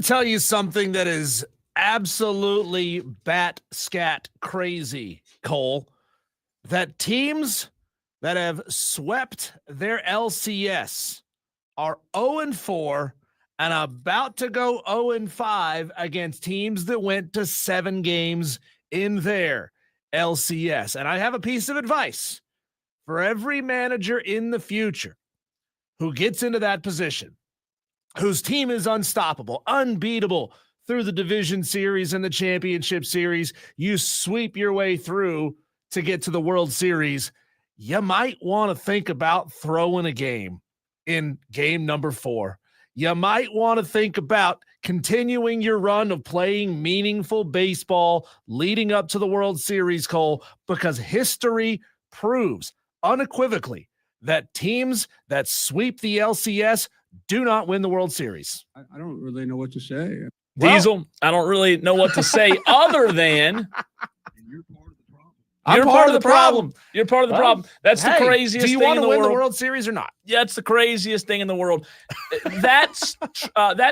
to tell you something that is absolutely bat-scat crazy, Cole. That teams that have swept their LCS are 0-4 and about to go 0-5 against teams that went to 7 games in their LCS. And I have a piece of advice for every manager in the future who gets into that position, whose team is unstoppable, unbeatable through the division series and the championship series. You sweep your way through to get to the World Series. You might want to think about throwing a game in game number 4. You might want to think about continuing your run of playing meaningful baseball leading up to the World Series, Cole, because history proves unequivocally that teams that sweep the LCS do not win the World Series. I don't really know what to say. Diesel, I don't really know what to say other than You're part of the problem. You're part of the problem. You're part of the problem. That's the craziest thing in the world. Do you want to win the World Series or not? Yeah, it's the craziest thing in the world. That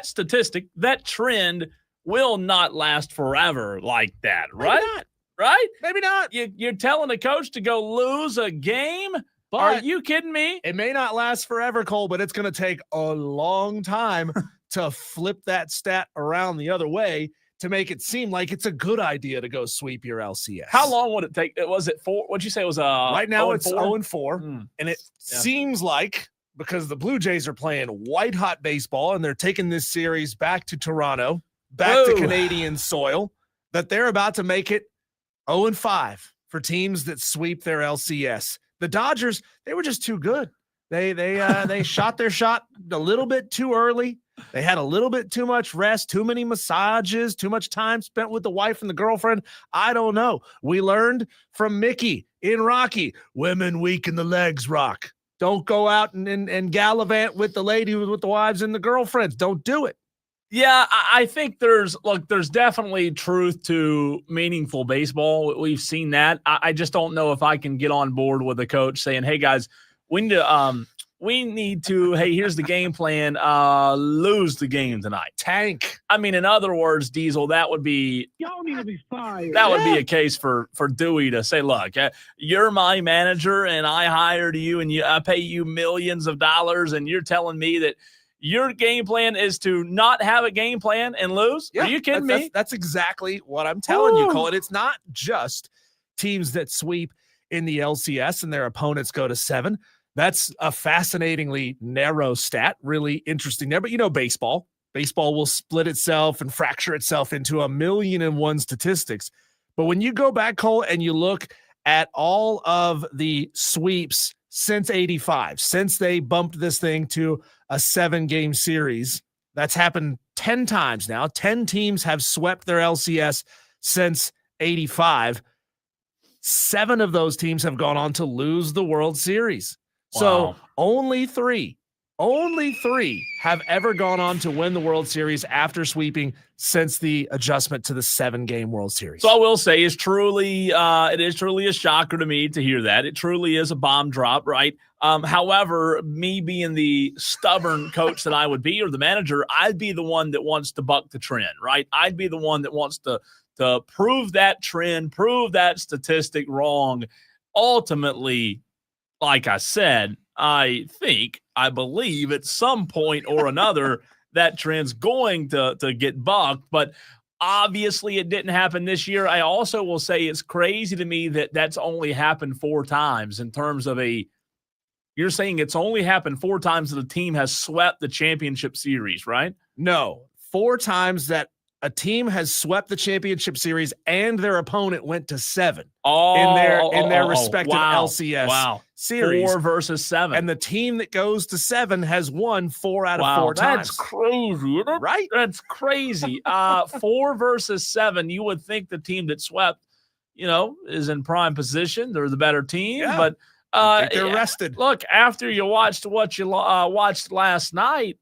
statistic, that trend will not last forever like that, right? Maybe not. Right? Maybe not. You're telling a coach to go lose a game? But are you kidding me? It may not last forever, Cole, but it's going to take a long time to flip that stat around the other way to make it seem like it's a good idea to go sweep your LCS. How long would it take? Was it 4? What'd you say it was? Right now it's 0-4? 0-4, and it seems like because the Blue Jays are playing white hot baseball and they're taking this series back to Toronto, back to Canadian soil, that they're about to make it 0-5 for teams that sweep their LCS. The Dodgers, they were just too good. They shot their shot a little bit too early. They had a little bit too much rest, too many massages, too much time spent with the wife and the girlfriend. I don't know. We learned from Mickey in Rocky, women weaken the legs, Rock. Don't go out and gallivant with the lady with the wives and the girlfriends. Don't do it. Yeah, I think there's definitely truth to meaningful baseball. We've seen that. I just don't know if I can get on board with a coach saying, "Hey guys, we need to. Hey, here's the game plan. Lose the game tonight. Tank." I mean, in other words, Diesel, that would be Y'all need to be fired. that would be a case for Dewey to say, "Look, you're my manager, and I hired you, and I pay you millions of dollars, and you're telling me that." Your game plan is to not have a game plan and lose? Yeah, are you kidding me? That's exactly what I'm telling you, Cole. And it's not just teams that sweep in the LCS and their opponents go to 7. That's a fascinatingly narrow stat, really interesting there. But baseball will split itself and fracture itself into 1,000,001 statistics. But when you go back, Cole, and you look at all of the sweeps since 85, since they bumped this thing to a 7-game series, that's happened 10 times now. 10 teams have swept their LCS since 85. 7 of those teams have gone on to lose the World Series. Wow. So only three have ever gone on to win the World Series after sweeping since the adjustment to the 7-game World Series. So I will say it is truly a shocker to me to hear that. It truly is a bomb drop, right? However, me being the stubborn coach that I would be, or the manager, I'd be the one that wants to buck the trend, right? I'd be the one that wants to prove that trend, prove that statistic wrong. Ultimately, like I said, I believe at some point or another that trend's going to get bucked, but obviously it didn't happen this year. I also will say it's crazy to me that that's only happened 4 times in terms of you're saying it's only happened 4 times that a team has swept the championship series, right? No, 4 times that a team has swept the championship series and their opponent went to 7 in their respective LCS series. 4 versus 7. And the team that goes to 7 has won 4 out of 4 times. That's crazy, isn't it? Right? That's crazy. 4 versus 7. You would think the team that swept, is in prime position. They're the better team, but they're rested. Look, after you watched what you watched last night,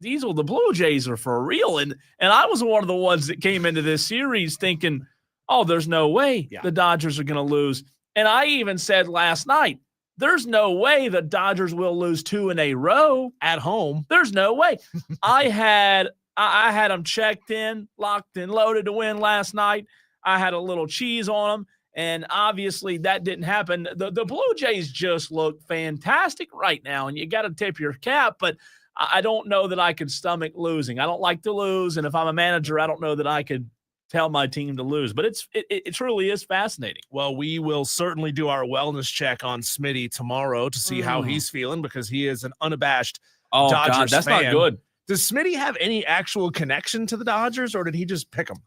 the Blue Jays are for real. And I was one of the ones that came into this series thinking, oh, there's no way the Dodgers are going to lose. And I even said last night, there's no way the Dodgers will lose 2 in a row at home. There's no way. I had I had them checked in, locked and loaded to win last night. I had a little cheese on them, and obviously that didn't happen. The Blue Jays just look fantastic right now, and you got to tip your cap, but I don't know that I could stomach losing. I don't like to lose, and if I'm a manager, I don't know that I could tell my team to lose, but it truly is fascinating. Well, we will certainly do our wellness check on Smitty tomorrow to see how he's feeling, because he is an unabashed Dodgers God, that's fan. not good. Does Smitty have any actual connection to the Dodgers, or did he just pick them?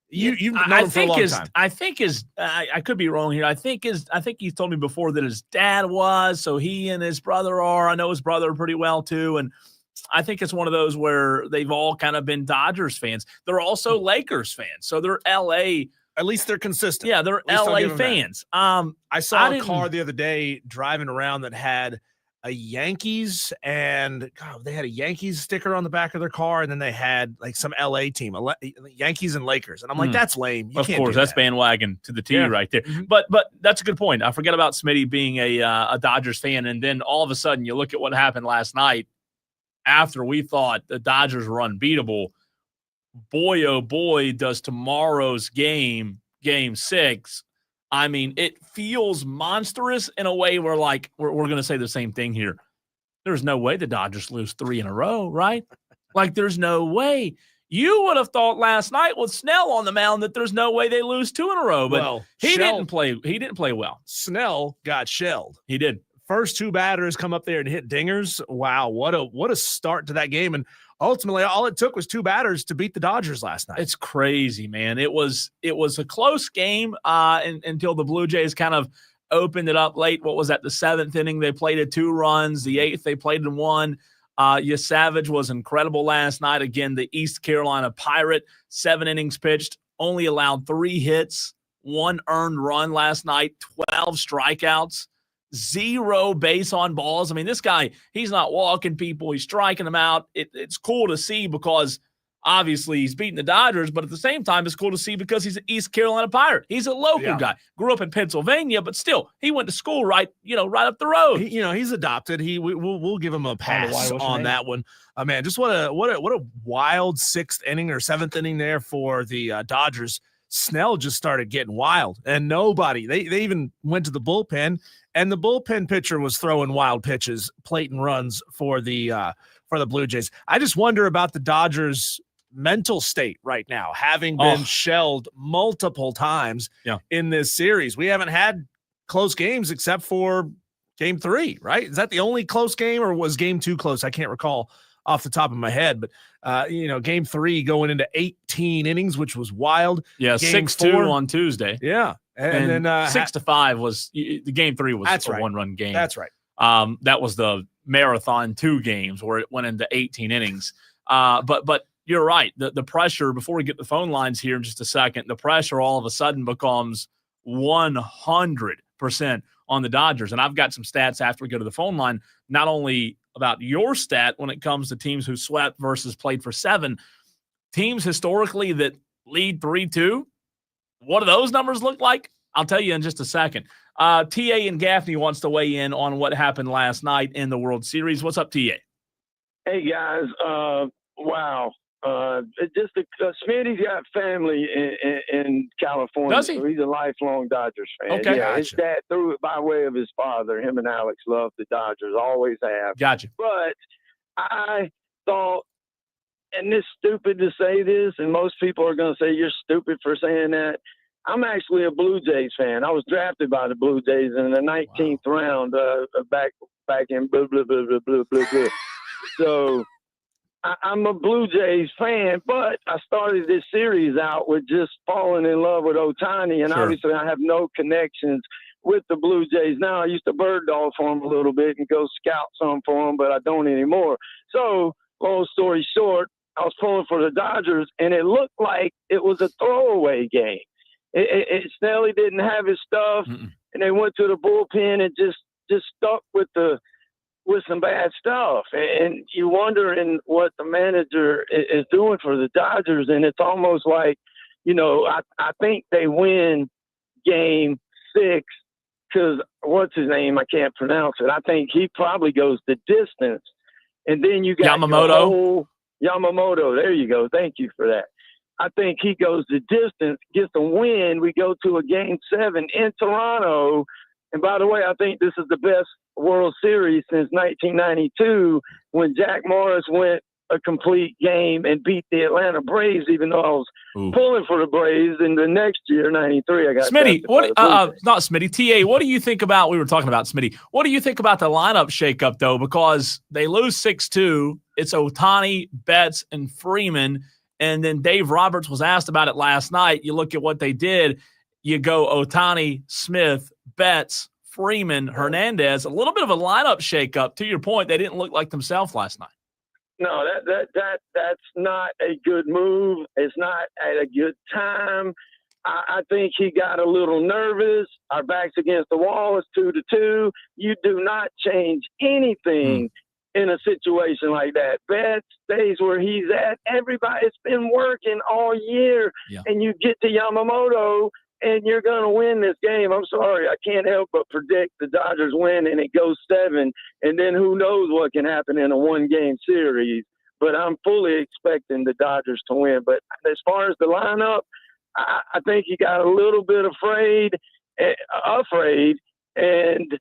You've known him for a long time. I could be wrong here. I think he's told me before that his dad was, so he and his brother are. I know his brother pretty well too, and I think it's one of those where they've all kind of been Dodgers fans. They're also Lakers fans, so they're LA. At least they're consistent. Yeah, they're LA fans. I saw a car the other day driving around that had a Yankees, and they had a Yankees sticker on the back of their car, and then they had like some LA team, Yankees and Lakers, and I'm like, that's lame. Of course, that's bandwagon to the T right there. Mm-hmm. But that's a good point. I forget about Smitty being a Dodgers fan, and then all of a sudden you look at what happened last night. After we thought the Dodgers were unbeatable, boy, oh boy, does tomorrow's game 6. I mean, it feels monstrous in a way where, like, we're going to say the same thing here. There's no way the Dodgers lose 3 in a row, right? Like, there's no way. You would have thought last night with Snell on the mound that there's no way they lose 2 in a row, but he didn't play well. Snell got shelled. He did. First 2 batters come up there and hit dingers. Wow, what a start to that game. And ultimately, all it took was 2 batters to beat the Dodgers last night. It's crazy, man. It was a close game until the Blue Jays kind of opened it up late. What was that, the 7th inning? They played at 2 runs. The 8th, they played in 1. Savage was incredible last night. Again, the East Carolina Pirate, 7 innings pitched, only allowed 3 hits, 1 earned run last night, 12 strikeouts. 0 base on balls. I mean, this guy, he's not walking people. He's striking them out. It's cool to see because obviously he's beating the Dodgers, but at the same time, it's cool to see because he's an East Carolina Pirate. He's a local guy. Grew up in Pennsylvania, but still, he went to school right up the road. He's adopted. We'll give him a pass on that one. Man, just what a wild 6th inning or 7th inning there for the Dodgers. Snell just started getting wild, and nobody. They even went to the bullpen, and the bullpen pitcher was throwing wild pitches, plating runs for the Blue Jays. I just wonder about the Dodgers' mental state right now, having been shelled multiple times in this series. We haven't had close games except for Game 3, right? Is that the only close game, or was Game 2 close? I can't recall off the top of my head, but Game 3 going into 18 innings, which was wild. Yeah, 6-2 on Tuesday. Yeah, and then 6-5 was the Game 3 was a 1-run game. That's right. That was the marathon 2 games where it went into 18 innings. But you're right. The pressure, before we get the phone lines here in just a second, the pressure all of a sudden becomes 100% on the Dodgers. And I've got some stats after we go to the phone line, not only about your stat when it comes to teams who swept versus played for 7. Teams historically that lead 3-2, what do those numbers look like? I'll tell you in just a second. TA and Gaffney wants to weigh in on what happened last night in the World Series. What's up, TA? Hey, guys. Wow. Smitty's got family in California. Does he? So he's a lifelong Dodgers fan. Okay. Yeah, his dad threw it by way of his father. Him and Alex love the Dodgers, always have. Gotcha. But I thought, and it's stupid to say this, and most people are going to say you're stupid for saying that. I'm actually a Blue Jays fan. I was drafted by the Blue Jays in the 19th round back in blah, blah, blah, blah, blah, blah, blah. So I'm a Blue Jays fan, but I started this series out with just falling in love with Ohtani, and obviously I have no connections with the Blue Jays now. I used to bird dog for them a little bit and go scout some for them, but I don't anymore. So, long story short, I was pulling for the Dodgers, and it looked like it was a throwaway game. Snelly didn't have his stuff, and they went to the bullpen and just stuck with some bad stuff. And you wondering what the manager is doing for the Dodgers, and it's almost like, I think they win Game 6 because what's his name? I can't pronounce it. I think he probably goes the distance. And then you got Yamamoto. Yamamoto, there you go. Thank you for that. I think he goes the distance, gets a win. We go to a Game 7 in Toronto. And by the way, I think this is the best World Series since 1992 when Jack Morris went a complete game and beat the Atlanta Braves, even though I was pulling for the Braves. And the next year, 93, I got Smitty, not Smitty, TA, what do you think about, we were talking about Smitty, what do you think about the lineup shakeup, though? Because they lose 6-2. It's Ohtani, Betts, and Freeman. And then Dave Roberts was asked about it last night. You look at what they did. You go Ohtani, Smith, Betts, Freeman, Hernandez. A little bit of a lineup shakeup. To your point, they didn't look like themselves last night. No, that's not a good move. It's not at a good time. I think he got a little nervous. Our back's against the wall. It's 2-2. You do not change anything in a situation like that. Betts stays where he's at. Everybody, it's been working all year. Yeah. And you get to Yamamoto, and you're going to win this game. I'm sorry. I can't help but predict the Dodgers win, and it goes 7. And then who knows what can happen in a one-game series. But I'm fully expecting the Dodgers to win. But as far as the lineup, I think he got a little bit afraid, and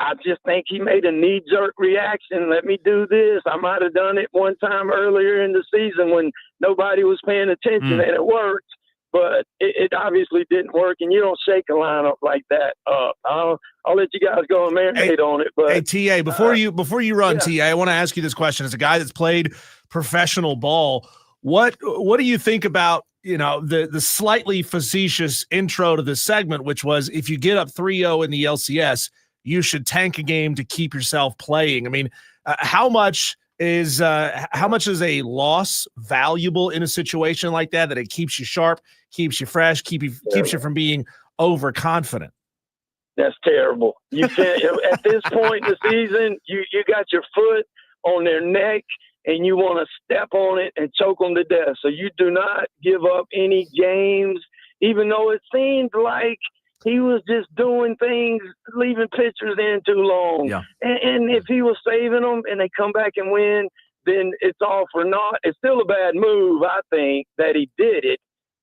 I just think he made a knee-jerk reaction. Let me do this. I might have done it one time earlier in the season when nobody was paying attention, and it worked. But it obviously didn't work, and you don't shake a lineup like that up. I'll let you guys go and marinate on it. But hey, TA, before you run, TA, I want to ask you this question. As a guy that's played professional ball, what do you think about the slightly facetious intro to this segment, which was if you get up 3-0 in the LCS, you should tank a game to keep yourself playing? I mean, how much is a loss valuable in a situation like that it keeps you sharp, keeps you fresh, keeps you from being overconfident? That's terrible. You can't at this point in the season, you got your foot on their neck and you want to step on it and choke them to death. So you do not give up any games, even though it seemed like he was just doing things, leaving pitchers in too long. Yeah. And if he was saving them and they come back and win, then it's all for naught. It's still a bad move, I think, that he did it.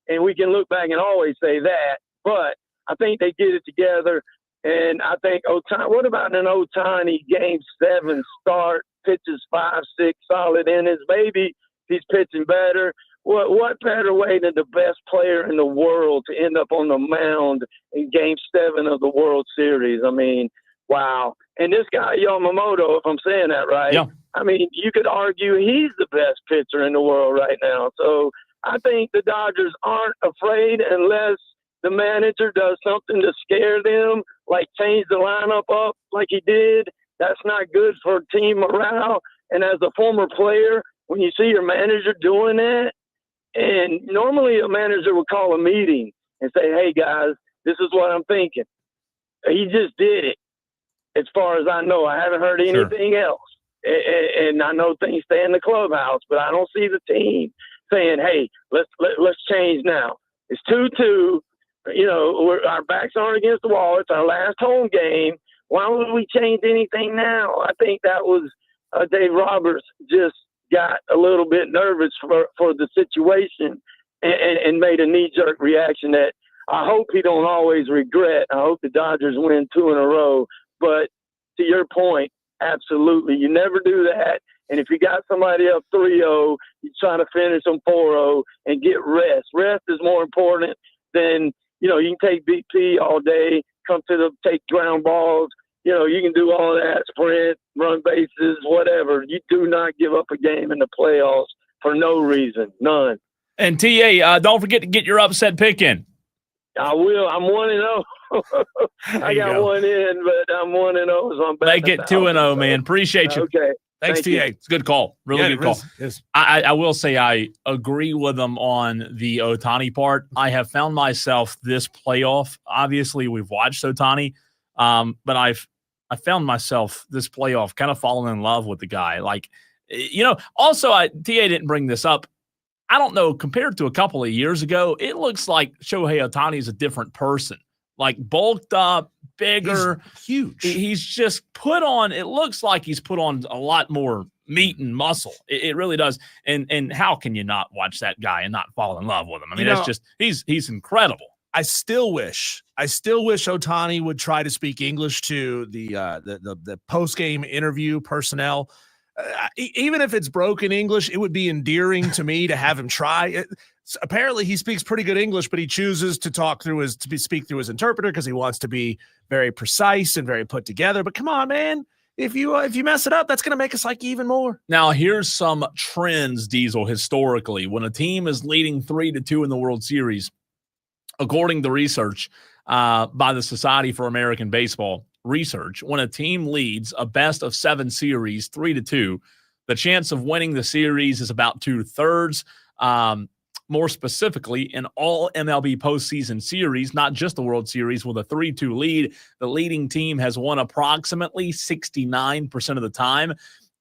And we can look back and always say that. But I think they get it together. And I think Ohtani, what about an Ohtani Game 7 start, pitches 5-6 solid innings? Maybe he's pitching better. What better way than the best player in the world to end up on the mound in Game 7 of the World Series? I mean, wow. And this guy, Yamamoto, if I'm saying that right, yeah. I mean, you could argue he's the best pitcher in the world right now. So I think the Dodgers aren't afraid unless the manager does something to scare them, like change the lineup up like he did. That's not good for team morale. And as a former player, when you see your manager doing that, and normally a manager would call a meeting and say, hey, guys, this is what I'm thinking. He just did it, as far as I know. I haven't heard anything else. And I know things stay in the clubhouse, but I don't see the team saying, hey, let's change now. It's 2-2. Our backs aren't against the wall. It's our last home game. Why would we change anything now? I think that was Dave Roberts just got a little bit nervous for the situation and made a knee-jerk reaction that I hope he don't always regret. I hope the Dodgers win 2 in a row. But to your point, absolutely, you never do that. And if you got somebody up 3-0, you try to finish them 4-0 and get rest. Rest is more important than, you can take BP all day, take ground balls. You can do all that, sprint, run bases, whatever. You do not give up a game in the playoffs for no reason, none. And TA, don't forget to get your upset pick in. I will. I'm 1-0. I got one in, but I'm 1-0. So I'm back. Make it 2-0, man. Appreciate you. Okay. Thanks, TA. It's a good call. Really good call. Yes. I will say I agree with them on the Ohtani part. I have found myself this playoff. Obviously, we've watched Ohtani, but I found myself this playoff kind of falling in love with the guy. Also, TA didn't bring this up. I don't know, compared to a couple of years ago, it looks like Shohei Ohtani is a different person. Like bulked up, bigger. He's huge. He's just it looks like he's put on a lot more meat and muscle. It really does. And how can you not watch that guy and not fall in love with him? I mean, that's just he's incredible. I still wish Ohtani would try to speak English to the post-game interview personnel. Even if it's broken English, it would be endearing to me to have him try. Apparently, he speaks pretty good English, but he chooses to speak through his interpreter because he wants to be very precise and very put together. But come on, man. If you mess it up, that's going to make us like you even more. Now, here's some trends, Diesel, historically. When a team is leading 3-2 in the World Series, according to research by the Society for American Baseball research, when a team leads a best-of-7 series 3-2, the chance of winning the series is about 2/3. More specifically, in all MLB postseason series, not just the World Series, with a 3-2 lead, the leading team has won approximately 69% of the time.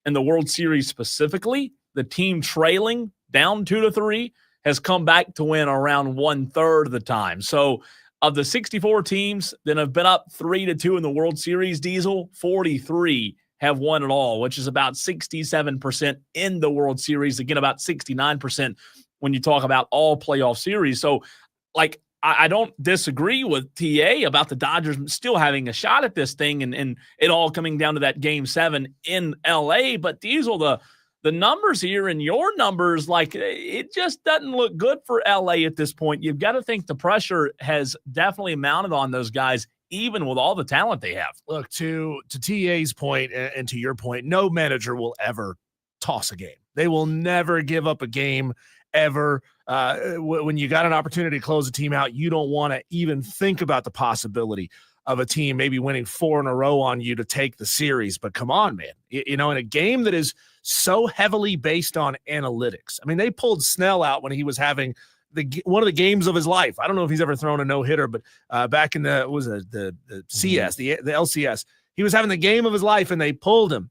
In the World Series specifically, the team trailing down 2-3 has come back to win around 1/3 of the time. So of the 64 teams that have been up 3-2 in the World Series, Diesel, 43 have won it all, which is about 67% in the World Series. Again, about 69% when you talk about all playoff series. So, like, I don't disagree with TA about the Dodgers still having a shot at this thing and it all coming down to that Game 7 in LA. But Diesel, the numbers here and your numbers, like, it just doesn't look good for LA at this point. You've got to think the pressure has definitely mounted on those guys, even with all the talent they have. Look, to TA's point and to your point, no manager will ever toss a game. They will never give up a game ever. When you got an opportunity to close a team out, you don't want to even think about the possibility of a team maybe winning 4 in a row on you to take the series. But come on, man, in a game that is so heavily based on analytics. I mean, they pulled Snell out when he was having one of the games of his life. I don't know if he's ever thrown a no-hitter, but back in the CS, the LCS, he was having the game of his life and they pulled him.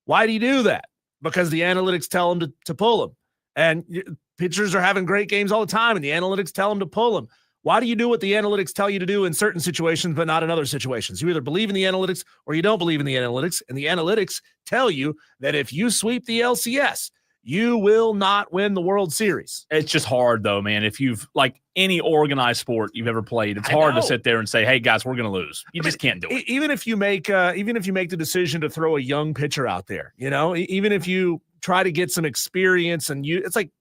Why do you do that? Because the analytics tell him to pull him. And pitchers are having great games all the time and the analytics tell them to pull them. Why do you do what the analytics tell you to do in certain situations, but not in other situations? You either believe in the analytics or you don't believe in the analytics. And the analytics tell you that if you sweep the LCS, you will not win the World Series. It's just hard, though, man. If you've, like, any organized sport you've ever played, it's hard to sit there and say, hey, guys, we're going to lose. You just can't do it. Even if you make the decision to throw a young pitcher out there, even if you try to get some experience and it's like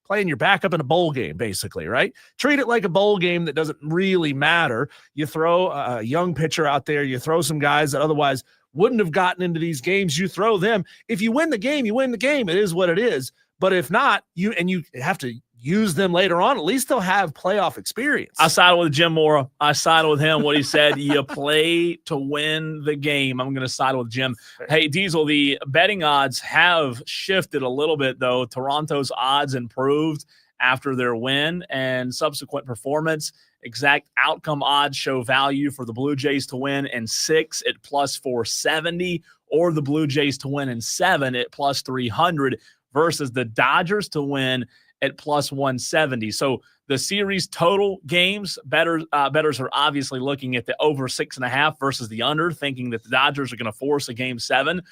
playing your backup in a bowl game, basically, right? Treat it like a bowl game that doesn't really matter. You throw a young pitcher out there, you throw some guys that otherwise wouldn't have gotten into these games, you throw them. If you win the game, you win the game. It is what it is. But if not, you have to use them later on. At least they'll have playoff experience. I sided with Jim Mora. I sided with him. What he said, you play to win the game. I'm going to side with Jim. Hey, Diesel, the betting odds have shifted a little bit, though. Toronto's odds improved after their win and subsequent performance. Exact outcome odds show value for the Blue Jays to win in 6 at plus 470 or the Blue Jays to win in 7 at plus 300 versus the Dodgers to win at plus 170. So the series total games, bettors are obviously looking at the over 6.5 versus the under, thinking that the Dodgers are going to force a Game 7.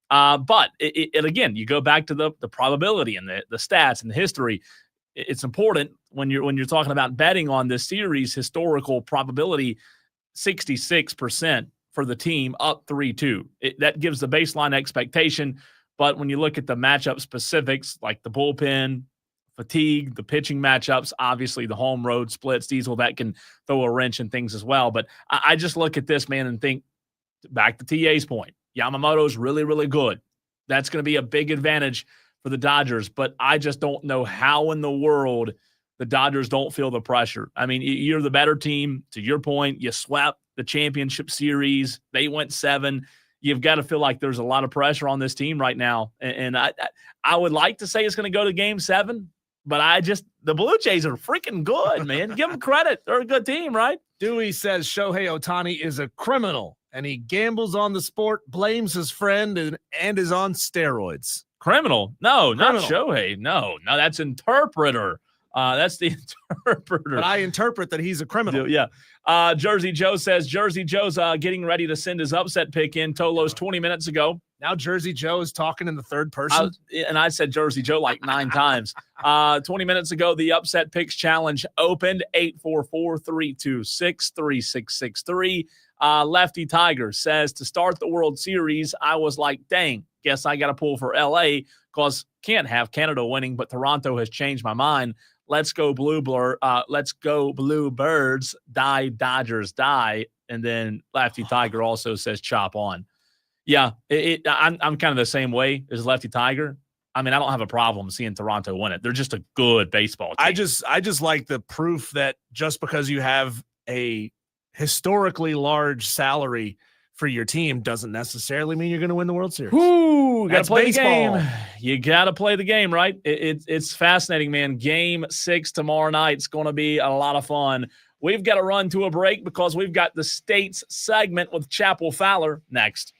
But it again, you go back to the probability and the stats and the history. It's important when you're talking about betting on this series, historical probability, 66% for the team up 3-2. That gives the baseline expectation. But when you look at the matchup specifics, like the bullpen, fatigue, the pitching matchups, obviously the home road splits, Diesel, that can throw a wrench in things as well. But I just look at this, man, and think back to TA's point. Yamamoto's really, really good. That's going to be a big advantage for the Dodgers, but I just don't know how in the world the Dodgers don't feel the pressure. I mean, you're the better team. To your point, you swept the championship series. They went 7. You've got to feel like there's a lot of pressure on this team right now. And I would like to say it's going to go to Game 7, but the Blue Jays are freaking good, man. Give them credit. They're a good team, right? Dewey says Shohei Ohtani is a criminal, and he gambles on the sport, blames his friend, and is on steroids. Criminal? No, not Shohei. No, that's interpreter. That's the interpreter. But I interpret that he's a criminal. Yeah. Jersey Joe says Jersey Joe's getting ready to send his upset pick in. Tolos 20 minutes ago. Now Jersey Joe is talking in the third person. I said Jersey Joe like 9 times. 20 minutes ago, the upset picks challenge opened 844-326-3663. Lefty Tiger says to start the World Series, I was like, dang, guess I got to pull for LA because can't have Canada winning, but Toronto has changed my mind. Let's go let's go Blue Birds, die Dodgers, die. And then Lefty Tiger also says chop on. Yeah, I'm kind of the same way as Lefty Tiger. I mean, I don't have a problem seeing Toronto win it. They're just a good baseball team. I just like the proof that just because you have a historically large salary for your team doesn't necessarily mean you're going to win the World Series. Ooh, got to That's play baseball. the game. You got to play the game, right? It's fascinating, man. Game 6 tomorrow night. It's going to be a lot of fun. We've got to run to a break because we've got the States segment with Chapel Fowler next.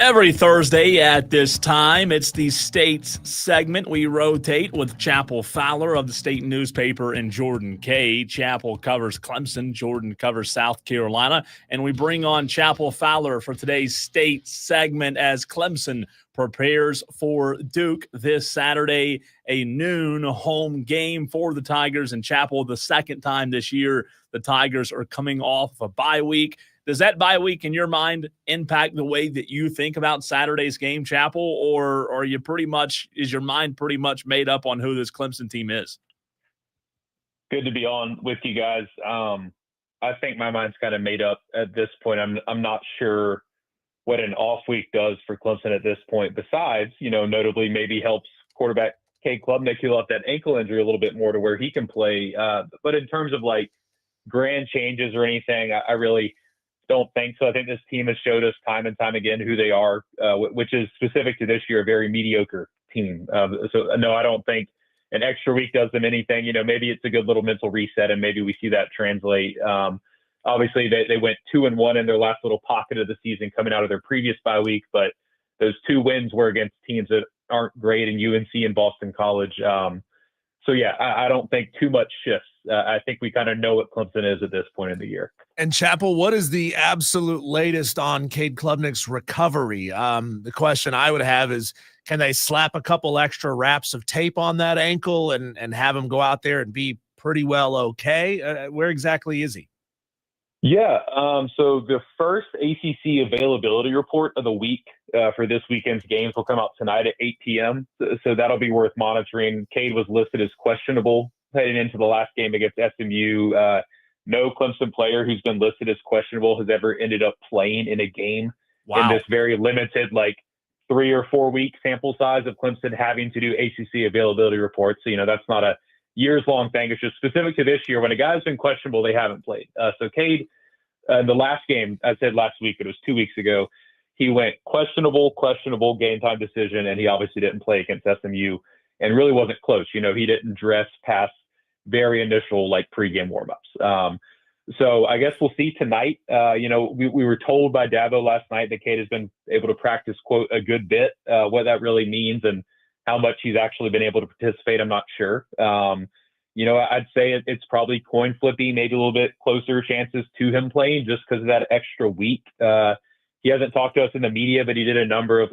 Every Thursday at this time, it's the States segment. We rotate with Chapel Fowler of the state newspaper and Jordan Cade. Chapel covers Clemson, Jordan covers South Carolina, and we bring on Chapel Fowler for today's States segment as Clemson prepares for Duke this Saturday, a noon home game for the Tigers. And Chapel, the second time this year, the Tigers are coming off a bye week. Does that bye week, in your mind, impact the way that you think about Saturday's game, Chapel, or are you is your mind pretty much made up on who this Clemson team is? Good to be on with you guys. I think my mind's kind of made up at this point. I'm not sure what an off week does for Clemson at this point. Besides, notably maybe helps quarterback Cade Klubnik heal up that ankle injury a little bit more to where he can play. But in terms of like grand changes or anything, I really don't think so. I think this team has showed us time and time again who they are, which is specific to this year, a very mediocre team. So no, I don't think an extra week does them anything. Maybe it's a good little mental reset, and maybe we see that translate. Obviously, they went 2-1 in their last little pocket of the season coming out of their previous bye week, but those 2 wins were against teams that aren't great in UNC and Boston College. So, yeah, I don't think too much shifts. I think we kind of know what Clemson is at this point in the year. And Chapel, what is the absolute latest on Cade Klubnik's recovery? The question I would have is, can they slap a couple extra wraps of tape on that ankle and have him go out there and be pretty well okay? Where exactly is he? Yeah, so the first ACC availability report of the week for this weekend's games will come out tonight at 8 p.m. So that'll be worth monitoring. Cade was listed as questionable heading into the last game against SMU. No Clemson player who's been listed as questionable has ever ended up playing in a game in this very limited, 3 or 4 week sample size of Clemson having to do ACC availability reports. So, that's not a years-long thing. It's just specific to this year. When a guy's been questionable, they haven't played. So Cade, the last game, I said last week, but it was 2 weeks ago, he went questionable, game time decision, and he obviously didn't play against SMU and really wasn't close. He didn't dress past very initial, pregame warmups. So I guess we'll see tonight. We were told by Dabo last night that Cade has been able to practice, quote, a good bit. What that really means and how much he's actually been able to participate, I'm not sure. I'd say it's probably coin flippy, maybe a little bit closer chances to him playing just because of that extra week. He hasn't talked to us in the media, but he did a number of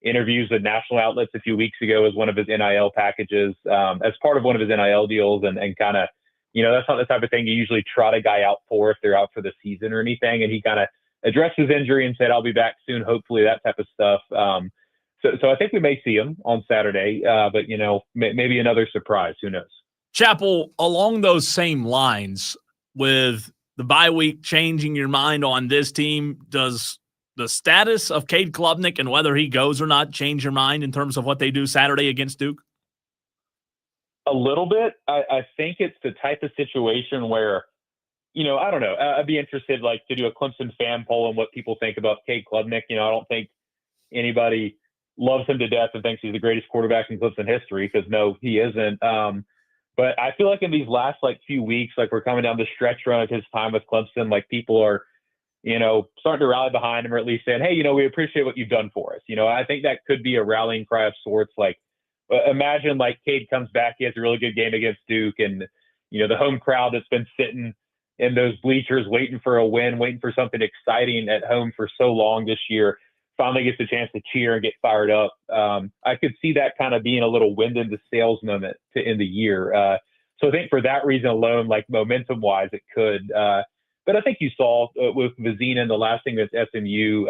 interviews with national outlets a few weeks ago as one of his NIL packages, as part of one of his NIL deals, and kind of, that's not the type of thing you usually trot a guy out for if they're out for the season or anything. And he kind of addressed his injury and said, I'll be back soon, hopefully, that type of stuff. So I think we may see him on Saturday, but, maybe another surprise. Who knows? Chapel, along those same lines, with the bye week changing your mind on this team, does the status of Cade Klubnik and whether he goes or not change your mind in terms of what they do Saturday against Duke? A little bit. I think it's the type of situation where, I don't know. I'd be interested, to do a Clemson fan poll on what people think about Cade Klubnik. I don't think anybody loves him to death and thinks he's the greatest quarterback in Clemson history, because no, he isn't. But I feel like in these last few weeks, we're coming down the stretch run of his time with Clemson, people are, starting to rally behind him, or at least saying, hey, we appreciate what you've done for us. I think that could be a rallying cry of sorts. Imagine Cade comes back, he has a really good game against Duke, and, the home crowd that's been sitting in those bleachers waiting for a win, waiting for something exciting at home for so long this year, finally gets a chance to cheer and get fired up. I could see that kind of being a little wind in the sails moment to end the year. So I think for that reason alone, momentum-wise, it could. But I think you saw with Vizina in the last thing that's SMU,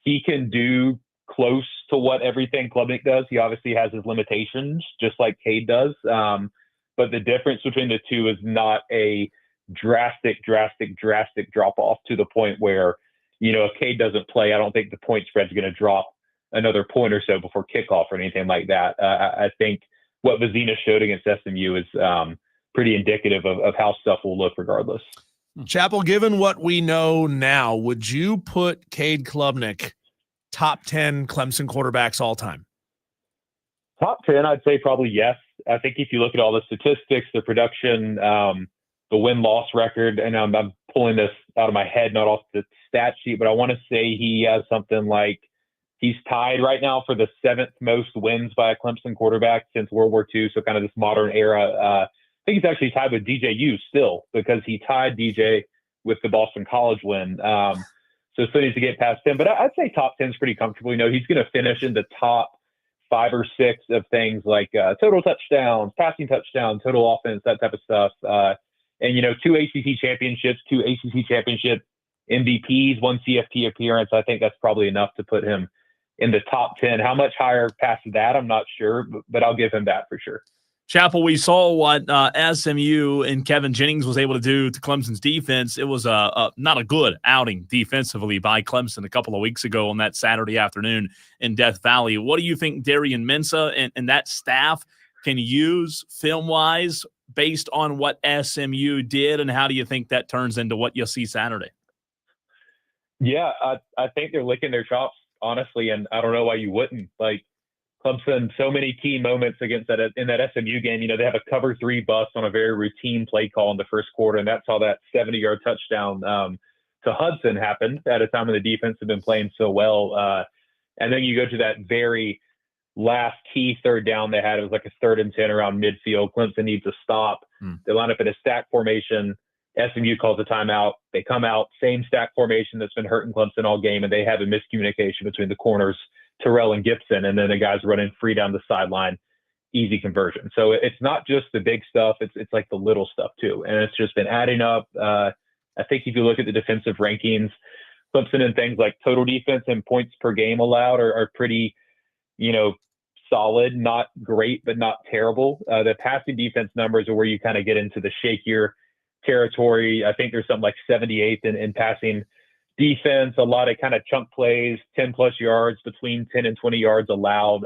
he can do close to what everything Klubnik does. He obviously has his limitations, just like Cade does. But the difference between the two is not a drastic drop-off to the point where, if Cade doesn't play, I don't think the point spread's going to drop another point or so before kickoff or anything like that. I think what Vizina showed against SMU is pretty indicative of how stuff will look regardless. Chapel, given what we know now, would you put Cade Klubnik top 10 Clemson quarterbacks all time? Top 10, I'd say probably yes. I think if you look at all the statistics, the production, the win-loss record, and I'm pulling this out of my head, not off the stat sheet, but I want to say he has something like he's tied right now for the 7th most wins by a Clemson quarterback since World War II. So kind of this modern era. I think he's actually tied with DJU still because he tied DJ with the Boston College win. So still needs to get past him, but I'd say top 10 is pretty comfortable. He's going to finish in the top 5 or 6 of things like total touchdowns, passing touchdowns, total offense, that type of stuff. And 2 ACC championships, 2 ACC championship MVPs, 1 CFP appearance. I think that's probably enough to put him in the top 10. How much higher past that, I'm not sure, but I'll give him that for sure. Chappell, we saw what SMU and Kevin Jennings was able to do to Clemson's defense. It was not a good outing defensively by Clemson a couple of weeks ago on that Saturday afternoon in Death Valley. What do you think Darian Mensah and that staff can use film-wise based on what SMU did, and how do you think that turns into what you'll see Saturday? Yeah, I think they're licking their chops, honestly, and I don't know why you wouldn't. Like, Clemson, so many key moments against that in that SMU game. They have a cover 3 bust on a very routine play call in the first quarter, and that's how that 70-yard touchdown to Hudson happened at a time when the defense had been playing so well. And then you go to that very last key third down they had. It was like a 3rd and 10 around midfield. Clemson needs to stop. They line up in a stack formation. SMU calls a timeout. They come out, same stack formation that's been hurting Clemson all game, and they have a miscommunication between the corners, Terrell and Gibson, and then the guys running free down the sideline, easy conversion. So it's not just the big stuff, it's like the little stuff too. And it's just been adding up. I think if you look at the defensive rankings, Clemson and things like total defense and points per game allowed are pretty, solid, not great, but not terrible. The passing defense numbers are where you kind of get into the shakier territory. I think there's something like 78th in passing defense, a lot of kind of chunk plays, 10 plus yards, between 10 and 20 yards allowed.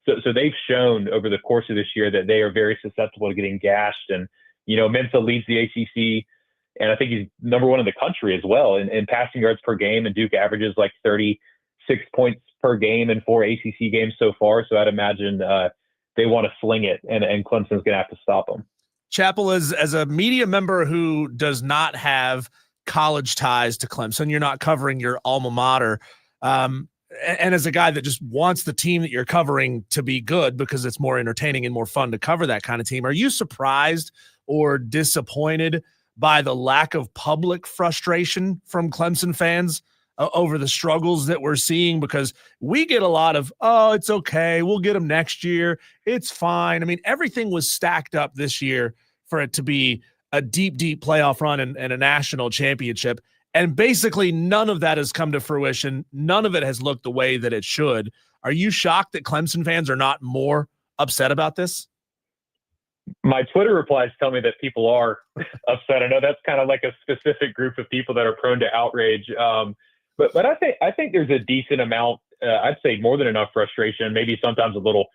So they've shown over the course of this year that they are very susceptible to getting gashed. And, Mensah leads the ACC, and I think he's number 1 in the country as well in passing yards per game. And Duke averages like 36 points per game in 4 ACC games so far. So I'd imagine they want to sling it, and Clemson's going to have to stop them. Chappell, as a media member who does not have college ties to Clemson, you're not covering your alma mater, and as a guy that just wants the team that you're covering to be good because it's more entertaining and more fun to cover that kind of team, are you surprised or disappointed by the lack of public frustration from Clemson fans over the struggles that we're seeing? Because we get a lot of, oh, it's okay, we'll get them next year, it's fine. I mean, everything was stacked up this year for it to be a deep playoff run and a national championship. And basically none of that has come to fruition. None of it has looked the way that it should. Are you shocked that Clemson fans are not more upset about this? My Twitter replies tell me that people are upset. I know that's kind of like a specific group of people that are prone to outrage. But I think there's a decent amount, I'd say more than enough frustration, maybe sometimes a little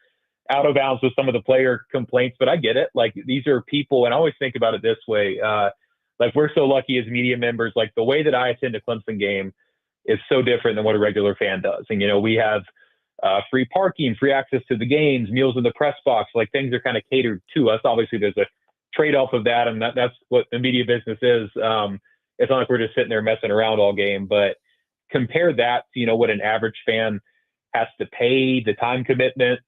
out of bounds with some of the player complaints, but I get it. Like, these are people, and I always think about it this way. Like, we're so lucky as media members, like the way that I attend a Clemson game is so different than what a regular fan does. And, we have free parking, free access to the games, meals in the press box, like things are kind of catered to us. Obviously there's a trade-off of that, and that's what the media business is. It's not like we're just sitting there messing around all game, but compare that to, what an average fan has to pay, the time commitment,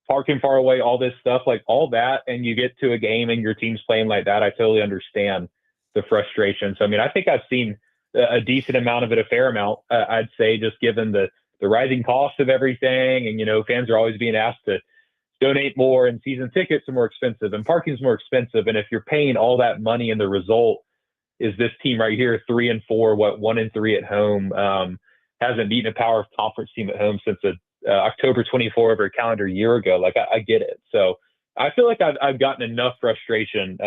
parking far away, all this stuff, like all that, and you get to a game and your team's playing like that. I totally understand the frustration. So, I think I've seen a decent amount of it, a fair amount, I'd say, just given the rising cost of everything. And, fans are always being asked to donate more, and season tickets are more expensive and parking's more expensive. And if you're paying all that money and the result is this team right here, 3-4, 1-3 at home, hasn't beaten a power conference team at home since October 24 over a calendar year ago. Like, I get it. So I feel like I've gotten enough frustration,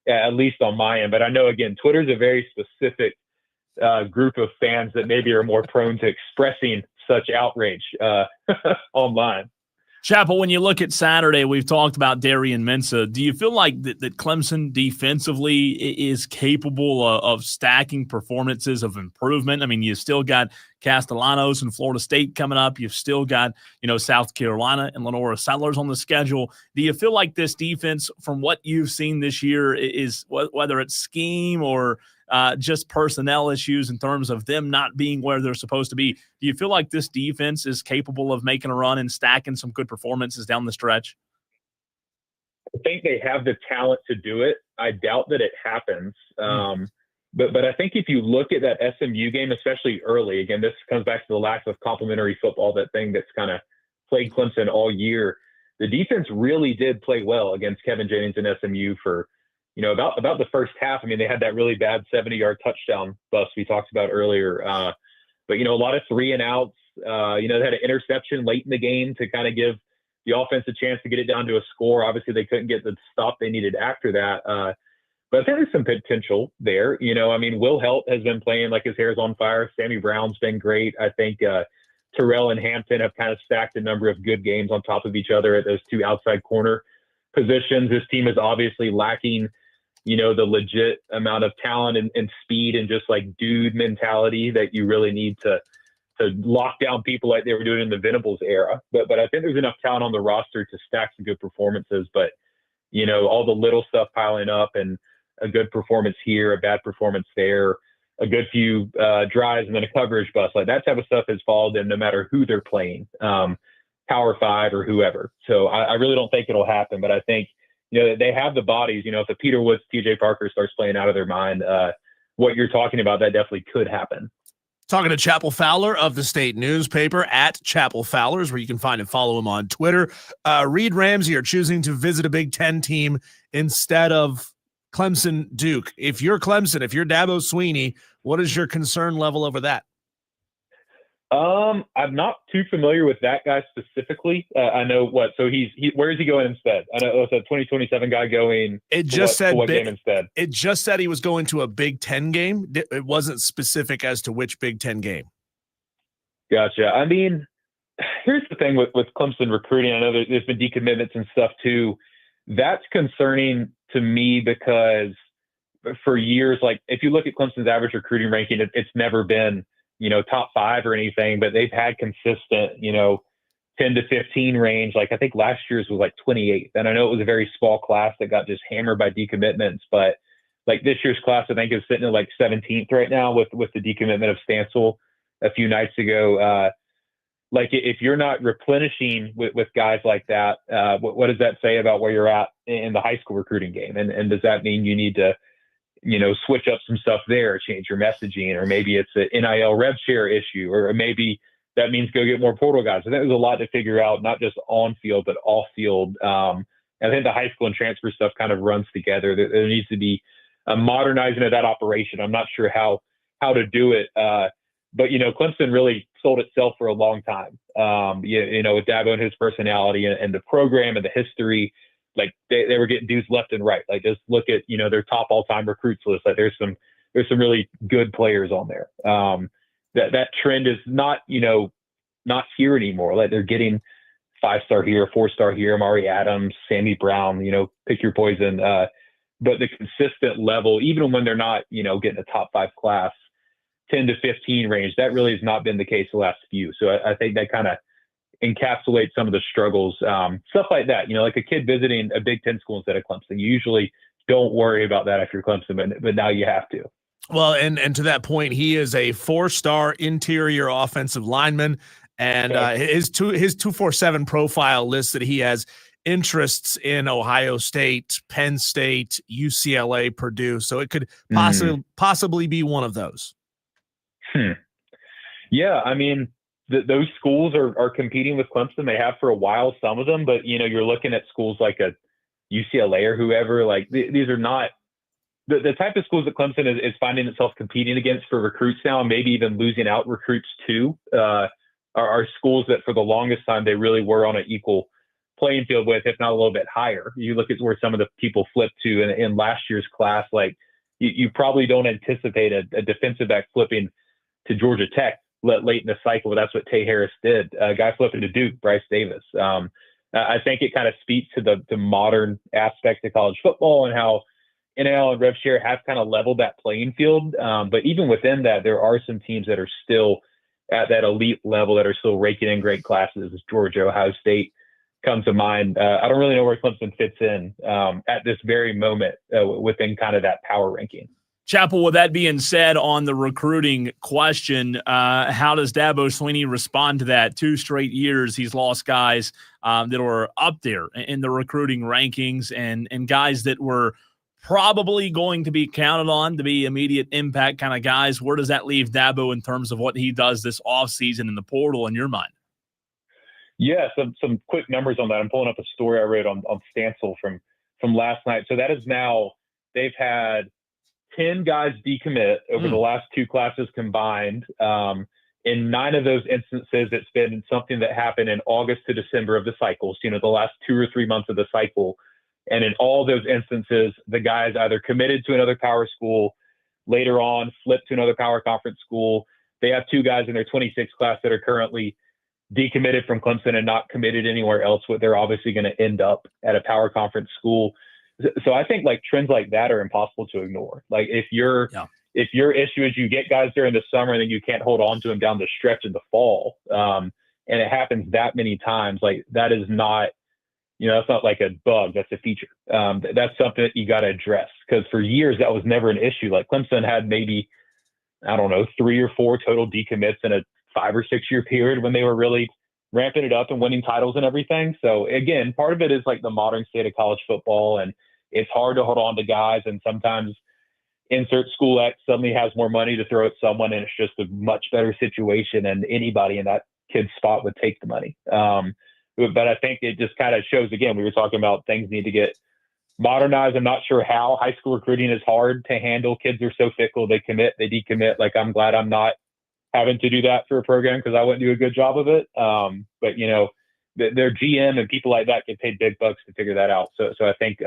at least on my end. But I know, again, Twitter's a very specific group of fans that maybe are more prone to expressing such outrage online. Chappell, when you look at Saturday, we've talked about Darian Mensah. Do you feel like that Clemson defensively is capable of stacking performances of improvement? I mean, you've still got Castellanos and Florida State coming up. You've still got, South Carolina and Lenora Settlers on the schedule. Do you feel like this defense, from what you've seen this year, is, whether it's scheme or just personnel issues in terms of them not being where they're supposed to be. Do you feel like this defense is capable of making a run and stacking some good performances down the stretch? I think they have the talent to do it. I doubt that it happens. But I think if you look at that SMU game, especially early, again, this comes back to the lack of complementary football, that thing that's kind of plagued Clemson all year. The defense really did play well against Kevin Jennings and SMU for, about the first half. I mean, they had that really bad 70-yard touchdown bust we talked about earlier. But, a lot of 3 and outs. They had an interception late in the game to kind of give the offense a chance to get it down to a score. Obviously, they couldn't get the stop they needed after that. But I think there's some potential there. Will Helt has been playing like his hair's on fire. Sammy Brown's been great. I think Terrell and Hampton have kind of stacked a number of good games on top of each other at those 2 outside corner positions. This team is obviously lacking, the legit amount of talent and speed and just like dude mentality that you really need to lock down people like they were doing in the Venables era. But I think there's enough talent on the roster to stack some good performances. But, all the little stuff piling up and a good performance here, a bad performance there, a good few drives, and then a coverage bust. Like that type of stuff has followed them no matter who they're playing, Power 5 or whoever. So I really don't think it'll happen. But I think, they have the bodies. If a Peter Woods, TJ Parker starts playing out of their mind, what you're talking about, that definitely could happen. Talking to Chapel Fowler of the State newspaper at Chapel Fowlers, where you can find and follow him on Twitter. Reed Ramsey are choosing to visit a Big Ten team instead of Clemson Duke. If you're Clemson, if you're Dabo Swinney, what is your concern level over that? I'm not too familiar with that guy specifically. I know what. So where is he going instead? I know it's a 2027 guy going. It just said what game instead? It just said he was going to a Big Ten game. It wasn't specific as to which Big Ten game. Gotcha. I mean, here's the thing with Clemson recruiting. I know there's been decommitments and stuff too. That's concerning to me because for years, like if you look at Clemson's average recruiting ranking, it's never been, top 5 or anything, but they've had consistent, 10 to 15 range. Like I think last year's was like 28th. And I know it was a very small class that got just hammered by decommitments, but like this year's class, I think is sitting at like 17th right now with the decommitment of Stansel a few nights ago. Like if you're not replenishing with guys like that, what does that say about where you're at in the high school recruiting game? And does that mean you need to, switch up some stuff there, change your messaging, or maybe it's an NIL rev share issue, or maybe that means go get more portal guys. I think there's a lot to figure out, not just on field, but off field. I think the high school and transfer stuff kind of runs together. There needs to be a modernizing of that operation. I'm not sure how to do it. But, Clemson really sold itself for a long time, with Dabo and his personality and the program and the history. Like they were getting dudes left and right. Like just look at, their top all-time recruits list. Like there's some really good players on there. That trend is not here anymore. Like they're getting 5-star here, 4-star here, Amari Adams, Sammy Brown, pick your poison. But the consistent level, even when they're not, getting a top 5 class, 10 to 15 range, that really has not been the case the last few. So I think that kind of encapsulates some of the struggles, stuff like that. Like a kid visiting a Big Ten school instead of Clemson. You usually don't worry about that if you're Clemson, but now you have to. Well, and to that point, he is a 4-star interior offensive lineman, and his 247 profile lists that he has interests in Ohio State, Penn State, UCLA, Purdue. So it could possibly be one of those. Yeah, I mean, those schools are competing with Clemson. They have for a while, some of them, but you're looking at schools like a UCLA or whoever. Like these are not the type of schools that Clemson is finding itself competing against for recruits now, and maybe even losing out recruits too. Are schools that for the longest time they really were on an equal playing field with, if not a little bit higher. You look at where some of the people flipped to in last year's class. Like you probably don't anticipate a defensive back flipping to Georgia Tech late in the cycle, but that's what Tay Harris did. A guy flipping to Duke, Bryce Davis. I think it kind of speaks to the modern aspect of college football and how NIL and rev share have kind of leveled that playing field. But even within that, there are some teams that are still at that elite level that are still raking in great classes. Georgia, Ohio State comes to mind. I don't really know where Clemson fits in at this very moment within kind of that power ranking. Chapel, with that being said, on the recruiting question, how does Dabo Swinney respond to that? 2 straight years he's lost guys that were up there in the recruiting rankings and guys that were probably going to be counted on to be immediate impact kind of guys. Where does that leave Dabo in terms of what he does this offseason in the portal in your mind? Yeah, some quick numbers on that. I'm pulling up a story I read on Stancil from last night. So that is now, they've had 10 guys decommit over the last 2 classes combined. In 9 of those instances, it's been something that happened in August to December of the cycles, the last 2 or 3 months of the cycle. And in all those instances, the guys either committed to another power school, later on flipped to another power conference school. They have 2 guys in their 26 class that are currently decommitted from Clemson and not committed anywhere else. What they're obviously going to end up at a power conference school. So I think trends like that are impossible to ignore. Like if your issue is you get guys during the summer and then you can't hold on to them down the stretch in the fall, and it happens that many times, that is not, that's not like a bug, that's a feature. That's something that you got to address, because for years that was never an issue. Like Clemson had maybe, 3 or 4 total decommits in a 5 or 6 year period when they were really ramping it up and winning titles and everything. So again, part of it is the modern state of college football, and it's hard to hold on to guys. And sometimes insert school X suddenly has more money to throw at someone, and it's just a much better situation, and anybody in that kid's spot would take the money. But I think it just kind of shows, again, we were talking about things need to get modernized. I'm not sure how. High school recruiting is hard to handle. Kids are so fickle. They commit, they decommit. I'm glad I'm not having to do that for a program, because I wouldn't do a good job of it. But their GM and people like that get paid big bucks to figure that out. So I think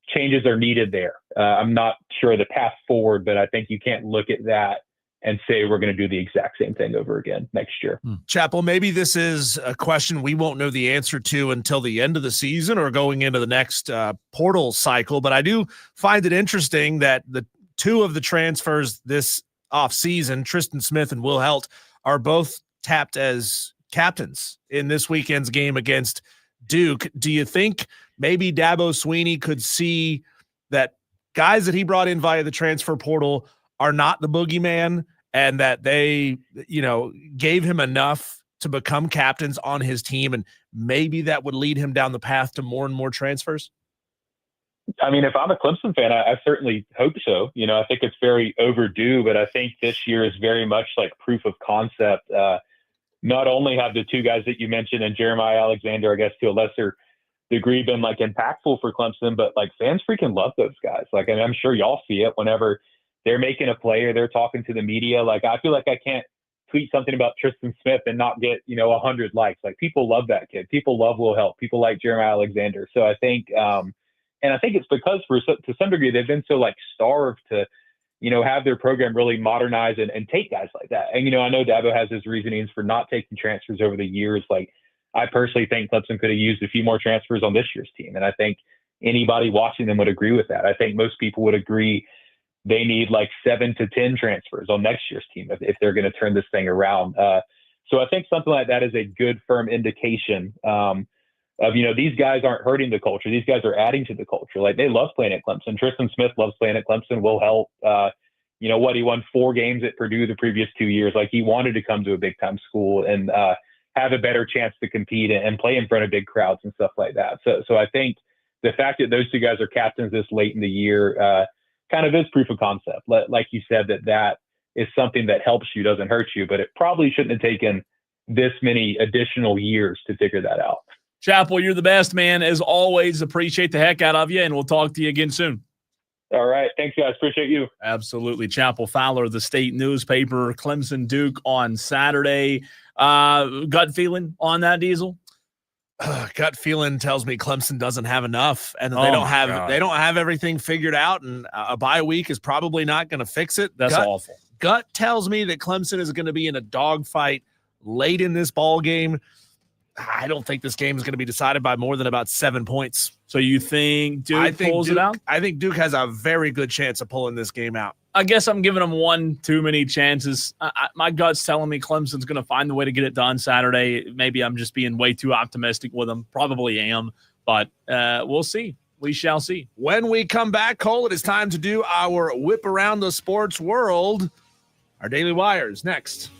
changes are needed there. I'm not sure the path forward, but I think you can't look at that and say we're going to do the exact same thing over again next year. Chapel, maybe this is a question we won't know the answer to until the end of the season or going into the next portal cycle, but I do find it interesting that the 2 of the transfers this offseason, Tristan Smith and Will Helt, are both tapped as captains in this weekend's game against Duke. Do you think maybe Dabo Swinney could see that guys that he brought in via the transfer portal are not the boogeyman, and that they, gave him enough to become captains on his team, and maybe that would lead him down the path to more and more transfers? I mean, if I'm a Clemson fan, I certainly hope so. I think it's very overdue, but I think this year is very much proof of concept. Not only have the 2 guys that you mentioned and Jeremiah Alexander, I guess to a lesser degree, been impactful for Clemson, but fans freaking love those guys. And I'm sure y'all see it whenever they're making a play or they're talking to the media. I feel like I can't tweet something about Tristan Smith and not get 100 likes. People love that kid. People love Will Help. People like Jeremiah Alexander. So I think, and I think it's because to some degree they've been so starved to, have their program really modernize and take guys like that. And I know Dabo has his reasonings for not taking transfers over the years. I personally think Clemson could have used a few more transfers on this year's team, and I think anybody watching them would agree with that. I think most people would agree they need 7 to 10 transfers on next year's team if they're going to turn this thing around. So I think something like that is a good, firm indication of, these guys aren't hurting the culture. These guys are adding to the culture. They love playing at Clemson. Tristan Smith loves playing at Clemson. Will Help. He won 4 games at Purdue the previous 2 years. He wanted to come to a big time school and have a better chance to compete and play in front of big crowds and stuff like that. So I think the fact that those 2 guys are captains this late in the year kind of is proof of concept. Like you said, that is something that helps you, doesn't hurt you, but it probably shouldn't have taken this many additional years to figure that out. Chapel, you're the best, man. As always, appreciate the heck out of you, and we'll talk to you again soon. All right. Thanks, guys. Appreciate you. Absolutely. Chapel Fowler, the state newspaper, Clemson Duke on Saturday. Gut feeling on that, Diesel? Gut feeling tells me Clemson doesn't have enough, and they don't have everything figured out, and a bye week is probably not going to fix it. That's awful. Gut tells me that Clemson is going to be in a dogfight late in this ball game. I don't think this game is going to be decided by more than about 7 points. So you think Duke pulls it out? I think Duke has a very good chance of pulling this game out. I guess I'm giving them one too many chances. My gut's telling me Clemson's going to find the way to get it done Saturday. Maybe I'm just being way too optimistic with them. Probably am, but we'll see. we shall see. When we come back, Cole, it is time to do our whip around the sports world. Our Daily Wires next.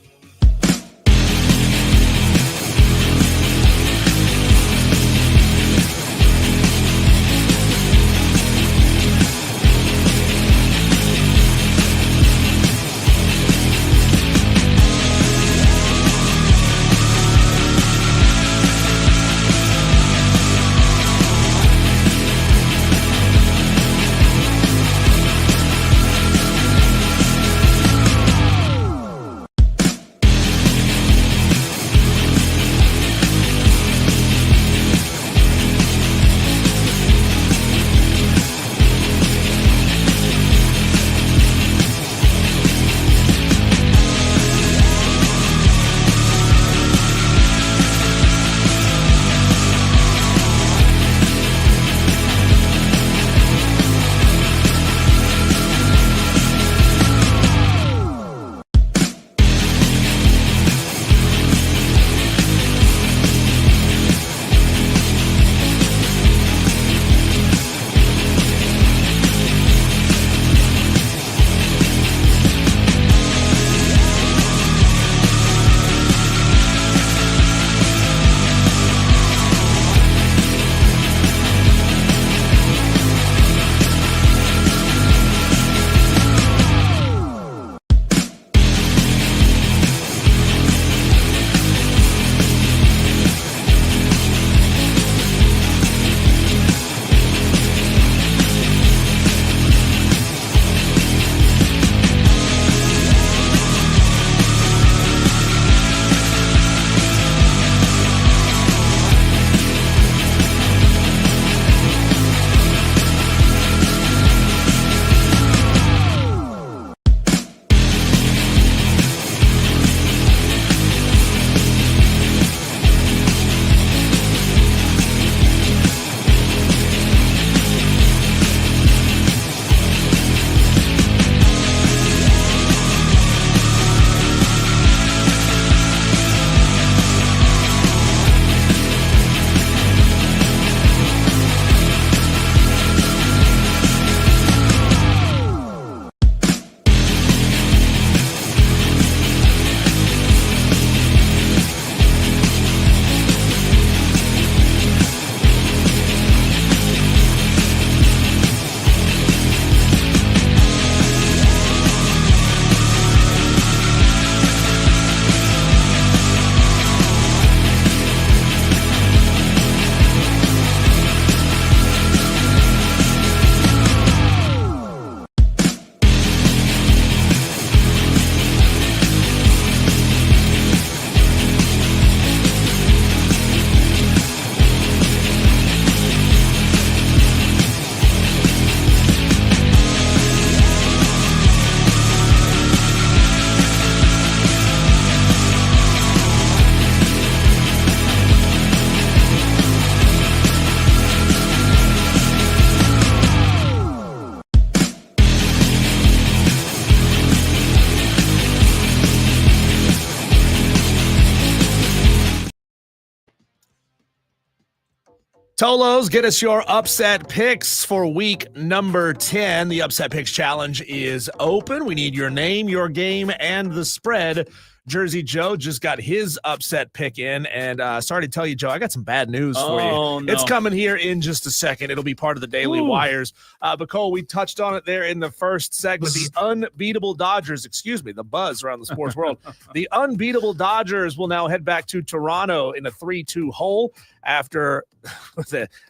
Tolos, get us your upset picks for week number 10. The upset picks challenge is open. We need your name, your game, and the spread. Jersey Joe just got his upset pick in, and sorry to tell you, Joe, I got some bad news for you. No. It's coming here in just a second. It'll be part of the Daily Wires. But Cole, we touched on it there in the first segment. The unbeatable Dodgers, the buzz around the sports world. The unbeatable Dodgers will now head back to Toronto in a 3-2 hole after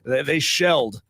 they shelled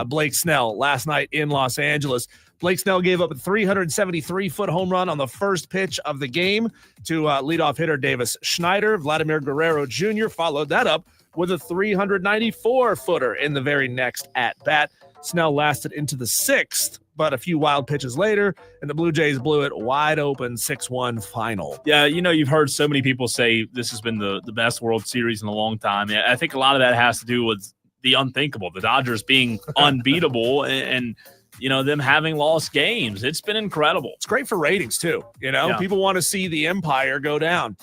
Blake Snell last night in Los Angeles. Blake Snell gave up a 373-foot home run on the first pitch of the game to leadoff hitter Davis Schneider. Vladimir Guerrero Jr. followed that up with a 394-footer in the very next at-bat. Snell lasted into the sixth, but a few wild pitches later, and the Blue Jays blew it wide open 6-1 final. Yeah, you've heard so many people say this has been the best World Series in a long time. I think a lot of that has to do with the unthinkable, the Dodgers being unbeatable and them having lost games. It's been incredible. It's great for ratings, too. Yeah. People want to see the Empire go down.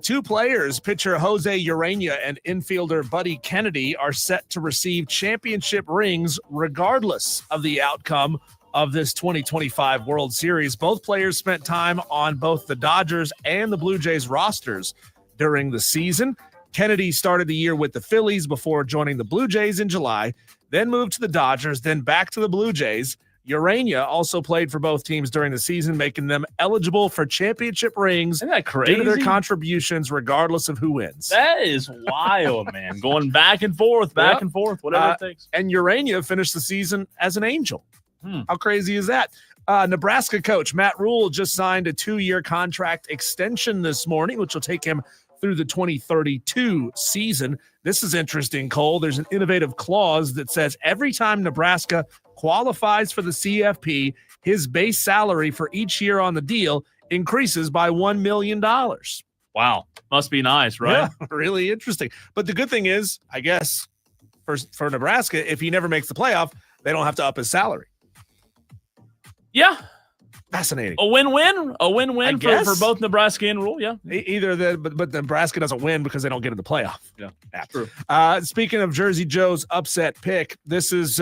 Two players, pitcher Jose Urania and infielder Buddy Kennedy, are set to receive championship rings regardless of the outcome of this 2025 World Series. Both players spent time on both the Dodgers and the Blue Jays rosters during the season. Kennedy started the year with the Phillies before joining the Blue Jays in July, then moved to the Dodgers, then back to the Blue Jays. Urania also played for both teams during the season, making them eligible for championship rings Isn't that crazy? due to their contributions, regardless of who wins. That is wild, man. Going back and forth, whatever it takes. And Urania finished the season as an Angel. How crazy is that? Nebraska coach Matt Rule just signed a 2-year contract extension this morning, which will take him through the 2032 season. This is interesting, Cole. There's an innovative clause that says every time Nebraska qualifies for the CFP, his base salary for each year on the deal increases by $1 million. Wow. Must be nice, right? Yeah, really interesting. But the good thing is, I guess, for Nebraska, if he never makes the playoff, they don't have to up his salary. Yeah. Fascinating. A win-win. A win-win for both Nebraska and Rule, yeah. Either but Nebraska doesn't win because they don't get in the playoff. Yeah, true. Speaking of Jersey Joe's upset pick, this is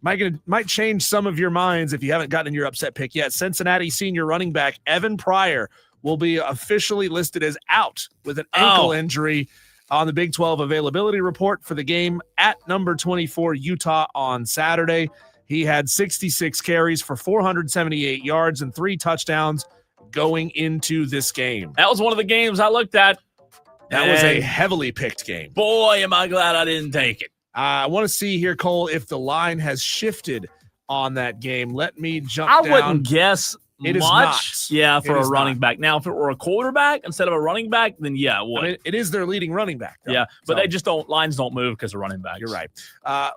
might change some of your minds if you haven't gotten your upset pick yet. Cincinnati senior running back Evan Pryor will be officially listed as out with an ankle injury on the Big 12 availability report for the game at number 24 Utah on Saturday. He had 66 carries for 478 yards and 3 touchdowns going into this game. That was one of the games I looked at. That was a heavily picked game. Boy, am I glad I didn't take it. I want to see here, Cole, if the line has shifted on that game. Let me jump down. I wouldn't guess It is much. not. Yeah, for It a is running not. back. Now, if it were a quarterback instead of a running back, then yeah, it would. I mean, it is their leading running back, though. Yeah, but So, they just lines don't move because of running backs. You're right.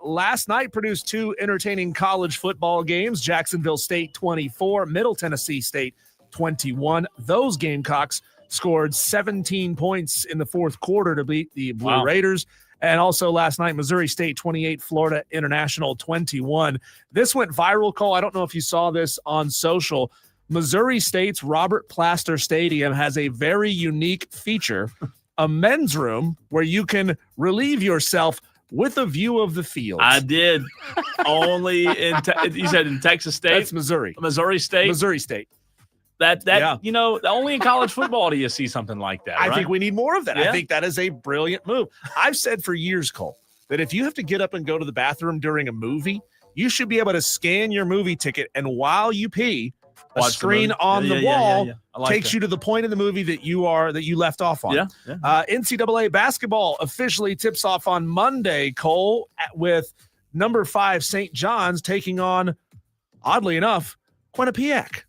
Last night produced 2 entertaining college football games. Jacksonville State 24, Middle Tennessee State 21. Those Gamecocks scored 17 points in the fourth quarter to beat the Blue Raiders. And also last night, Missouri State 28, Florida International 21. This went viral, Cole. I don't know if you saw this on social. Missouri State's Robert Plaster Stadium has a very unique feature, a men's room where you can relieve yourself with a view of the field. I did. Only you said in Texas State? That's Missouri. Missouri State? Missouri State. That only in college football do you see something like that, right? I think we need more of that. Yeah. I think that is a brilliant move. I've said for years, Cole, that if you have to get up and go to the bathroom during a movie, you should be able to scan your movie ticket, and while you pee, a Watch the screen movie. on the wall I like takes that. you to the point in the movie that you left off on. Yeah. NCAA basketball officially tips off on Monday, Cole, with number 5 St. John's taking on, oddly enough, Quinnipiac.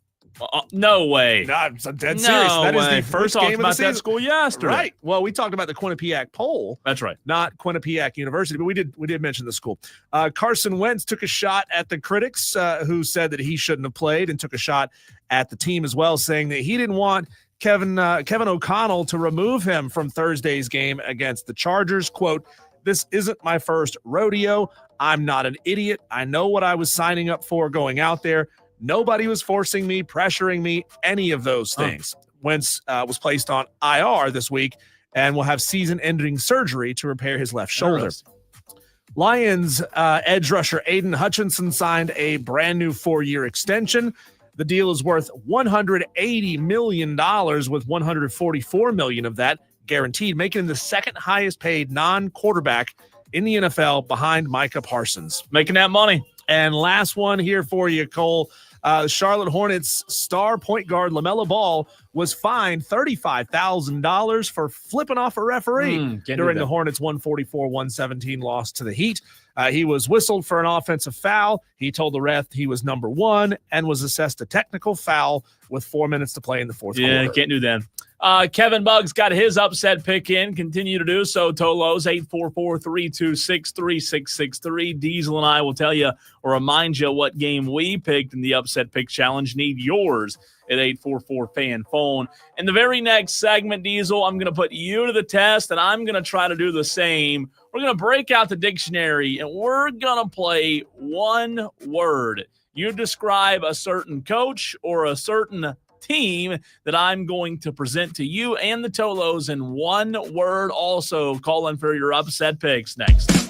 No way. No, I'm dead serious. No That is way. the first we talked game of about the season. that school yesterday. Right. Well, we talked about the Quinnipiac poll. That's right. Not Quinnipiac University, but we did mention the school. Carson Wentz took a shot at the critics who said that he shouldn't have played, and took a shot at the team as well, saying that he didn't want Kevin O'Connell to remove him from Thursday's game against the Chargers. Quote, "This isn't my first rodeo. I'm not an idiot. I know what I was signing up for going out there. Nobody was forcing me, pressuring me, any of those things." Wentz was placed on IR this week and will have season-ending surgery to repair his left shoulder. Lions edge rusher Aiden Hutchinson signed a brand new 4-year extension. The deal is worth $180 million, with $144 million of that guaranteed, making him the second highest paid non-quarterback in the NFL behind Micah Parsons. Making that money. And last one here for you, Cole. Charlotte Hornets star point guard LaMelo Ball was fined $35,000 for flipping off a referee during the Hornets' 144-117 loss to the Heat. He was whistled for an offensive foul. He told the ref he was number 1 and was assessed a technical foul with 4 minutes to play in the fourth quarter. Yeah, can't do that. Kevin Buggs got his upset pick in. Continue to do so. Tolos 844-326-3663. Diesel and I will tell you or remind you what game we picked in the upset pick challenge. Need yours at 844-FAN-PHONE. In the very next segment, Diesel, I'm going to put you to the test, and I'm going to try to do the same. We're going to break out the dictionary, and we're going to play one word. You describe a certain coach or a certain team that I'm going to present to you and the Tolos in one word. Also, call in for your upset picks next.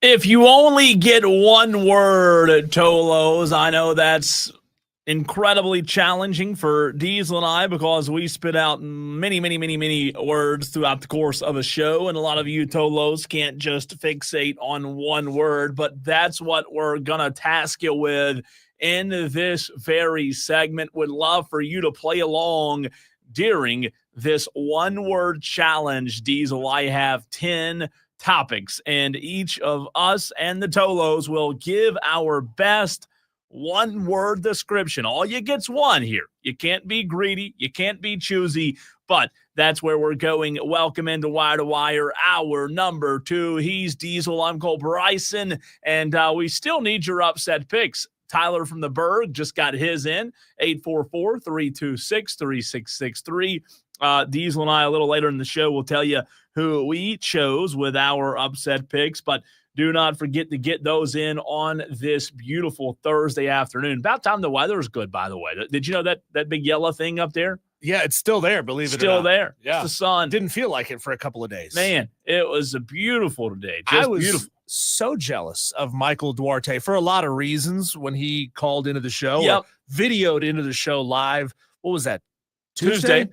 If you only get one word, Tolos, I know that's incredibly challenging for Diesel and I because we spit out many words throughout the course of a show, and a lot of you Tolos can't just fixate on one word, but that's what we're going to task you with in this very segment. Would love for you to play along during this one-word challenge, Diesel. I have 10 topics, and each of us and the Tolos will give our best one-word description. All you get's one here. You can't be greedy. You can't be choosy, but that's where we're going. Welcome into Wire to Wire, hour number 2. He's Diesel. I'm Cole Bryson, and we still need your upset picks. Tyler from the Berg just got his in, 844-326-3663. Diesel and I, a little later in the show, will tell you who we chose with our upset picks, but do not forget to get those in on this beautiful Thursday afternoon. About time the weather is good, by the way. Did you know that big yellow thing up there? Yeah, it's still there, believe it or not. Still there. Yeah. It's the sun. Didn't feel like it for a couple of days. Man, it was a beautiful today. I Just was beautiful. so jealous of Michael Duarte for a lot of reasons when he called into the show, Yep. or videoed into the show live. What was that? Tuesday.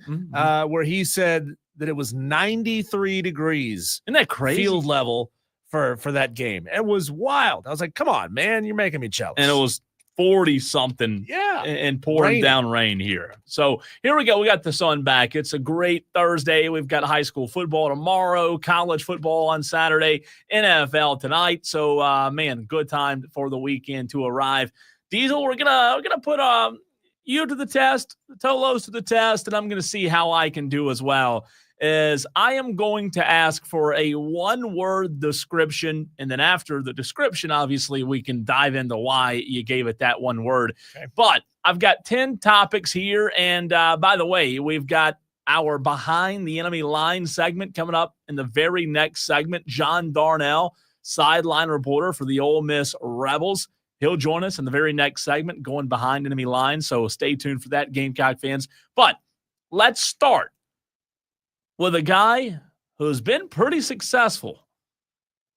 Where he said that it was 93 degrees Isn't that crazy? field level for that game. It was wild. I was like, come on, man, you're making me jealous. And it was 40-something. Yeah. And pouring down rain here. So here we go. We got the sun back. It's a great Thursday. We've got high school football tomorrow, college football on Saturday, NFL tonight. So, man, good time for the weekend to arrive. Diesel, we're gonna put you to the test, the Tolos to the test, and I'm gonna see how I can do as well. Is I am going to ask for a one-word description, and then after the description, obviously, we can dive into why you gave it that one word. Okay. But I've got 10 topics here, and by the way, we've got our Behind the Enemy Line segment coming up in the very next segment. John Darnell, sideline reporter for the Ole Miss Rebels. He'll join us in the very next segment, going behind enemy lines, so stay tuned for that, Gamecock fans. But let's start with a guy who's been pretty successful.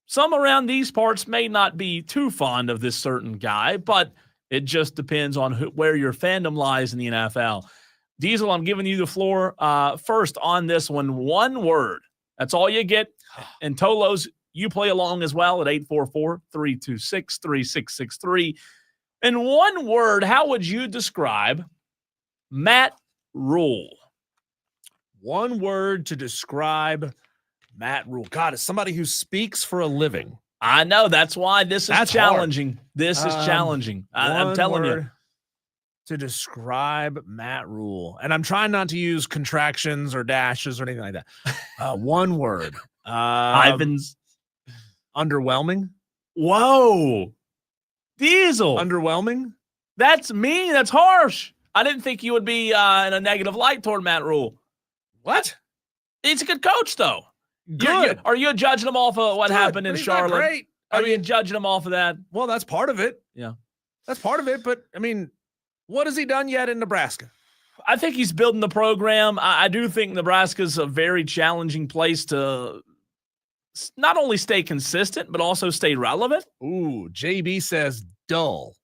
Some around these parts may not be too fond of this certain guy, but it just depends on where your fandom lies in the NFL. Diesel, I'm giving you the floor first on this one. One word. That's all you get. And Tolos, you play along as well at 844-326-3663. In one word, how would you describe Matt Rule? One word to describe Matt Rule. God, as somebody who speaks for a living. I know. That's why this is That's challenging. hard. This is challenging. I'm telling you. To describe Matt Rule. And I'm trying not to use contractions or dashes or anything like that. One word. Ivan's. Underwhelming. Whoa. Diesel. Underwhelming. That's mean. That's harsh. I didn't think you would be in a negative light toward Matt Rule. What? He's a good coach, though. Good. Are you judging him off of what happened in He's not Charlotte? great. Are you judging him off of that? Well, that's part of it. Yeah. That's part of it. But, I mean, what has he done yet in Nebraska? I think he's building the program. I do think Nebraska's a very challenging place to not only stay consistent, but also stay relevant. Ooh, JB says dull.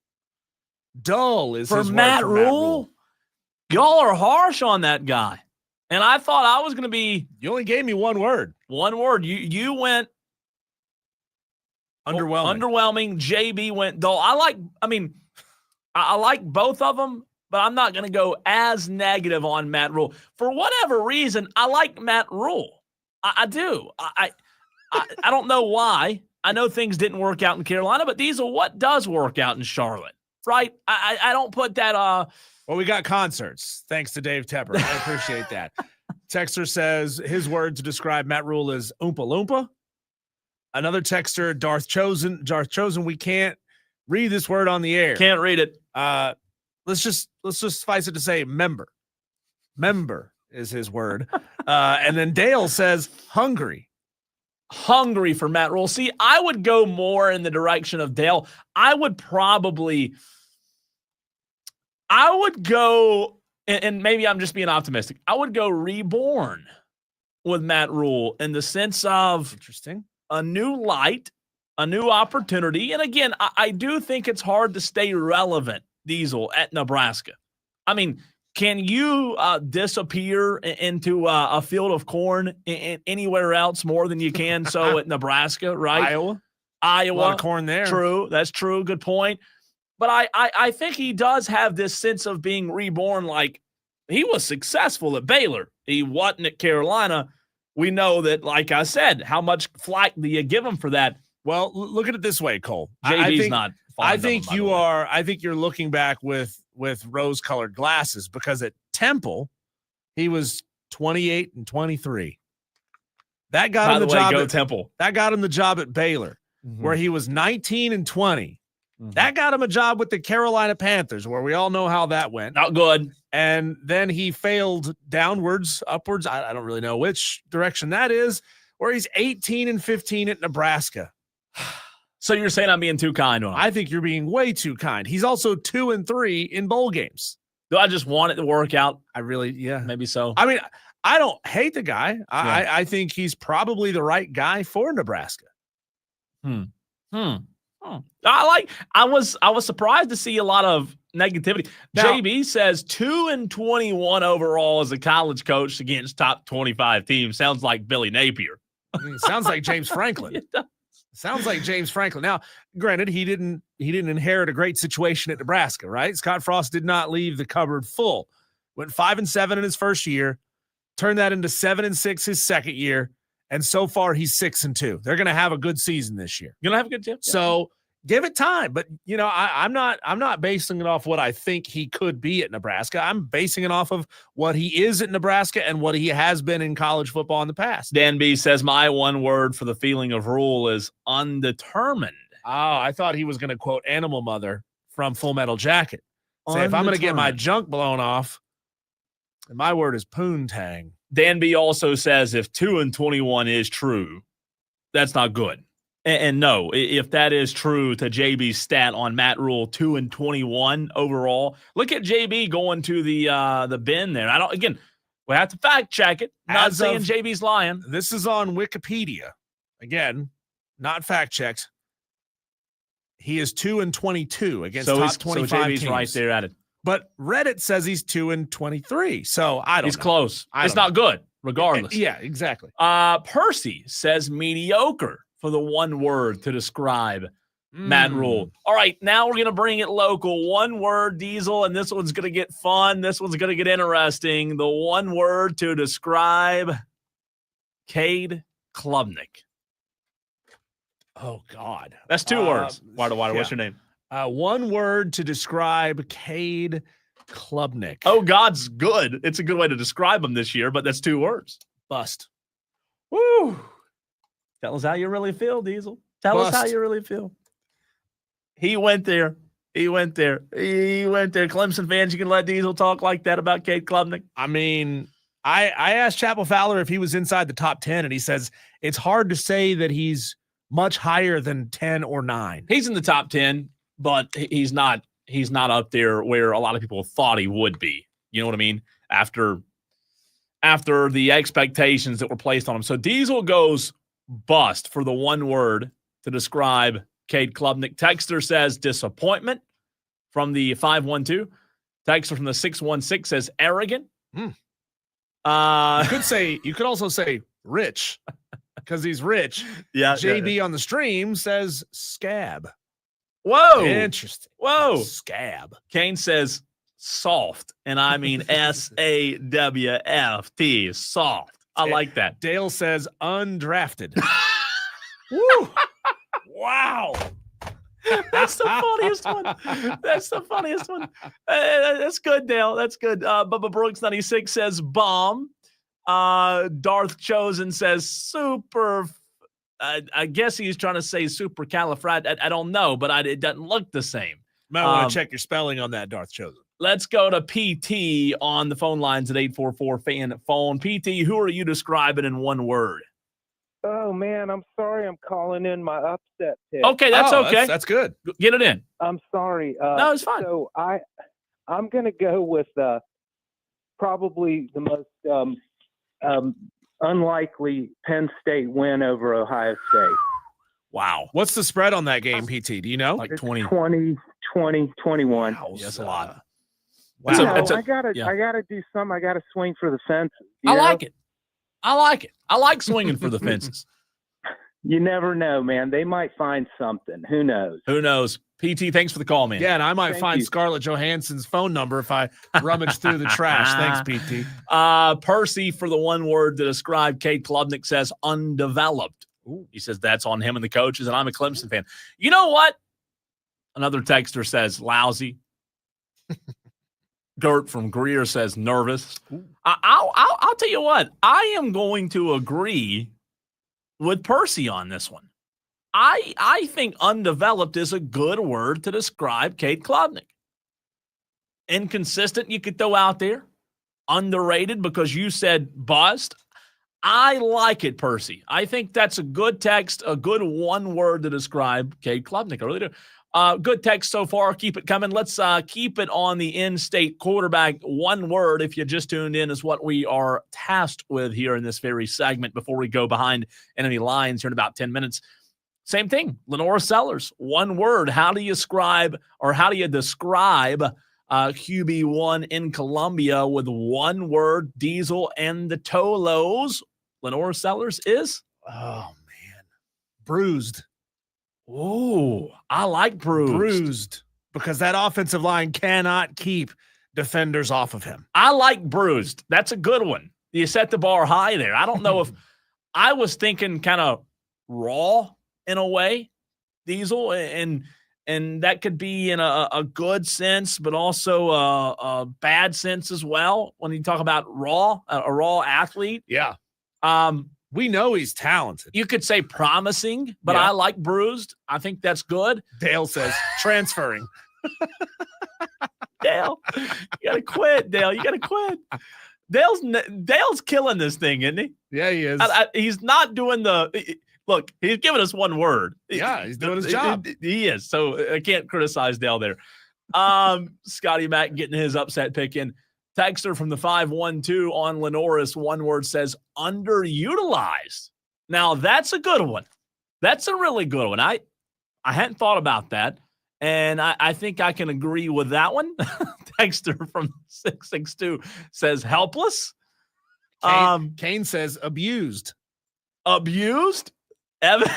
Dull is for his Matt word for Rule. Y'all are harsh on that guy. And I thought I was going to be. You only gave me one word. One word. You went underwhelming. Underwhelming. JB went dull. I like both of them, but I'm not going to go as negative on Matt Rule. For whatever reason, I like Matt Rule. I do. I don't know why. I know things didn't work out in Carolina, but Diesel, what does work out in Charlotte? Right? I don't put that. Well, we got concerts. Thanks to Dave Tepper. I appreciate that. Texter says his word to describe Matt Rule is Oompa Loompa. Another texter, Darth Chosen. We can't read this word on the air. Can't read it. Let's just suffice it to say member. Member is his word. And then Dale says hungry. Hungry for Matt Rule. See, I would go more in the direction of Dale. I would go, and maybe I'm just being optimistic. I would go reborn with Matt Rule in the sense of interesting, a new light, a new opportunity. And again, I do think it's hard to stay relevant, Diesel, at Nebraska. I mean, can you disappear into a field of corn anywhere else more than you can so at Nebraska, right? Iowa. A lot of corn there. True. That's true. Good point. But I think he does have this sense of being reborn. Like, he was successful at Baylor. He wasn't at Carolina. We know that, like I said, how much flack do you give him for that? Well, look at it this way, Cole. JB's not. I think you are. I think you're looking back with rose-colored glasses, because at Temple, he was 28 and 23. That got him the job. Go Temple. That got him the job at Baylor, where he was 19 and 20. That got him a job with the Carolina Panthers, where we all know how that went. Not good. And then he failed downwards, upwards. I don't really know which direction that is, where he's 18 and 15 at Nebraska. So you're saying I'm being too kind on him? I think you're being way too kind. He's also 2 and 3 in bowl games. Do I just want it to work out? Yeah. Maybe so. I mean, I don't hate the guy. I think he's probably the right guy for Nebraska. I was surprised to see a lot of negativity. Now, JB says 2 and 21 overall as a college coach against top 25 teams. Sounds like Billy Napier. Sounds like James Franklin. Sounds like James Franklin. Now, granted, he didn't inherit a great situation at Nebraska, right? Scott Frost did not leave the cupboard full. Went 5 and 7 in his first year, turned that into 7 and 6 his second year, and so far he's 6 and 2. They're going to have a good season this year. You're going to have a good team. So give it time. But I'm not basing it off what I think he could be at Nebraska. I'm basing it off of what he is at Nebraska and what he has been in college football in the past. Dan B says my one word for the feeling of Rule is undetermined. Oh, I thought he was going to quote Animal Mother from Full Metal Jacket. Say, if I'm going to get my junk blown off, my word is poontang. Dan B also says if 2 and 21 is true, that's not good. And no, if that is true to JB's stat on Matt Rule, 2 and 21 overall, look at JB going to the bin there. We have to fact check it. Not saying JB's lying. This is on Wikipedia. Again, not fact checked. He is 2 and 22 against top 25 so JB's teams. Right there at it. But Reddit says he's 2 and 23. So I don't know. He's close. It's not good, regardless. Yeah, exactly. Percy says mediocre for the one word to describe Matt Rule. All right, now we're going to bring it local. One word, Diesel, and this one's going to get fun. This one's going to get interesting. The one word to describe Cade Klubnik. Oh, God. That's 2 words. Water, what's your name? One word to describe Cade Klubnik. Oh, God's good. It's a good way to describe him this year, but that's 2 words. Bust. Woo. Tell us how you really feel, Diesel. Tell us how you really feel. He went there. Clemson fans, you can let Diesel talk like that about Cade Klubnik. I mean, I asked Chapel Fowler if he was inside the top 10, and he says it's hard to say that he's much higher than 10 or 9. He's in the top 10, but he's not up there where a lot of people thought he would be. You know what I mean? After the expectations that were placed on him. So Diesel goes bust for the one word to describe Cade Klubnik. Texter says disappointment from the 512. Texter from the 616 says arrogant. You could also say rich because he's rich. Yeah. JB on the stream says scab. Whoa. Interesting. Whoa. Scab. Kane says soft, and I mean SAWFT, soft. I like that. Dale says undrafted. Woo! Wow. That's the funniest one. That's the funniest one. That's good, Dale. That's good. Bubba Brooks 96 says bomb. Darth Chosen says super. I guess he's trying to say supercalifragilifragilist. I don't know, but it doesn't look the same. Might want to check your spelling on that, Darth Chosen. Let's go to PT on the phone lines at 844-FAN-PHONE. PT, who are you describing in one word? Oh, man, I'm sorry I'm calling in my upset pick. Okay, that's okay. That's good. Get it in. I'm sorry. No, it's fine. So I'm going to go with probably the most unlikely Penn State win over Ohio State. Wow. What's the spread on that game, PT? Do you know? Like It's 20. 20, 21. Wow, That's a lot. Wow. I gotta do something. I gotta swing for the fences. I like it. I like swinging for the fences. You never know, man. They might find something. Who knows? Who knows? PT, thanks for the call, man. Yeah, and I might Thank find you. Scarlett Johansson's phone number if I rummage through the trash. Thanks, PT. Percy, for the one word to describe Cade Klubnik, says undeveloped. Ooh. He says that's on him and the coaches, and I'm a Clemson fan. You know what? Another texter says lousy. Gert from Greer says nervous. I'll tell you what. I am going to agree with Percy on this one. I think undeveloped is a good word to describe Cade Klubnik. Inconsistent, you could throw out there. Underrated because you said bust. I like it, Percy. I think that's a good text, a good one word to describe Cade Klubnik. I really do. Good text so far. Keep it coming. Let's keep it on the in-state quarterback. One word, if you just tuned in, is what we are tasked with here in this very segment before we go behind enemy lines here in about 10 minutes. Same thing. Lenora Sellers, one word. How do you describe QB1 in Columbia with one word? Diesel and the Tolos. Lenora Sellers is? Oh, man. Bruised. Oh, I like bruised. Because that offensive line cannot keep defenders off of him. I like bruised. That's a good one. You set the bar high there. I don't know if I was thinking kind of raw in a way, Diesel, and that could be in a good sense, but also a bad sense as well when you talk about raw, a raw athlete. Yeah. We know he's talented. You could say promising, but Yeah. I like bruised. I think that's good. Dale says transferring. Dale, you got to quit, Dale. You got to quit. Dale's killing this thing, isn't he? Yeah, he is. He's not doing look, he's giving us one word. Yeah, he's doing his job. He is. So I can't criticize Dale there. Scotty Mack getting his upset pick in. Texter from the 512 on Lenoris, one word, says underutilized. Now, that's a good one. That's a really good one. I hadn't thought about that, and I think I can agree with that one. Texter from 662 says helpless. Kane says abused. Abused? Evan.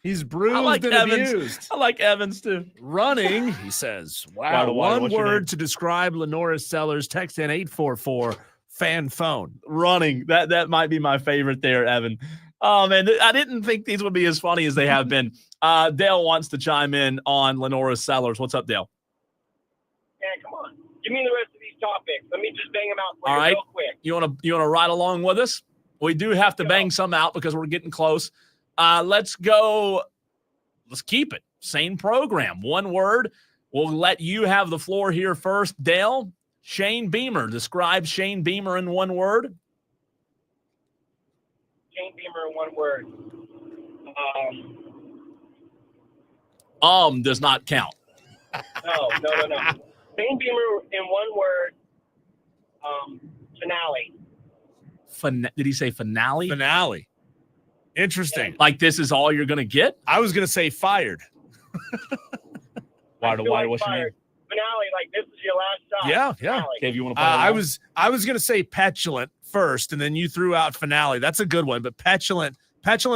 He's bruised and Evans. abused. I like Evans too. Running, he says. Wow. One word to describe Lenora Sellers. Text in 844 fan phone. Running. That might be my favorite there, Evan. Oh, man. I didn't think these would be as funny as they have been. Dale wants to chime in on Lenora Sellers. What's up, Dale? Yeah, come on. Give me the rest of these topics. Let me just bang them out for All you right. real quick. You want to ride along with us? We do have to bang some out because we're getting close. Let's go. Let's keep it. Same program. One word. We'll let you have the floor here first. Dale, Shane Beamer. Describe Shane Beamer in one word. Shane Beamer in one word. Does not count. No. Shane Beamer in one word. Finale. Did he say finale? Finale. Interesting. Like this is all you're going to get? I was going to say fired. Why? What's your name? Finale, like this is your last shot. Yeah. Finale. Dave, you want to I was going to say petulant first, and then you threw out finale. That's a good one, but petulant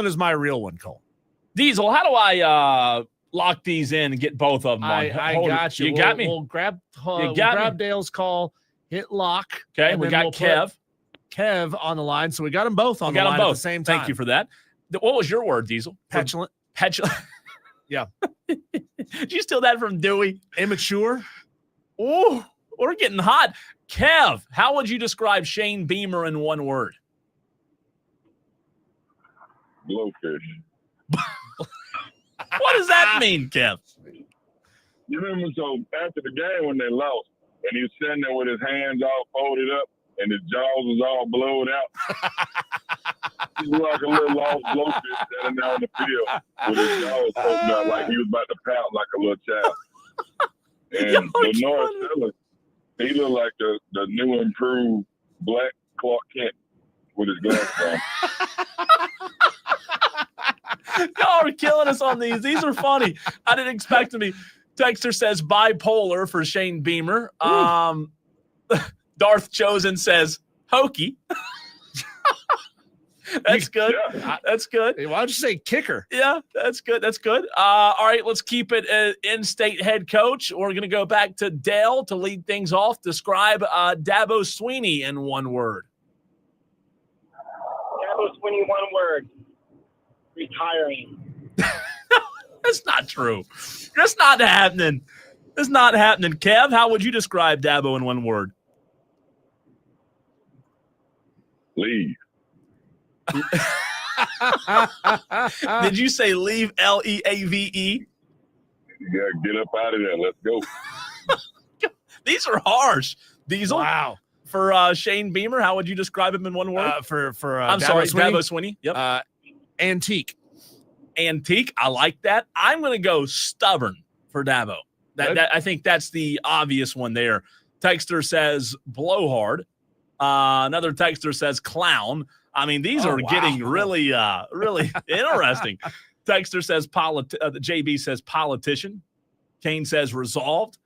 is my real one, Cole. Diesel, how do I lock these in and get both of them on? I got you. You got me? We'll grab You got me. Dale's call, hit lock. Okay, and we then got we'll Kev. put Kev on the line, so we got them both on the line at the same time. Thank you for that. What was your word, Diesel? Petulant. Petulant. Yeah. Did you steal that from Dewey? Immature. Oh, we're getting hot. Kev, how would you describe Shane Beamer in one word? Blowfish. What does that mean, Kev? You remember, so after the game when they lost, and he was sitting there with his hands all folded up and his jaws was all blowed out. He was like a little lost blowfish standing there on the field with his jaws folded out like he was about to pout like a little child. And Lenora Sellers, he looked like the new improved black Clark Kent with his glasses on. Y'all are killing us on these. These are funny. I didn't expect to be. Texter says bipolar for Shane Beamer. Darth Chosen says hokey. That's good. Yeah. That's good. Hey, why don't you say kicker? Yeah, that's good. That's good. All right, let's keep it in-state head coach. We're going to go back to Dale to lead things off. Describe Dabo Swinney in one word. Dabo Swinney, one word. Retiring. That's not true. That's not happening. That's not happening. Kev, how would you describe Dabo in one word? Leave. Did you say leave? Leave? Yeah, get up out of there. Let's go. These are harsh. Diesel. Wow. For Shane Beamer, how would you describe him in one word? I'm sorry, Dabo Swinney. Yep. Antique. Antique. I like that. I'm going to go stubborn for Dabo. That I think that's the obvious one there. Texter says blowhard. Another texter says clown. I mean, these are getting really, really interesting. Texter says JB says politician. Kane says resolved.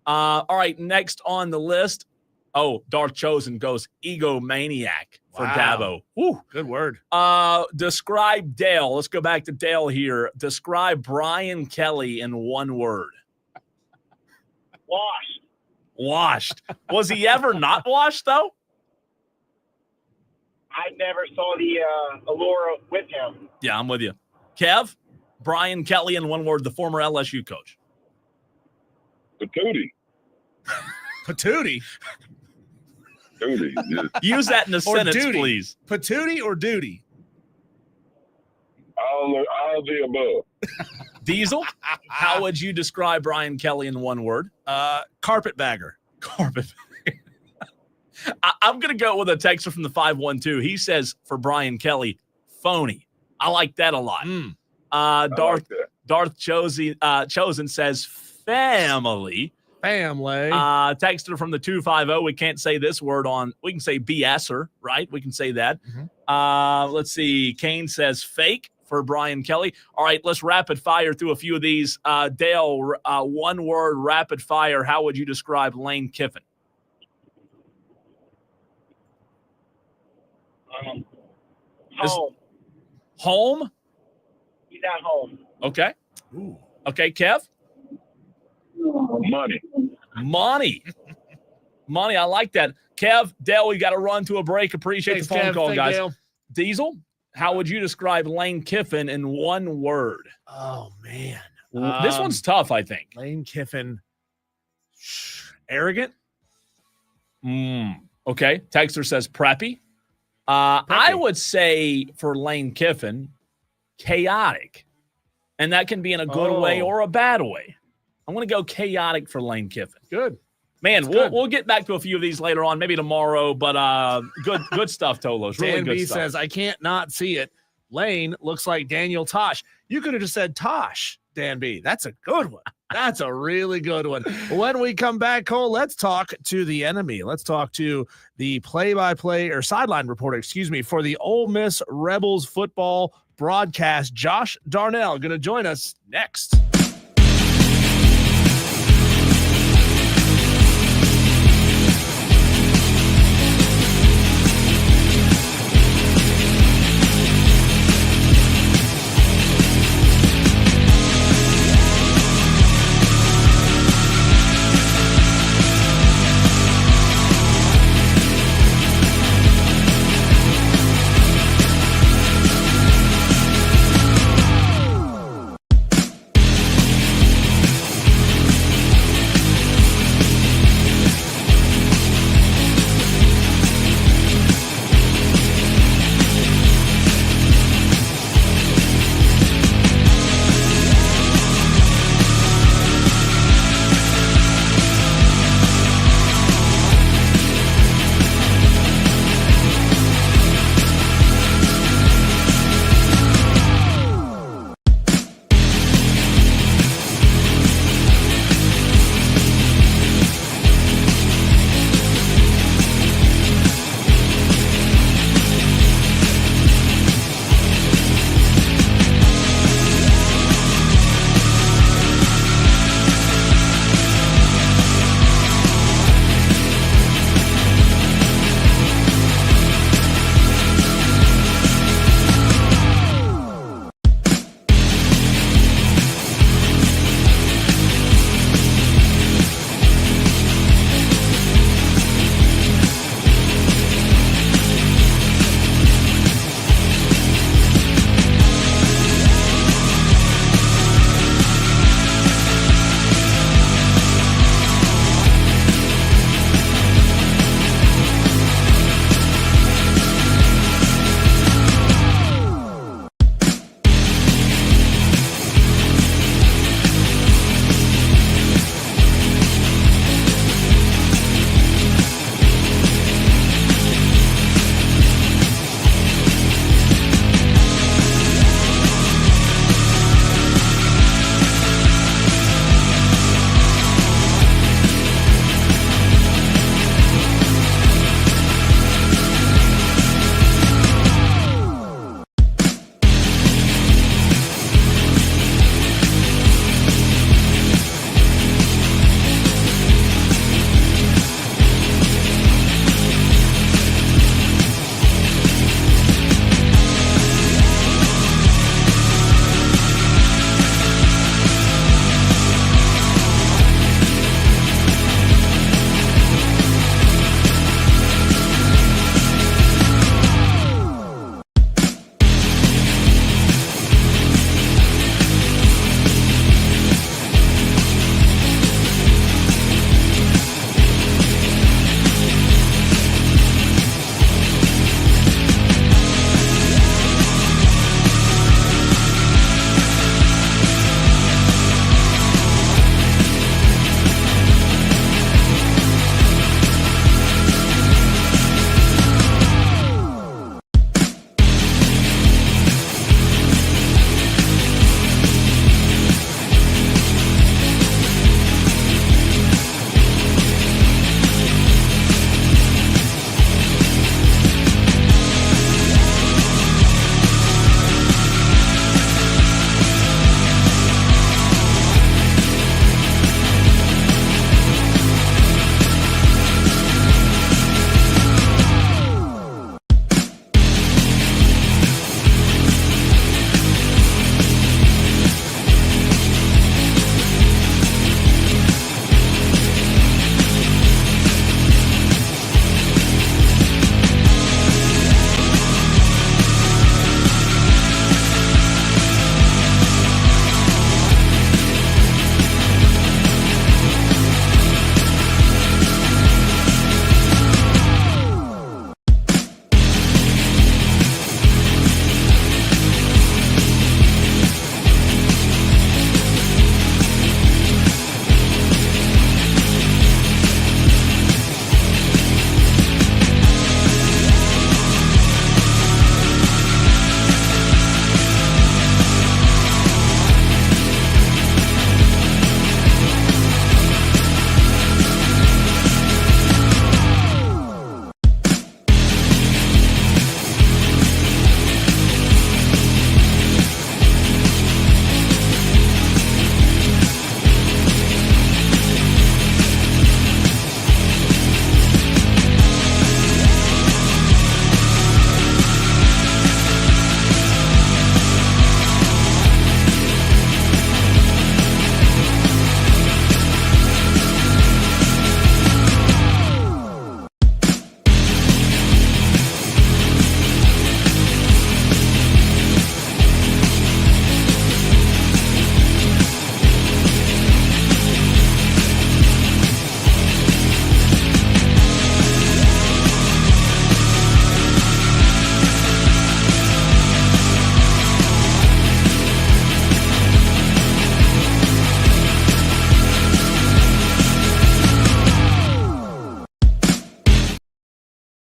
All right, next on the list. Oh, Darth Chosen goes egomaniac for Dabo. Woo. Good word. Describe Dale. Let's go back to Dale here. Describe Brian Kelly in one word. Washed. Washed. Was he ever not washed, though? I never saw the allure with him. Yeah, I'm with you. Kev, Brian Kelly in one word, the former LSU coach. Patootie. Patootie. Patootie. Just Use that in a sentence, duty. please. Patootie or duty? all the above. Diesel, how would you describe Brian Kelly in one word? Carpetbagger. Carpet. I'm going to go with a texter from the 512. He says for Brian Kelly, phony. I like that a lot. Darth Chosen says family. Family. Texter from the 250. We can't say this word we can say BSer, right? We can say that. Mm-hmm. Let's see. Kane says fake for Brian Kelly. All right, let's rapid fire through a few of these. Dale, one word rapid fire. How would you describe Lane Kiffin? Home. Home? He's at home. Okay. Ooh. Okay, Kev? Money. Money, I like that. Kev, Dale, we got to run to a break. Appreciate the phone call, guys. Dale. Diesel, how would you describe Lane Kiffin in one word? Oh, man. This one's tough, I think. Lane Kiffin. Arrogant? Okay. Texter says preppy. I would say for Lane Kiffin, chaotic. And that can be in a good way or a bad way. I'm going to go chaotic for Lane Kiffin. Good. Man, we'll get back to a few of these later on, maybe tomorrow, but good stuff, Tolos. Really Dan good B stuff. says, I can't not see it. Lane looks like Daniel Tosh. You could have just said Tosh, Dan B. That's a good one. That's a really good one. When we come back, Cole, let's talk to the enemy. Let's talk to the play-by-play or sideline reporter, for the Ole Miss Rebels football broadcast. Josh Darnell going to join us next.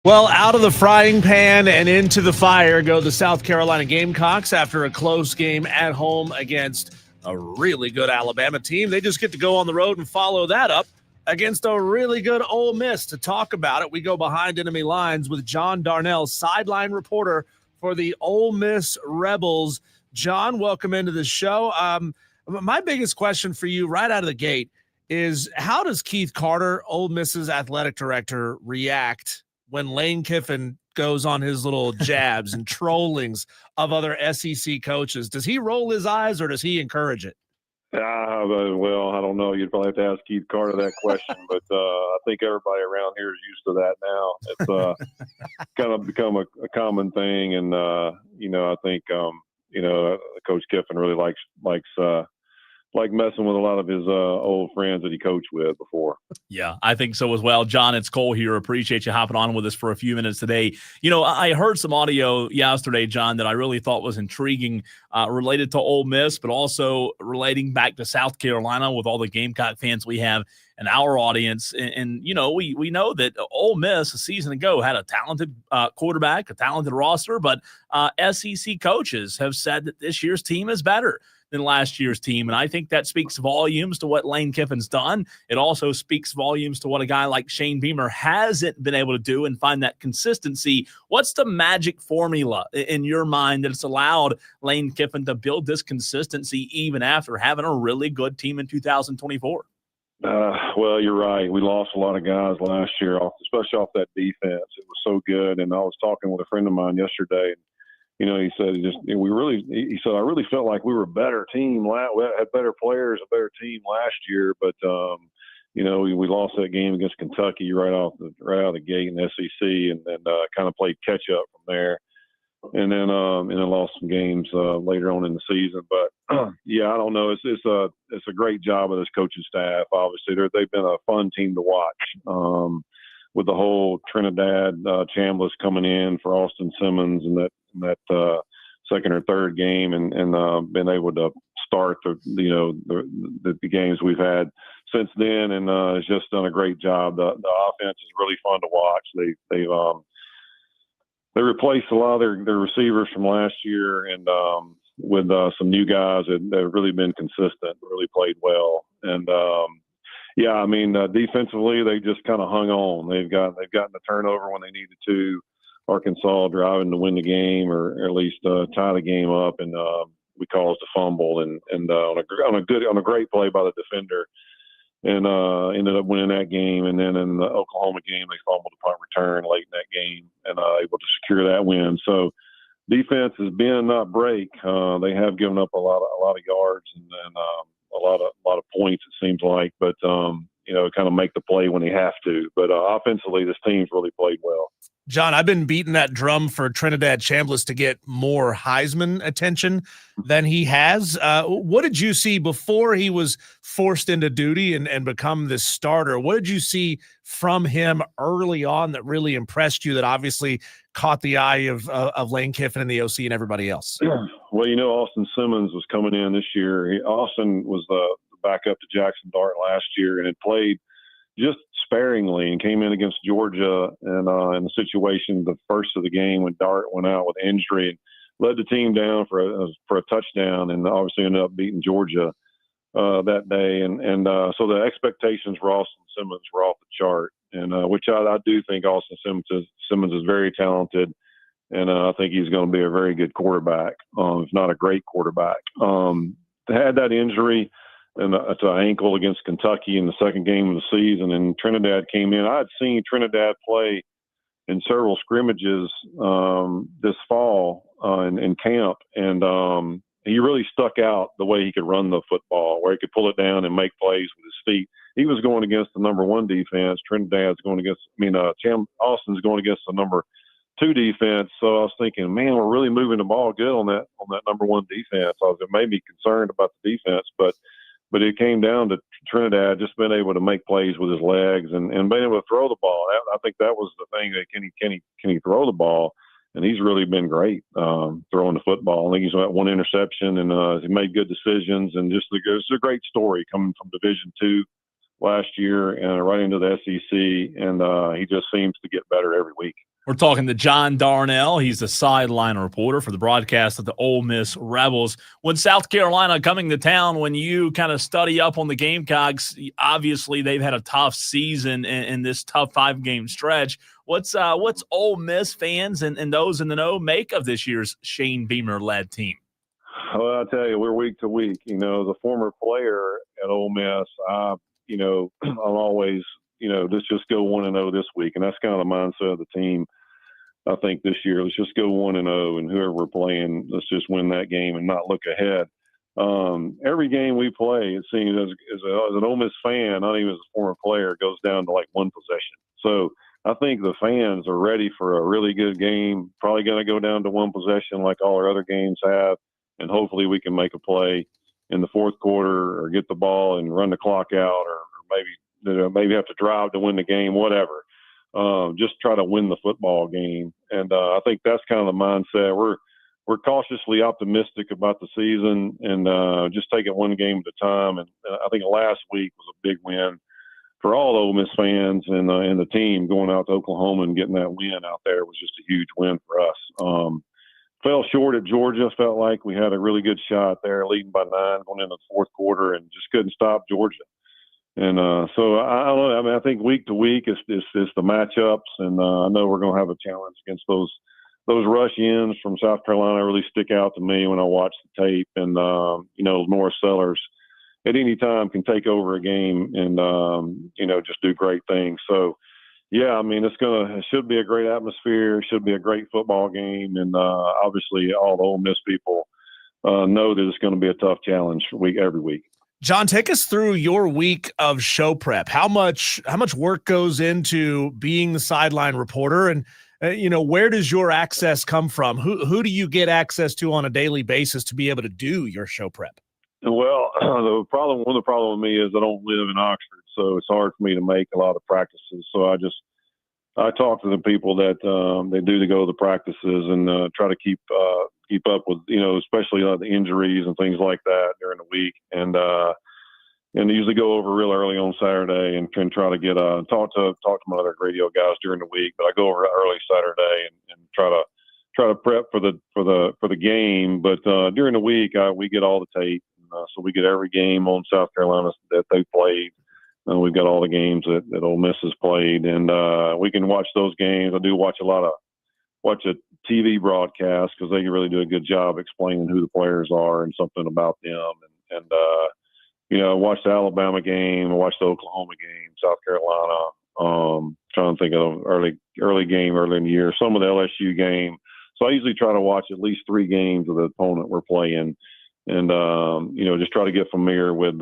Well, out of the frying pan and into the fire go the South Carolina Gamecocks after a close game at home against a really good Alabama team. They just get to go on the road and follow that up against a really good Ole Miss. To talk about it, we go behind enemy lines with John Darnell, sideline reporter for the Ole Miss Rebels. John, welcome into the show. My biggest question for you right out of the gate is, how does Keith Carter, Ole Miss's athletic director, react when Lane Kiffin goes on his little jabs and trollings of other SEC coaches? Does he roll his eyes or does he encourage it? Well, I don't know. You'd probably have to ask Keith Carter that question, but I think everybody around here is used to that now. It's kind of become a common thing, and I think Coach Kiffin really likes messing with a lot of his old friends that he coached with before. Yeah, I think so as well. John, it's Cole here. Appreciate you hopping on with us for a few minutes today. I heard some audio yesterday, John, that I really thought was intriguing related to Ole Miss, but also relating back to South Carolina with all the Gamecock fans we have in our audience. And we know that Ole Miss a season ago had a talented quarterback, a talented roster, but SEC coaches have said that this year's team is better than last year's team. And I think that speaks volumes to what Lane Kiffin's done. It also speaks volumes to what a guy like Shane Beamer hasn't been able to do and find that consistency. What's the magic formula in your mind that has allowed Lane Kiffin to build this consistency even after having a really good team in 2024? Well, you're right. We lost a lot of guys last year, especially off that defense. It was so good. And I was talking with a friend of mine yesterday, he said, I really felt like we were a better team. We had better players, a better team last year, but we lost that game against Kentucky right out of the gate in the SEC, and then kind of played catch up from there, and then lost some games later on in the season. But yeah, I don't know. It's a great job of this coaching staff. Obviously, they've been a fun team to watch. With the whole Trinidad Chambliss coming in for Austin Simmons and that second or third game, and been able to start the games we've had since then, and has just done a great job. The offense is really fun to watch. They replaced a lot of their receivers from last year, and with some new guys that have really been consistent, really played well, and defensively, they just kind of hung on. They've gotten the turnover when they needed to. Arkansas driving to win the game, or at least tie the game up, and we caused a fumble, and on a great play by the defender, and ended up winning that game. And then in the Oklahoma game, they fumbled a punt return late in that game, and able to secure that win. So defense has been not break. They have given up a lot of yards and a lot of points, it seems like, but kind of make the play when they have to. But offensively, this team's really played well. John, I've been beating that drum for Trinidad Chambliss to get more Heisman attention than he has. What did you see before he was forced into duty and become this starter? What did you see from him early on that really impressed you, that obviously caught the eye of Lane Kiffin and the OC and everybody else? Well, Austin Simmons was coming in this year. Austin was the backup to Jackson Dart last year and had played just sparingly, and came in against Georgia and in the situation, the first of the game when Dart went out with injury, and led the team down for a touchdown, and obviously ended up beating Georgia that day. And so the expectations for Austin Simmons were off the chart, and which I do think Austin Simmons is very talented, and I think he's going to be a very good quarterback, if not a great quarterback. They had that injury and it's an ankle against Kentucky in the second game of the season, and Trinidad came in. I had seen Trinidad play in several scrimmages this fall in camp, and he really stuck out the way he could run the football, where he could pull it down and make plays with his feet. He was going against the number one defense. Austin's going against the number two defense. So I was thinking, man, we're really moving the ball good on that number one defense. It made me concerned about the defense, but it came down to Trinidad just being able to make plays with his legs and being able to throw the ball. I think that was the thing, that can he throw the ball? And he's really been great throwing the football. I think he's got one interception, and he made good decisions. And it's a great story coming from Division II last year and right into the SEC. And he just seems to get better every week. We're talking to John Darnell. He's the sideline reporter for the broadcast of the Ole Miss Rebels. When South Carolina coming to town, when you kind of study up on the Gamecocks, obviously they've had a tough season in this tough 5-game stretch. What's Ole Miss fans and those in the know make of this year's Shane Beamer-led team? Well, I'll tell you, we're week to week. As a former player at Ole Miss, I'm always, let's just go 1-0 this week. And that's kind of the mindset of the team, I think, this year. Let's just go 1-0, and whoever we're playing, let's just win that game and not look ahead. Every game we play, it seems, as an Ole Miss fan, not even as a former player, it goes down to like one possession. So I think the fans are ready for a really good game, probably going to go down to one possession like all our other games have. And hopefully we can make a play in the fourth quarter or get the ball and run the clock out, or maybe have to drive to win the game, whatever. Just try to win the football game. And I think that's kind of the mindset. We're cautiously optimistic about the season and just take it one game at a time. And I think last week was a big win for all Ole Miss fans and the team. Going out to Oklahoma and getting that win out there was just a huge win for us. Fell short at Georgia. Felt like we had a really good shot there, leading by 9 going into the fourth quarter, and just couldn't stop Georgia. And so I don't know. I mean, I think week to week is the matchups, and I know we're going to have a challenge against those rush ends from South Carolina. Really stick out to me when I watch the tape, and Norris Sellers at any time can take over a game and just do great things. So. Yeah, I mean, it should be a great atmosphere. It should be a great football game, and obviously all the Ole Miss people know that it's going to be a tough challenge every week. John, take us through your week of show prep. How much work goes into being the sideline reporter, and where does your access come from? Who do you get access to on a daily basis to be able to do your show prep? Well, one of the problems with me is I don't live in Oxford, so it's hard for me to make a lot of practices. So I talk to the people that they do to go to the practices and try to keep up with, especially the injuries and things like that during the week. And usually go over real early on Saturday and can try to get talk to my other radio guys during the week. But I go over early Saturday and try to prep for the game. But during the week, we get all the tape. So we get every game on South Carolina that they played. We've got all the games that Ole Miss has played, and we can watch those games. I do watch a TV broadcast because they can really do a good job explaining who the players are and something about them. And I watched the Alabama game, I watched the Oklahoma game, South Carolina. Trying to think of early game early in the year, some of the LSU game. So I usually try to watch at least 3 games of the opponent we're playing. And, just try to get familiar with,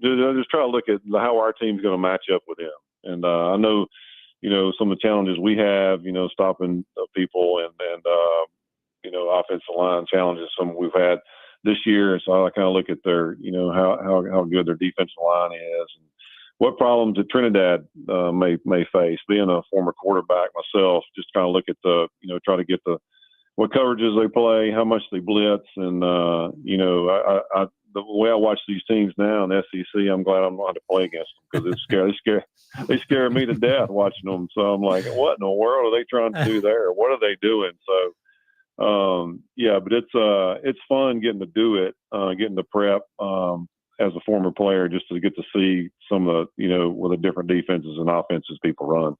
just try to look at how our team's going to match up with them. And I know, some of the challenges we have, stopping people and offensive line challenges, some we've had this year. So I kind of look at their, how good their defensive line is and what problems that Trinidad may face. Being a former quarterback myself, just kind of look at try to get what coverages they play, how much they blitz, and the way I watch these teams now in the SEC, I'm glad I'm not to play against them because they scare me to death watching them. So I'm like, what in the world are they trying to do there? What are they doing? So but it's fun getting to do it, getting to prep as a former player, just to get to see some of the what the different defenses and offenses people run.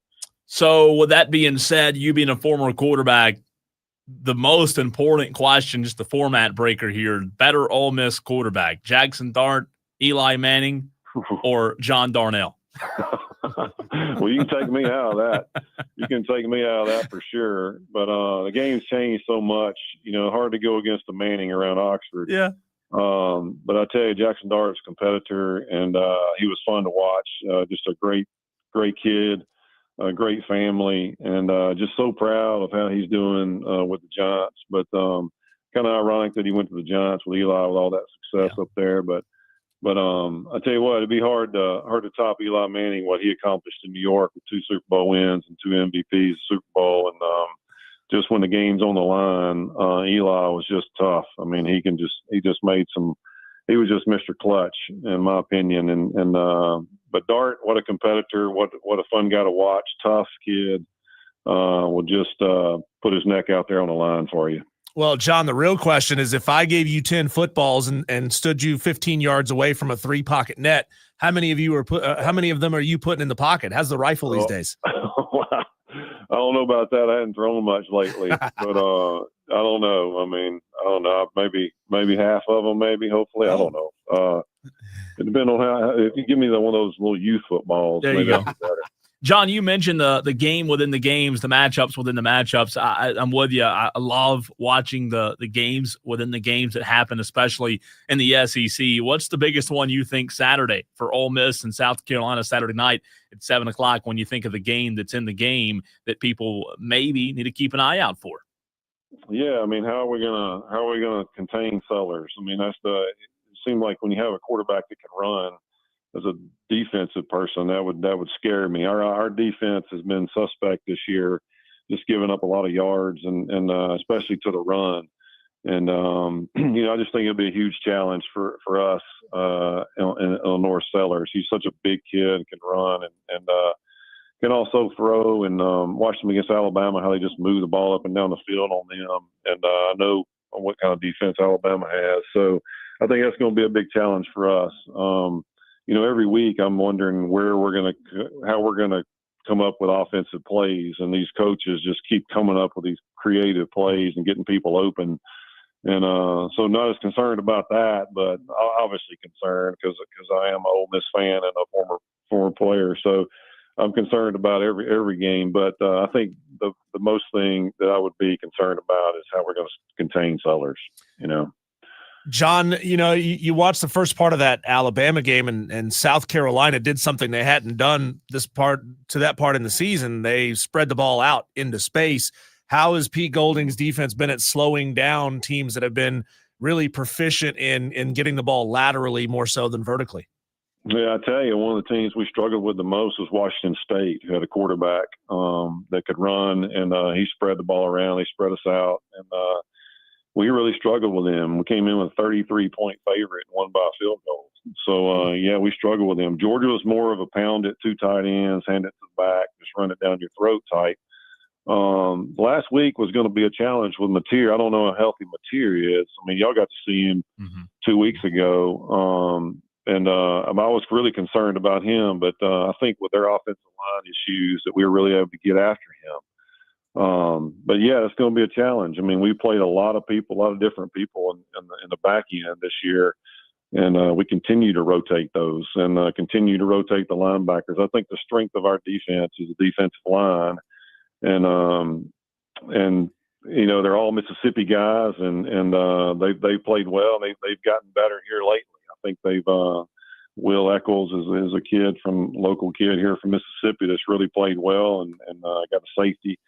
So with that being said, you being a former quarterback, the most important question, just the format breaker here, better Ole Miss quarterback, Jackson Dart, Eli Manning, or John Darnell? Well, you can take me out of that. You can take me out of that for sure. But the game's changed so much, hard to go against the Manning around Oxford. Yeah. But I tell you, Jackson Dart's a competitor, and he was fun to watch. Just a great kid. A great family, and just so proud of how he's doing with the Giants. But kind of ironic that he went to the Giants with Eli with all that success up there. But I tell you what, it'd be hard to top Eli Manning, what he accomplished in New York with 2 Super Bowl wins and 2 MVPs, Super Bowl, and just when the game's on the line, Eli was just tough. I mean, he just made some. He was just Mr. Clutch, in my opinion. But Dart, what a competitor! What a fun guy to watch. Tough kid, will just put his neck out there on the line for you. Well, John, the real question is, if I gave you 10 footballs and stood you 15 yards away from a 3-pocket net, how many of them are you putting in the pocket? How's the rifle these days? I don't know about that. I hadn't thrown much lately, but I don't know. I mean, I don't know. Maybe half of them, maybe, hopefully. I don't know. It depends on how. If you give me one of those little youth footballs, there maybe you go. that'd be better. John, you mentioned the game within the games, the matchups within the matchups. I'm with you. I love watching the games within the games that happen, especially in the SEC. What's the biggest one you think Saturday for Ole Miss and South Carolina Saturday night at 7:00 when you think of the game that's in the game that people maybe need to keep an eye out for? Yeah, I mean, how are we gonna contain Sellers? I mean, it seems like when you have a quarterback that can run, as a defensive person, that would scare me. Our defense has been suspect this year, just giving up a lot of yards and especially to the run. And I just think it'll be a huge challenge for us in Illinois Sellers. He's such a big kid, can run and can also throw. And watched him against Alabama, how they just move the ball up and down the field on them. And I know what kind of defense Alabama has, so I think that's going to be a big challenge for us. Every week I'm wondering how we're gonna come up with offensive plays, and these coaches just keep coming up with these creative plays and getting people open. And so not as concerned about that, but obviously concerned because I am an Ole Miss fan and a former player. So I'm concerned about every game. But I think the most thing that I would be concerned about is how we're going to contain Sellers. John, you watched the first part of that Alabama game, and South Carolina did something they hadn't done that part in the season. They spread the ball out into space. How has Pete Golding's defense been at slowing down teams that have been really proficient in getting the ball laterally more so than vertically? Yeah, I tell you, one of the teams we struggled with the most was Washington State, who had a quarterback that could run, and he spread the ball around. He spread us out, and we really struggled with them. We came in with a 33-point favorite and won by a field goal. So, we struggled with them. Georgia was more of a pound it, 2 tight ends, hand it to the back, just run it down your throat type. Last week was going to be a challenge with Mateer. I don't know how healthy Mateer is. I mean, y'all got to see him 2 weeks ago. And I was really concerned about him, but I think with their offensive line issues that we were really able to get after him. But yeah, it's going to be a challenge. I mean, we played a lot of different people in the back end this year, and we continue to rotate those and continue to rotate the linebackers. I think the strength of our defense is the defensive line, and they're all Mississippi guys, and they played well. They've gotten better here lately. I think Will Eccles is a local kid here from Mississippi that's really played well and got a safety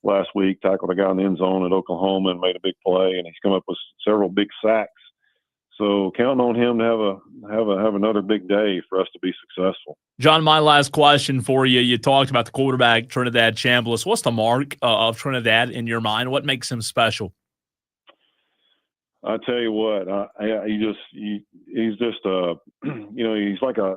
last week, tackled a guy in the end zone at Oklahoma and made a big play, and he's come up with several big sacks. So counting on him to have another big day for us to be successful. John, my last question for you. You talked about the quarterback, Trinidad Chambliss. What's the mark of Trinidad in your mind? What makes him special? I tell you what, he's just he's like I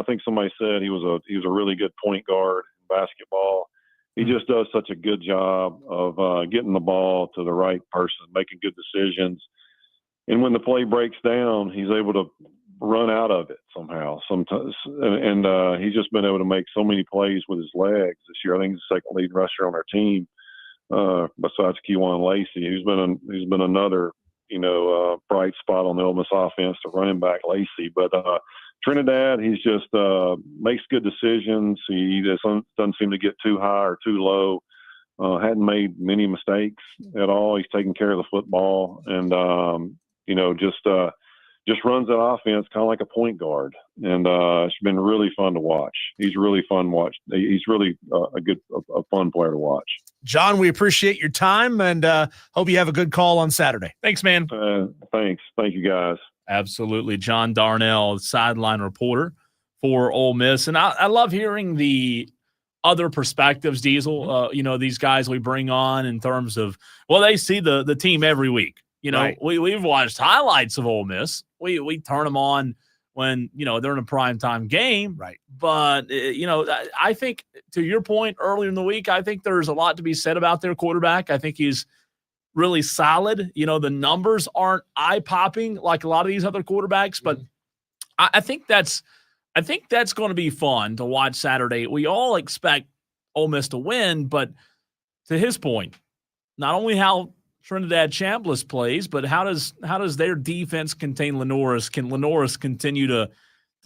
think somebody said he was a really good point guard in basketball. He just does such a good job of getting the ball to the right person, making good decisions. And when the play breaks down, he's able to run out of it somehow. Sometimes, and he's just been able to make so many plays with his legs this year. I think he's the second lead rusher on our team, besides Kejuan Lacey. He's been another bright spot on the Ole Miss offense, the running back Lacey. But Trinidad, he's just makes good decisions. He doesn't seem to get too high or too low. Hadn't made many mistakes at all. He's taking care of the football, and just runs that offense kind of like a point guard. And it's been really fun to watch. He's really fun to watch. He's really a fun player to watch. John, we appreciate your time, and hope you have a good call on Saturday. Thanks, man. Thanks. Thank you, guys. Absolutely. John Darnell, sideline reporter for Ole Miss. And I love hearing the other perspectives, Diesel. These guys we bring on in terms of, they see the team every week. Right. We've watched highlights of Ole Miss. We turn them on when, they're in a primetime game. Right. But, I think to your point earlier in the week, I think there's a lot to be said about their quarterback. I think he's really solid. The numbers aren't eye-popping like a lot of these other quarterbacks, but I think that's going to be fun to watch Saturday. We all expect Ole Miss to win, but to his point, not only how Trinidad Chambliss plays, but how does their defense contain Lenoris? Can Lenoris continue to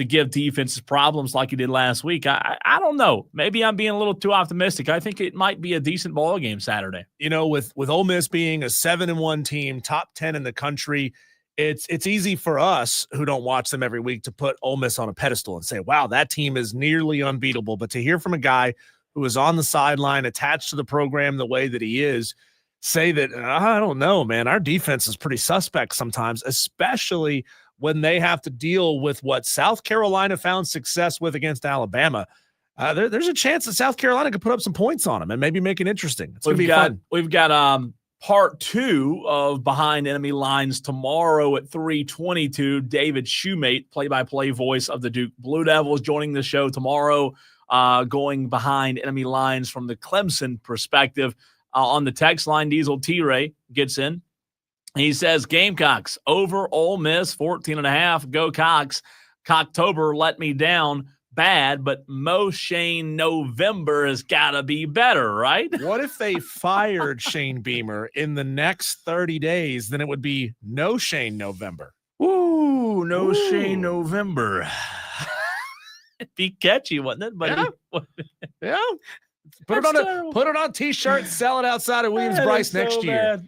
give defenses problems like he did last week? I don't know. Maybe I'm being a little too optimistic. I think it might be a decent ball game Saturday. With Ole Miss being a 7-1 team, top 10 in the country, it's easy for us who don't watch them every week to put Ole Miss on a pedestal and say, wow, that team is nearly unbeatable. But to hear from a guy who is on the sideline, attached to the program the way that he is, say that, I don't know, man, our defense is pretty suspect sometimes, especially when they have to deal with what South Carolina found success with against Alabama. There's a chance that South Carolina could put up some points on them and maybe make it interesting. It's going to be fun. We've got part 2 of Behind Enemy Lines tomorrow at 3:22. David Shoemate, play-by-play voice of the Duke Blue Devils, joining the show tomorrow, going behind enemy lines from the Clemson perspective. On the text line, Diesel T-Ray gets in. He says, Gamecocks over Ole Miss, 14.5. Go Cox. Cocktober let me down bad, but Mo Shane November has got to be better, right? What if they fired Shane Beamer in the next 30 days? Then it would be no Shane November. Ooh, no Shane November. It'd be catchy, wouldn't it? But yeah. Put it on t-shirt, sell it outside of Williams-Brice next year.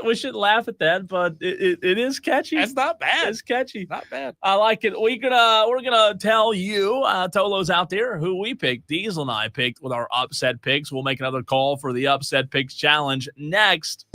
We shouldn't laugh at that, but it is catchy. That's not bad. It's catchy. Not bad. I like it. We're gonna tell you, Tolos out there, who we picked. Diesel and I picked with our upset picks. We'll make another call for the upset picks challenge next.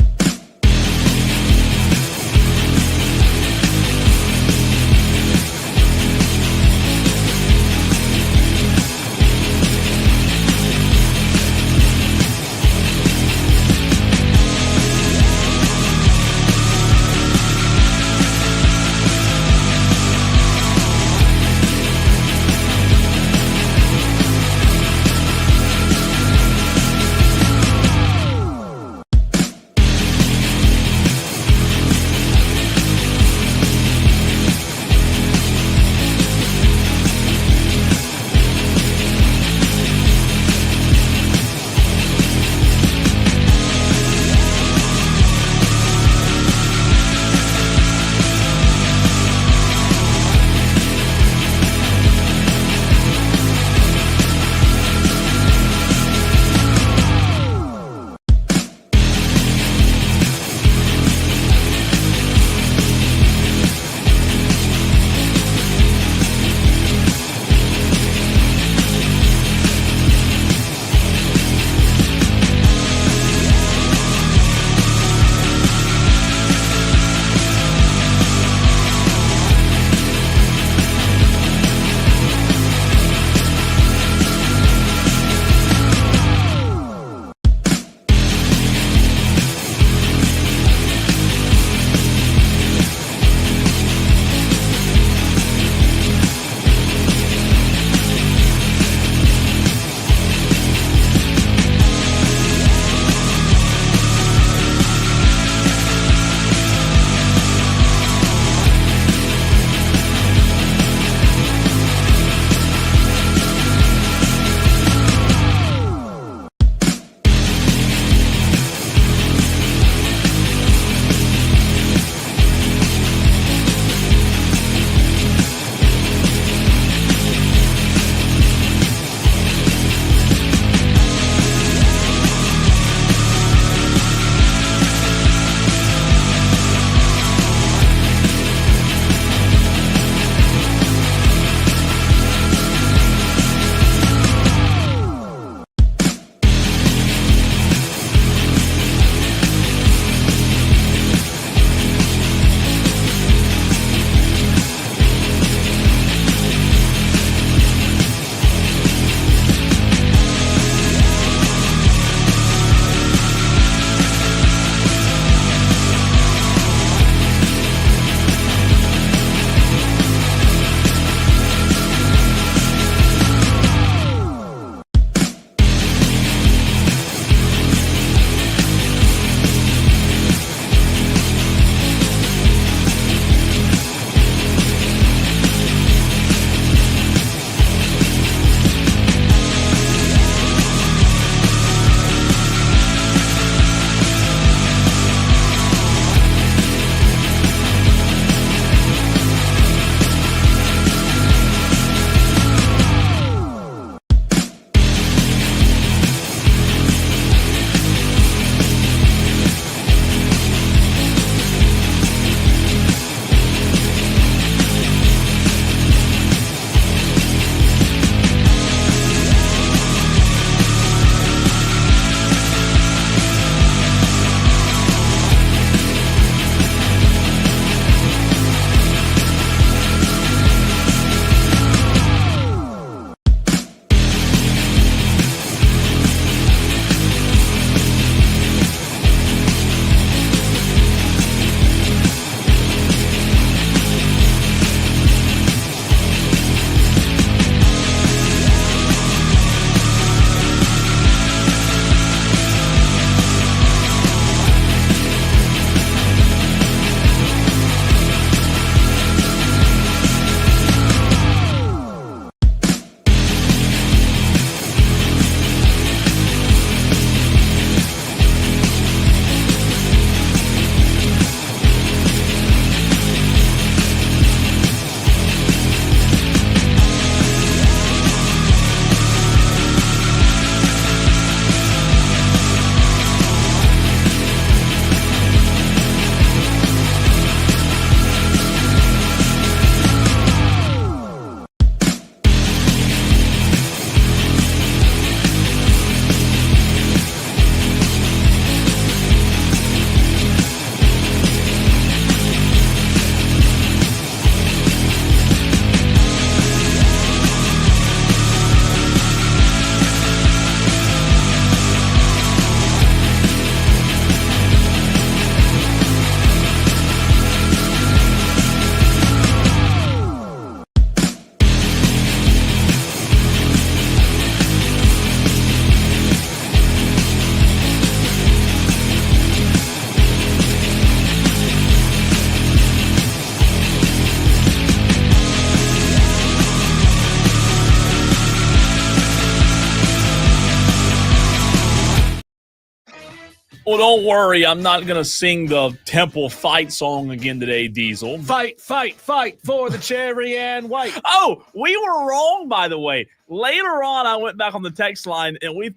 Well, don't worry. I'm not going to sing the Temple fight song again today, Diesel. Fight, fight, fight for the cherry and white. Oh, we were wrong, by the way. Later on, I went back on the text line, and what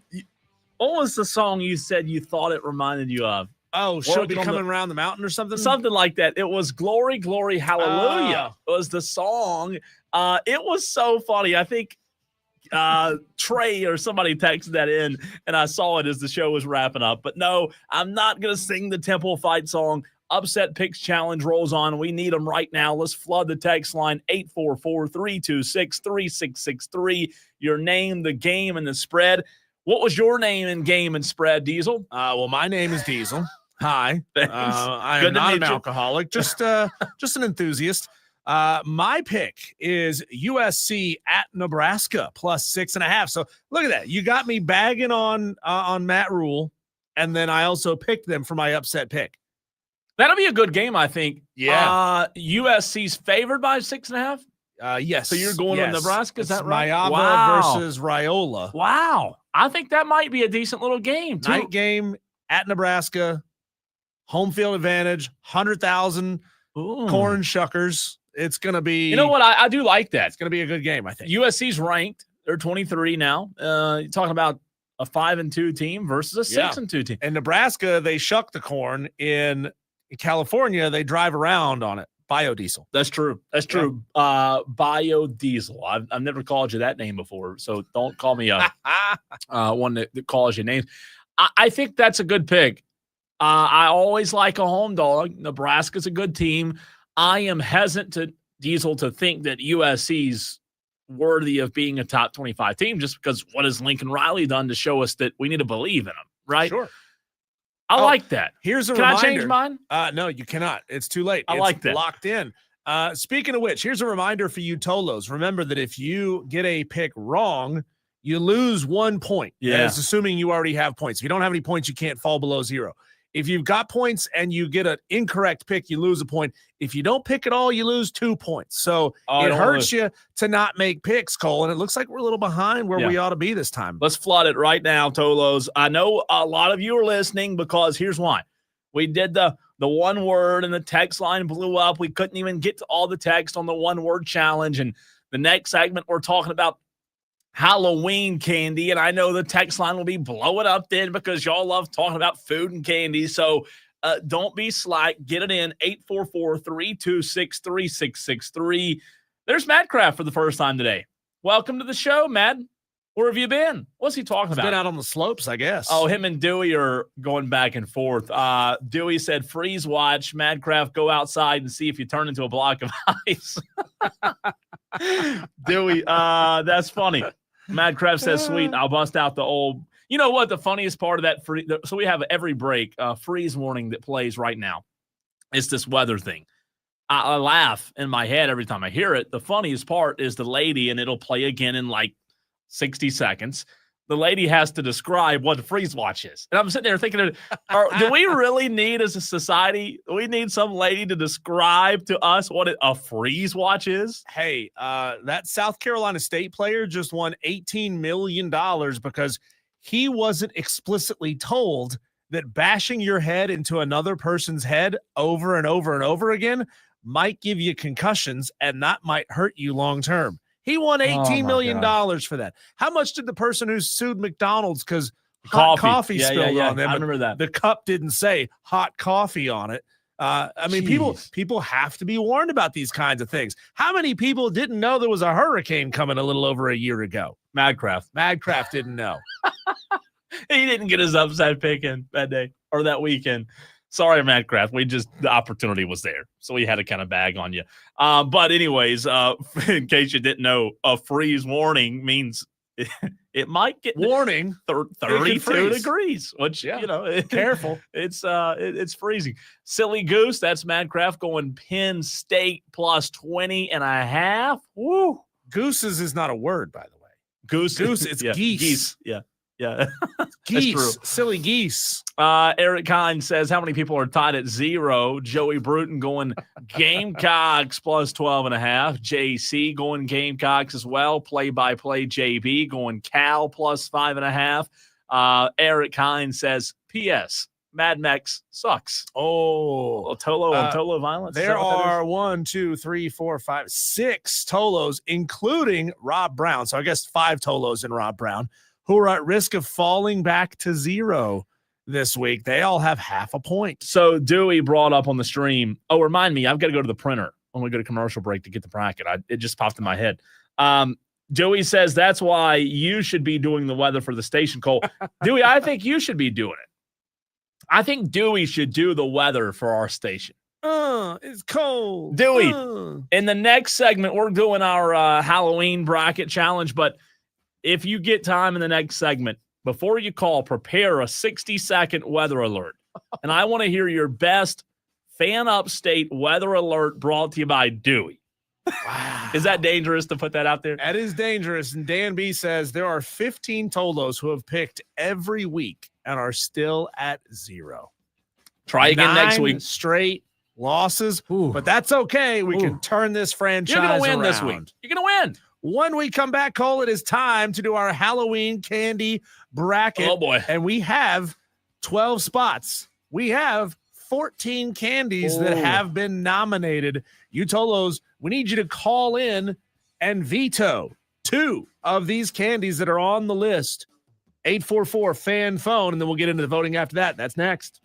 was the song you said you thought it reminded you of? Oh, she'll be coming around the mountain or something? Something like that. It was Glory, Glory, Hallelujah was the song. It was so funny. I think Trey or somebody texted that in, and I saw it as the show was wrapping up. But no, I'm not going to sing the Temple fight song. Upset Picks Challenge rolls on. We need them right now. Let's flood the text line, 844-326-3663. Your name, the game, and the spread. What was your name and game and spread, Diesel? Well, my name is Diesel. Hi. Thanks. I Good am to not meet an you. alcoholic, just an enthusiast. My pick is USC at Nebraska plus 6.5. So look at that. You got me bagging on Matt Rule, and then I also picked them for my upset pick. That'll be a good game, I think. Yeah. USC's favored by 6.5? Yes. So you're going with Nebraska, is that right? Mayava versus Raiola. Wow. I think that might be a decent little game, too. Night game at Nebraska. Home field advantage, 100,000 corn shuckers. It's going to be. You know what? I do like that. It's going to be a good game, I think. USC's ranked. They're 23 now. You're talking about a 5-2 team versus a 6-2 team. In Nebraska, they shuck the corn. In California, they drive around on it. Biodiesel. That's true. That's true. Biodiesel. I've never called you that name before, so don't call me one that calls you names. I think that's a good pick. I always like a home dog. Nebraska's a good team. I am hesitant to think that USC's worthy of being a top 25 team just because what has Lincoln Riley done to show us that we need to believe in him, right? Sure. I like that. Here's a Can reminder. I change mine? No, you cannot. It's too late. I like that. Locked in. Speaking of which, here's a reminder for you Tolos. Remember that if you get a pick wrong, you lose 1 point. Yeah. That's assuming you already have points. If you don't have any points, you can't fall below 0. If you've got points and you get an incorrect pick, you lose a point. If you don't pick at all, you lose 2 points. So it hurts you to not make picks, Cole, and it looks like we're a little behind where we ought to be this time. Let's flood it right now, Tolos. I know a lot of you are listening because here's why. We did the one word and the text line blew up. We couldn't even get to all the text on the one word challenge. And the next segment, we're talking about Halloween candy, and I know the text line will be blowing up then because y'all love talking about food and candy. So don't be slack. Get it in, 844-326-3663. There's Matt Kraft for the first time today. Welcome to the show, Matt. Where have you been? What's he talking about? Been out on the slopes, I guess. Oh, him and Dewey are going back and forth. Dewey said, freeze watch. Matt Kraft, go outside and see if you turn into a block of ice. Dewey, that's funny. Mad Kraft says, sweet, I'll bust out the old. You know what? The funniest part of that, so we have every break, freeze warning that plays right now. It's this weather thing. I laugh in my head every time I hear it. The funniest part is the lady, and it'll play again in like 60 seconds. The lady has to describe what the freeze watch is. And I'm sitting there thinking, do we really need, as a society, we need some lady to describe to us what a freeze watch is? Hey, that South Carolina State player just won $18 million because he wasn't explicitly told that bashing your head into another person's head over and over and over again might give you concussions, and that might hurt you long term. He won $18 million for that. How much did the person who sued McDonald's because hot coffee spilled on them? I remember that. The cup didn't say hot coffee on it. I mean, people have to be warned about these kinds of things. How many people didn't know there was a hurricane coming a little over a year ago? Madcraft didn't know. He didn't get his upside pick in that day or that weekend. Sorry, Madcraft. The opportunity was there. So we had to kind of bag on you. But anyways, in case you didn't know, a freeze warning means it might get 32 degrees, which, careful. It's freezing. Silly Goose. That's Madcraft going Penn State plus 20.5. Woo. Gooses is not a word, by the way. Goose, it's geese. Yeah. Geese, silly geese. Eric Kine says, how many people are tied at 0? Joey Bruton going Gamecocks plus 12.5. JC going Gamecocks as well. Play-by-play JB going Cal plus 5.5. Eric Kine says, P.S. Mad Max sucks. Oh, Tolo on Tolo violence. there are 1, 2, 3, 4, 5, 6 Tolos, including Rob Brown. So I guess 5 Tolos and Rob Brown, who are at risk of falling back to 0 this week. They all have half a point. So Dewey brought up on the stream. Oh, remind me, I've got to go to the printer when we go to commercial break to get the bracket. It just popped in my head. Dewey says that's why you should be doing the weather for the station, Cole. Dewey, I think you should be doing it. I think Dewey should do the weather for our station. It's cold. Dewey, in the next segment, we're doing our Halloween bracket challenge. But if you get time in the next segment, before you call, prepare a 60-second weather alert. And I want to hear your best fan upstate weather alert brought to you by Dewey. Wow. Is that dangerous to put that out there? That is dangerous. And Dan B says there are 15 Tolos who have picked every week and are still at 0. Try again next week. Straight losses, but that's okay. We can turn this franchise around. You're going to win this week. You're going to win. When we come back, Cole, it is time to do our Halloween candy bracket. Oh, boy. And we have 12 spots. We have 14 candies that have been nominated. You Tolos, we need you to call in and veto 2 of these candies that are on the list. 844 fan phone, and then we'll get into the voting after that. That's next.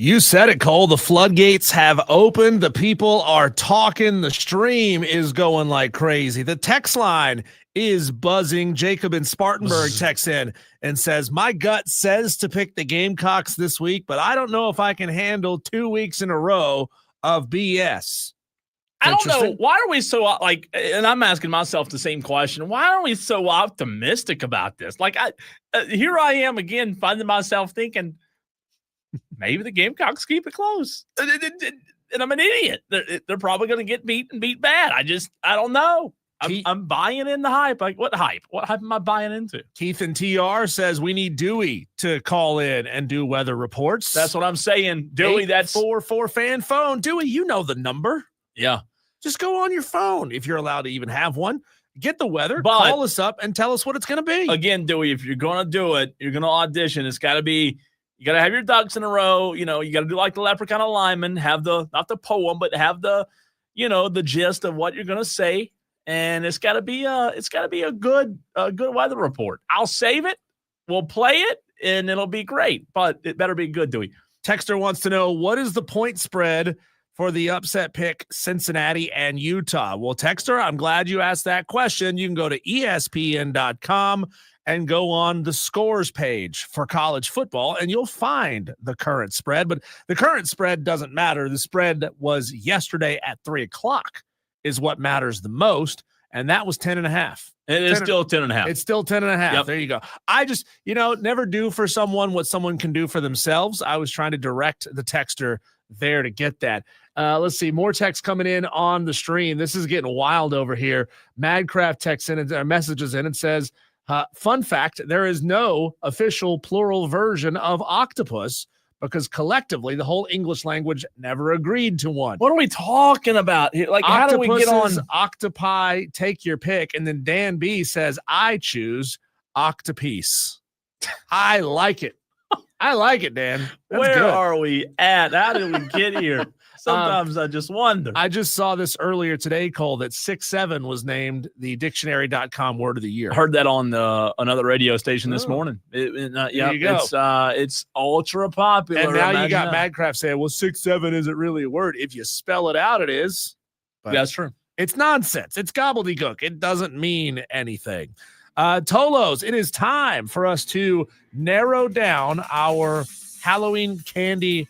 You said it, Cole. The floodgates have opened. The people are talking. The stream is going like crazy. The text line is buzzing. Jacob in Spartanburg texts in and says, my gut says to pick the Gamecocks this week, but I don't know if I can handle 2 weeks in a row of BS. I don't know. Why are we so and I'm asking myself the same question. Why are we so optimistic about this? Here I am again, finding myself thinking, maybe the Gamecocks keep it close. And I'm an idiot. They're probably going to get beat and beat bad. I don't know. I'm buying in the hype. Like, what hype? What hype am I buying into? Keith and TR says we need Dewey to call in and do weather reports. That's what I'm saying. Dewey, that's 844 fan phone. Dewey, you know the number. Yeah. Just go on your phone if you're allowed to even have one. Get the weather, call us up, and tell us what it's going to be. Again, Dewey, if you're going to do it, you're going to audition. It's got to be, you got to have your ducks in a row. You know, you got to do like the Leprechaun of Lyman, have not the poem, but have the gist of what you're going to say. And it's got to be a good weather report. I'll save it. We'll play it, and it'll be great. But it better be good, Dewey. Texter wants to know, what is the point spread for the upset pick Cincinnati and Utah? Well, Texter, I'm glad you asked that question. You can go to ESPN.com and go on the scores page for college football, and you'll find the current spread. But the current spread doesn't matter. The spread was yesterday at 3:00 is what matters the most, and that was 10.5. It is still 10.5. It's still 10.5. Yep. There you go. I just, never do for someone what someone can do for themselves. I was trying to direct the texter there to get that. Let's see, more text coming in on the stream. This is getting wild over here. Madcraft texts in and messages in and says, fun fact, there is no official plural version of octopus because collectively the whole English language never agreed to one. What are we talking about here? Like, how do we get on octopi? Take your pick. And then Dan B says, I choose octopiece. I like it. I like it, Dan. That's Where good. are we at? How did we get here? Sometimes I just wonder. I just saw this earlier today, Cole, that 6'7" was named the dictionary.com word of the year. I heard that on another radio station this morning. There you go. It's ultra popular. And now you got Madcraft saying, well, 6'7" isn't really a word. If you spell it out, it is. But that's true. It's nonsense. It's gobbledygook. It doesn't mean anything. Tolos, it is time for us to narrow down our Halloween candy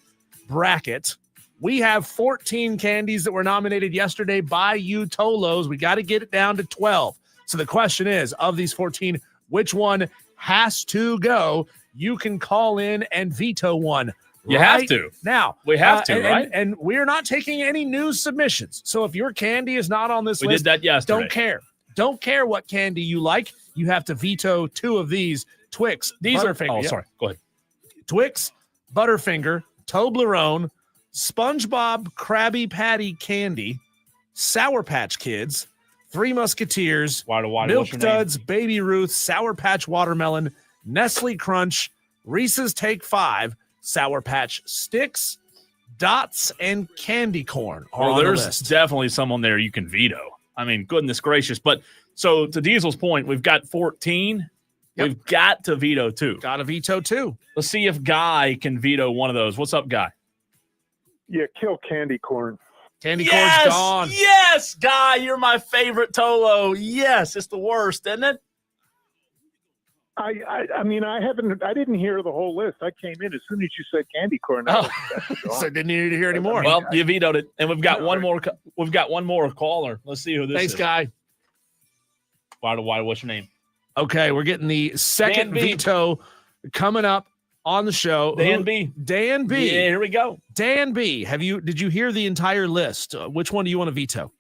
bracket. We have 14 candies that were nominated yesterday by you, Tolos. We got to get it down to 12. So the question is, of these 14, which one has to go? You can call in and veto one. You have to. Now. We have to, right? And we're not taking any new submissions. So if your candy is not on this list, we did that yesterday. Don't care. Don't care what candy you like. You have to veto two of these. Twix. These are Butterfinger. Sorry. Go ahead. Twix, Butterfinger, Toblerone, SpongeBob Krabby Patty Candy, Sour Patch Kids, Three Musketeers, Milk Duds, Baby Ruth, Sour Patch Watermelon, Nestle Crunch, Reese's Take 5, Sour Patch Sticks, Dots, and Candy Corn. There's definitely some on there you can veto. I mean, goodness gracious. But so to Diesel's point, we've got 14. Yep. We've got to veto 2. Got to veto 2. Let's see if Guy can veto one of those. What's up, Guy? Yeah, kill candy corn. Candy corn's gone. Yes, Guy, you're my favorite Tolo. Yes, it's the worst, isn't it? I mean, I didn't hear the whole list. I came in as soon as you said candy corn. So I didn't need to hear anymore. Well, you vetoed it, and we've got one more. We've got one more caller. Let's see who this is. Thanks, Guy. Why? What's your name? Okay, we're getting the second veto coming up on the show. Dan B. Dan B. Yeah, here we go. Dan B. Did you hear the entire list? Which one do you want to veto?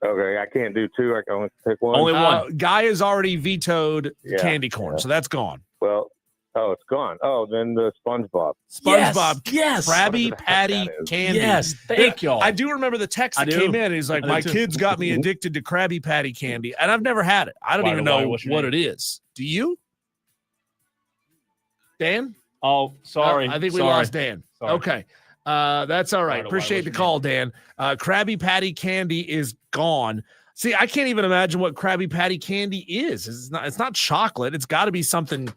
Okay, I can't do 2. I can only pick one. Only one. Guy has already vetoed candy corn, so that's gone. Well, it's gone. Oh, then the SpongeBob. SpongeBob. Yes. Krabby Patty Candy. Yes. Thank y'all. I do remember the text that came in. He's like, my kids got me addicted to Krabby Patty Candy, and I've never had it. I don't even know what it is. Do you? Dan? Oh, sorry. I think we lost Dan. Sorry. Okay. That's all right. Appreciate the call, Dan. Krabby Patty Candy is gone. See, I can't even imagine what Krabby Patty Candy is. It's not chocolate. It's got to be something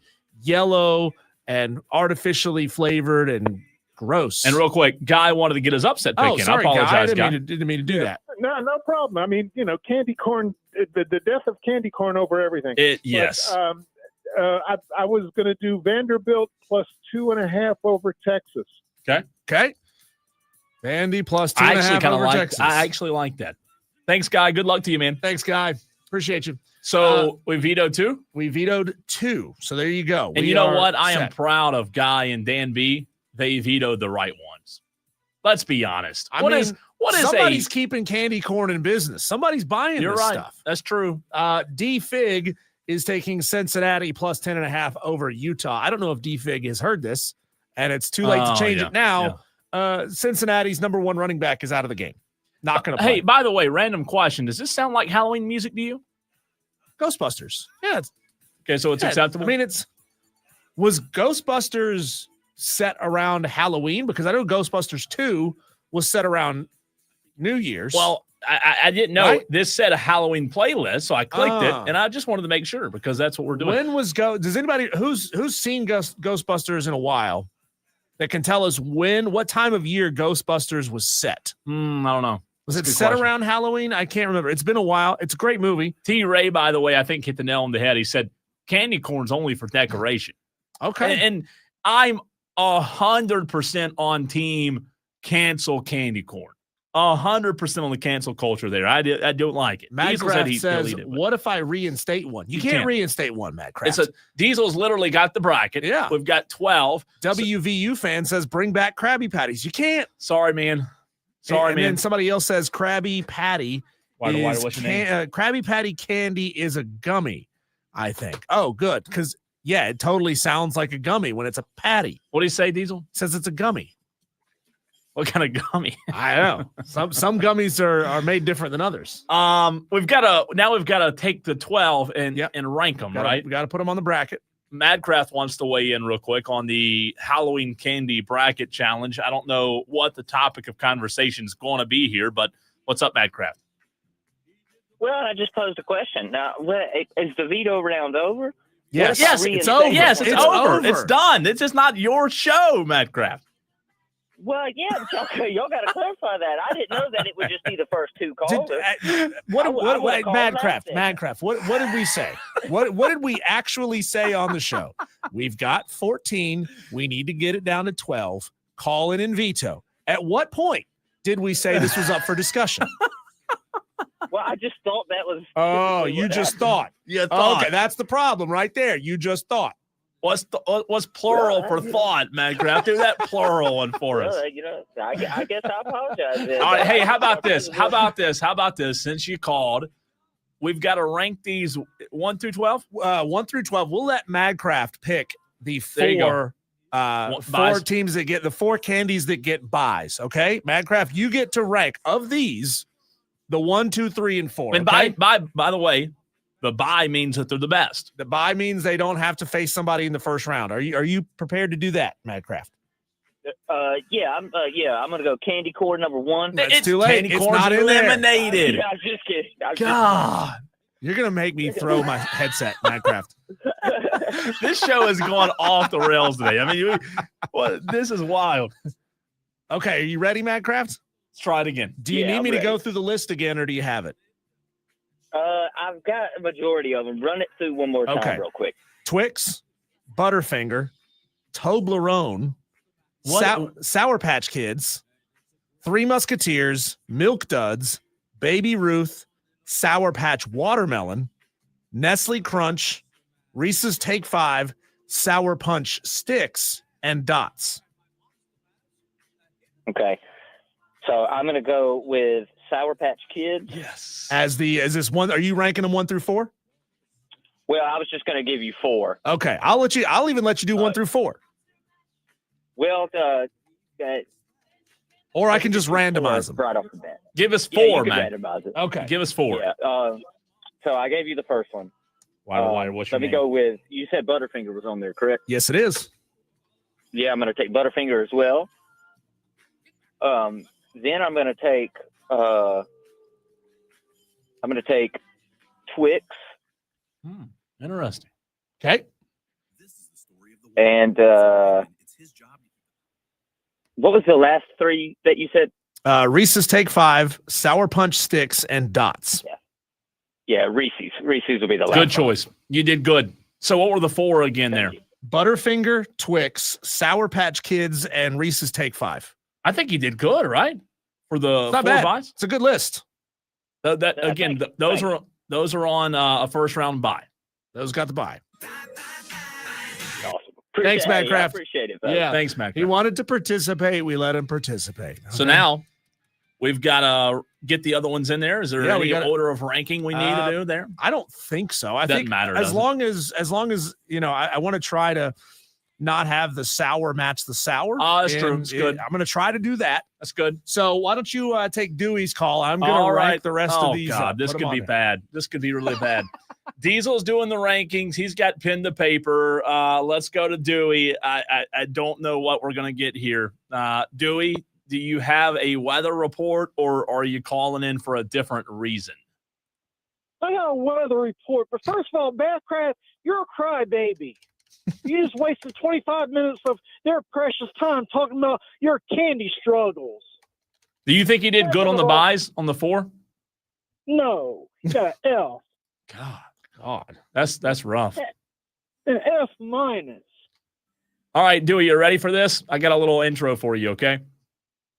yellow and artificially flavored and Gross. And real quick, Guy wanted to get his upset pick in. Sorry, I apologize, Guy. Guy. Didn't mean to do that. No problem. I mean, candy corn, the death of candy corn over everything. Yes. But, I was going to do Vanderbilt plus 2.5 over Texas. Okay. Vandy plus 2.5 over Texas. I actually like that. Thanks, Guy. Good luck to you, man. Thanks, Guy. Appreciate you. So we vetoed 2? We vetoed 2. So there you go. And you know what? I am proud of Guy and Dan B. They vetoed the right ones. Let's be honest. What is somebody's keeping candy corn in business. Somebody's buying this stuff. That's true. D Fig is taking Cincinnati plus 10.5 over Utah. I don't know if D Fig has heard this, and it's too late to change it now. Yeah. Cincinnati's number 1 running back is out of the game. Not going to play. Hey, by the way, random question. Does this sound like Halloween music to you? Ghostbusters. Yeah. Okay, so it's acceptable? I mean, was Ghostbusters set around Halloween? Because I know Ghostbusters 2 was set around New Year's. Well, I didn't know this said a Halloween playlist, so I clicked it, and I just wanted to make sure because that's what we're doing. When was does anybody who's seen Ghostbusters in a while that can tell us what time of year Ghostbusters was set? I don't know. Was it set around Halloween? I can't remember. It's been a while. It's a great movie. T. Ray, by the way, I think hit the nail on the head. He said candy corn's only for decoration. Okay. And I'm 100% on team cancel candy corn. 100% on the cancel culture there. I don't like it. Diesel says, what if I reinstate one? You can't reinstate one, Matt Kraft. Diesel's literally got the bracket. Yeah. We've got 12. WVU fan says, bring back Krabby Patties. You can't. Sorry, man. And then somebody else says Krabby Patty. What's your name? Krabby Patty candy is a gummy, I think. Oh, good. Because, yeah, it totally sounds like a gummy when it's a patty. What do you say, Diesel? It says it's a gummy. What kind of gummy? I don't know. Some gummies are made different than others. We've got to take the 12 and rank them, right? We got to put them on the bracket. Madcraft wants to weigh in real quick on the Halloween candy bracket challenge. I don't know what the topic of conversation is going to be here, but what's up, Madcraft? Well, I just posed a question. Now, is the veto round over? Yes, it's over. Yes, it's over. It's done. It's just not your show, Madcraft. Well, yeah, y'all got to clarify that. I didn't know that it would just be the first 2 calls. Madcraft, what did we say? What did we actually say on the show? We've got 14. We need to get it down to 12. Call in and veto. At what point did we say this was up for discussion? Well, I just thought that was. Oh, you just thought. You thought. Okay, that's the problem right there. You just thought. What's plural for thought, Madcraft? Do that plural one for us. I guess I apologize. All right, hey, how about this? How about this? Since you called, we've got to rank these 1 through 12. 1 through 12. We'll let Madcraft pick the 4 teams that get the 4 candies that get buys. Okay, Madcraft, you get to rank of these the 1, 2, 3, and 4. And okay? by the way. The bye means that they're the best. The bye means they don't have to face somebody in the first round. Are you prepared to do that, Madcraft? Yeah, I'm gonna go candy corn number 1. It's too late. Candy corn's eliminated. I was just kidding. God, you're gonna make me throw my headset, Madcraft. This show is going off the rails today. I mean, this is wild. Okay, are you ready, Madcraft? Let's try it again. Do you need me to go through the list again, or do you have it? I've got a majority of them. Run it through one more time real quick. Twix, Butterfinger, Toblerone, Sour Patch Kids, Three Musketeers, Milk Duds, Baby Ruth, Sour Patch Watermelon, Nestle Crunch, Reese's Take 5, Sour Punch Sticks, and Dots. Okay. So I'm going to go with Sour Patch Kids. Yes. Is this one? Are you ranking them 1 through 4? Well, I was just going to give you 4. Okay, I'll even let you do 1 through 4. Well, or I can just randomize them right off the bat. Give us 4, man. Okay, give us 4. Yeah. So I gave you the first one. Why? What's your name? Let me go with. You said Butterfinger was on there, correct? Yes, it is. Yeah, I'm going to take Butterfinger as well. Then I'm going to take Twix. Interesting. Okay. And What was the last three that you said? Reese's Take 5, Sour Punch Sticks, and Dots. Yeah, Reese's. Reese's will be the last. Good choice. You did good. So what were the 4 again there? Butterfinger, Twix, Sour Patch Kids, and Reese's Take 5. I think you did good, right? For the It's not 4 bad. buys. It's a good list. Those are on a first round buy. Those got the buy. Awesome. Thanks, Matt I Kraft. appreciate it. Yeah, thanks, Matt. He wanted to participate. We let him participate. So Okay. now we've got to get the other ones in there. Is there any gotta- order of ranking we need to do there? I don't think so. I Doesn't think matter, as does it? long as I want to try to not have the sour match the sour. That's true. And It's good. I'm going to try to do that. That's good. So why don't you take Dewey's call? I'm going All to rank right. the rest Oh, of these. God, up. this Put 'em could on be there. bad. This could be really bad. Diesel's doing the rankings. He's got pen to paper. Let's go to Dewey. I don't know what we're going to get here. Dewey, do you have a weather report, or are you calling in for a different reason? I got a weather report, but first of all, Bathcraft, you're a crybaby. You just wasted 25 minutes of their precious time talking about your candy struggles. Do you think he did good on the buys on the 4? No, you got an F. God, that's rough. An F minus. All right, Dewey, you ready for this? I got a little intro for you, okay?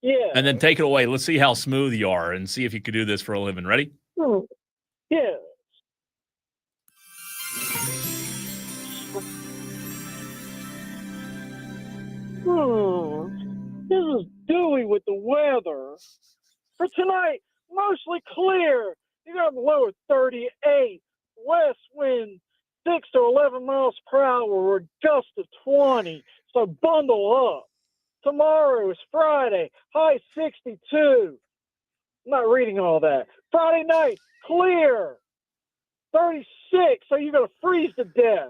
Yeah. And then take it away. Let's see how smooth you are and see if you could do this for a living. Ready? Yeah. This is Dewey with the weather. For tonight, mostly clear. You got a low of 38. West wind 6 to 11 miles per hour or gust of 20. So bundle up. Tomorrow is Friday, high 62. I'm not reading all that. Friday night, clear. 36, so you're going to freeze to death.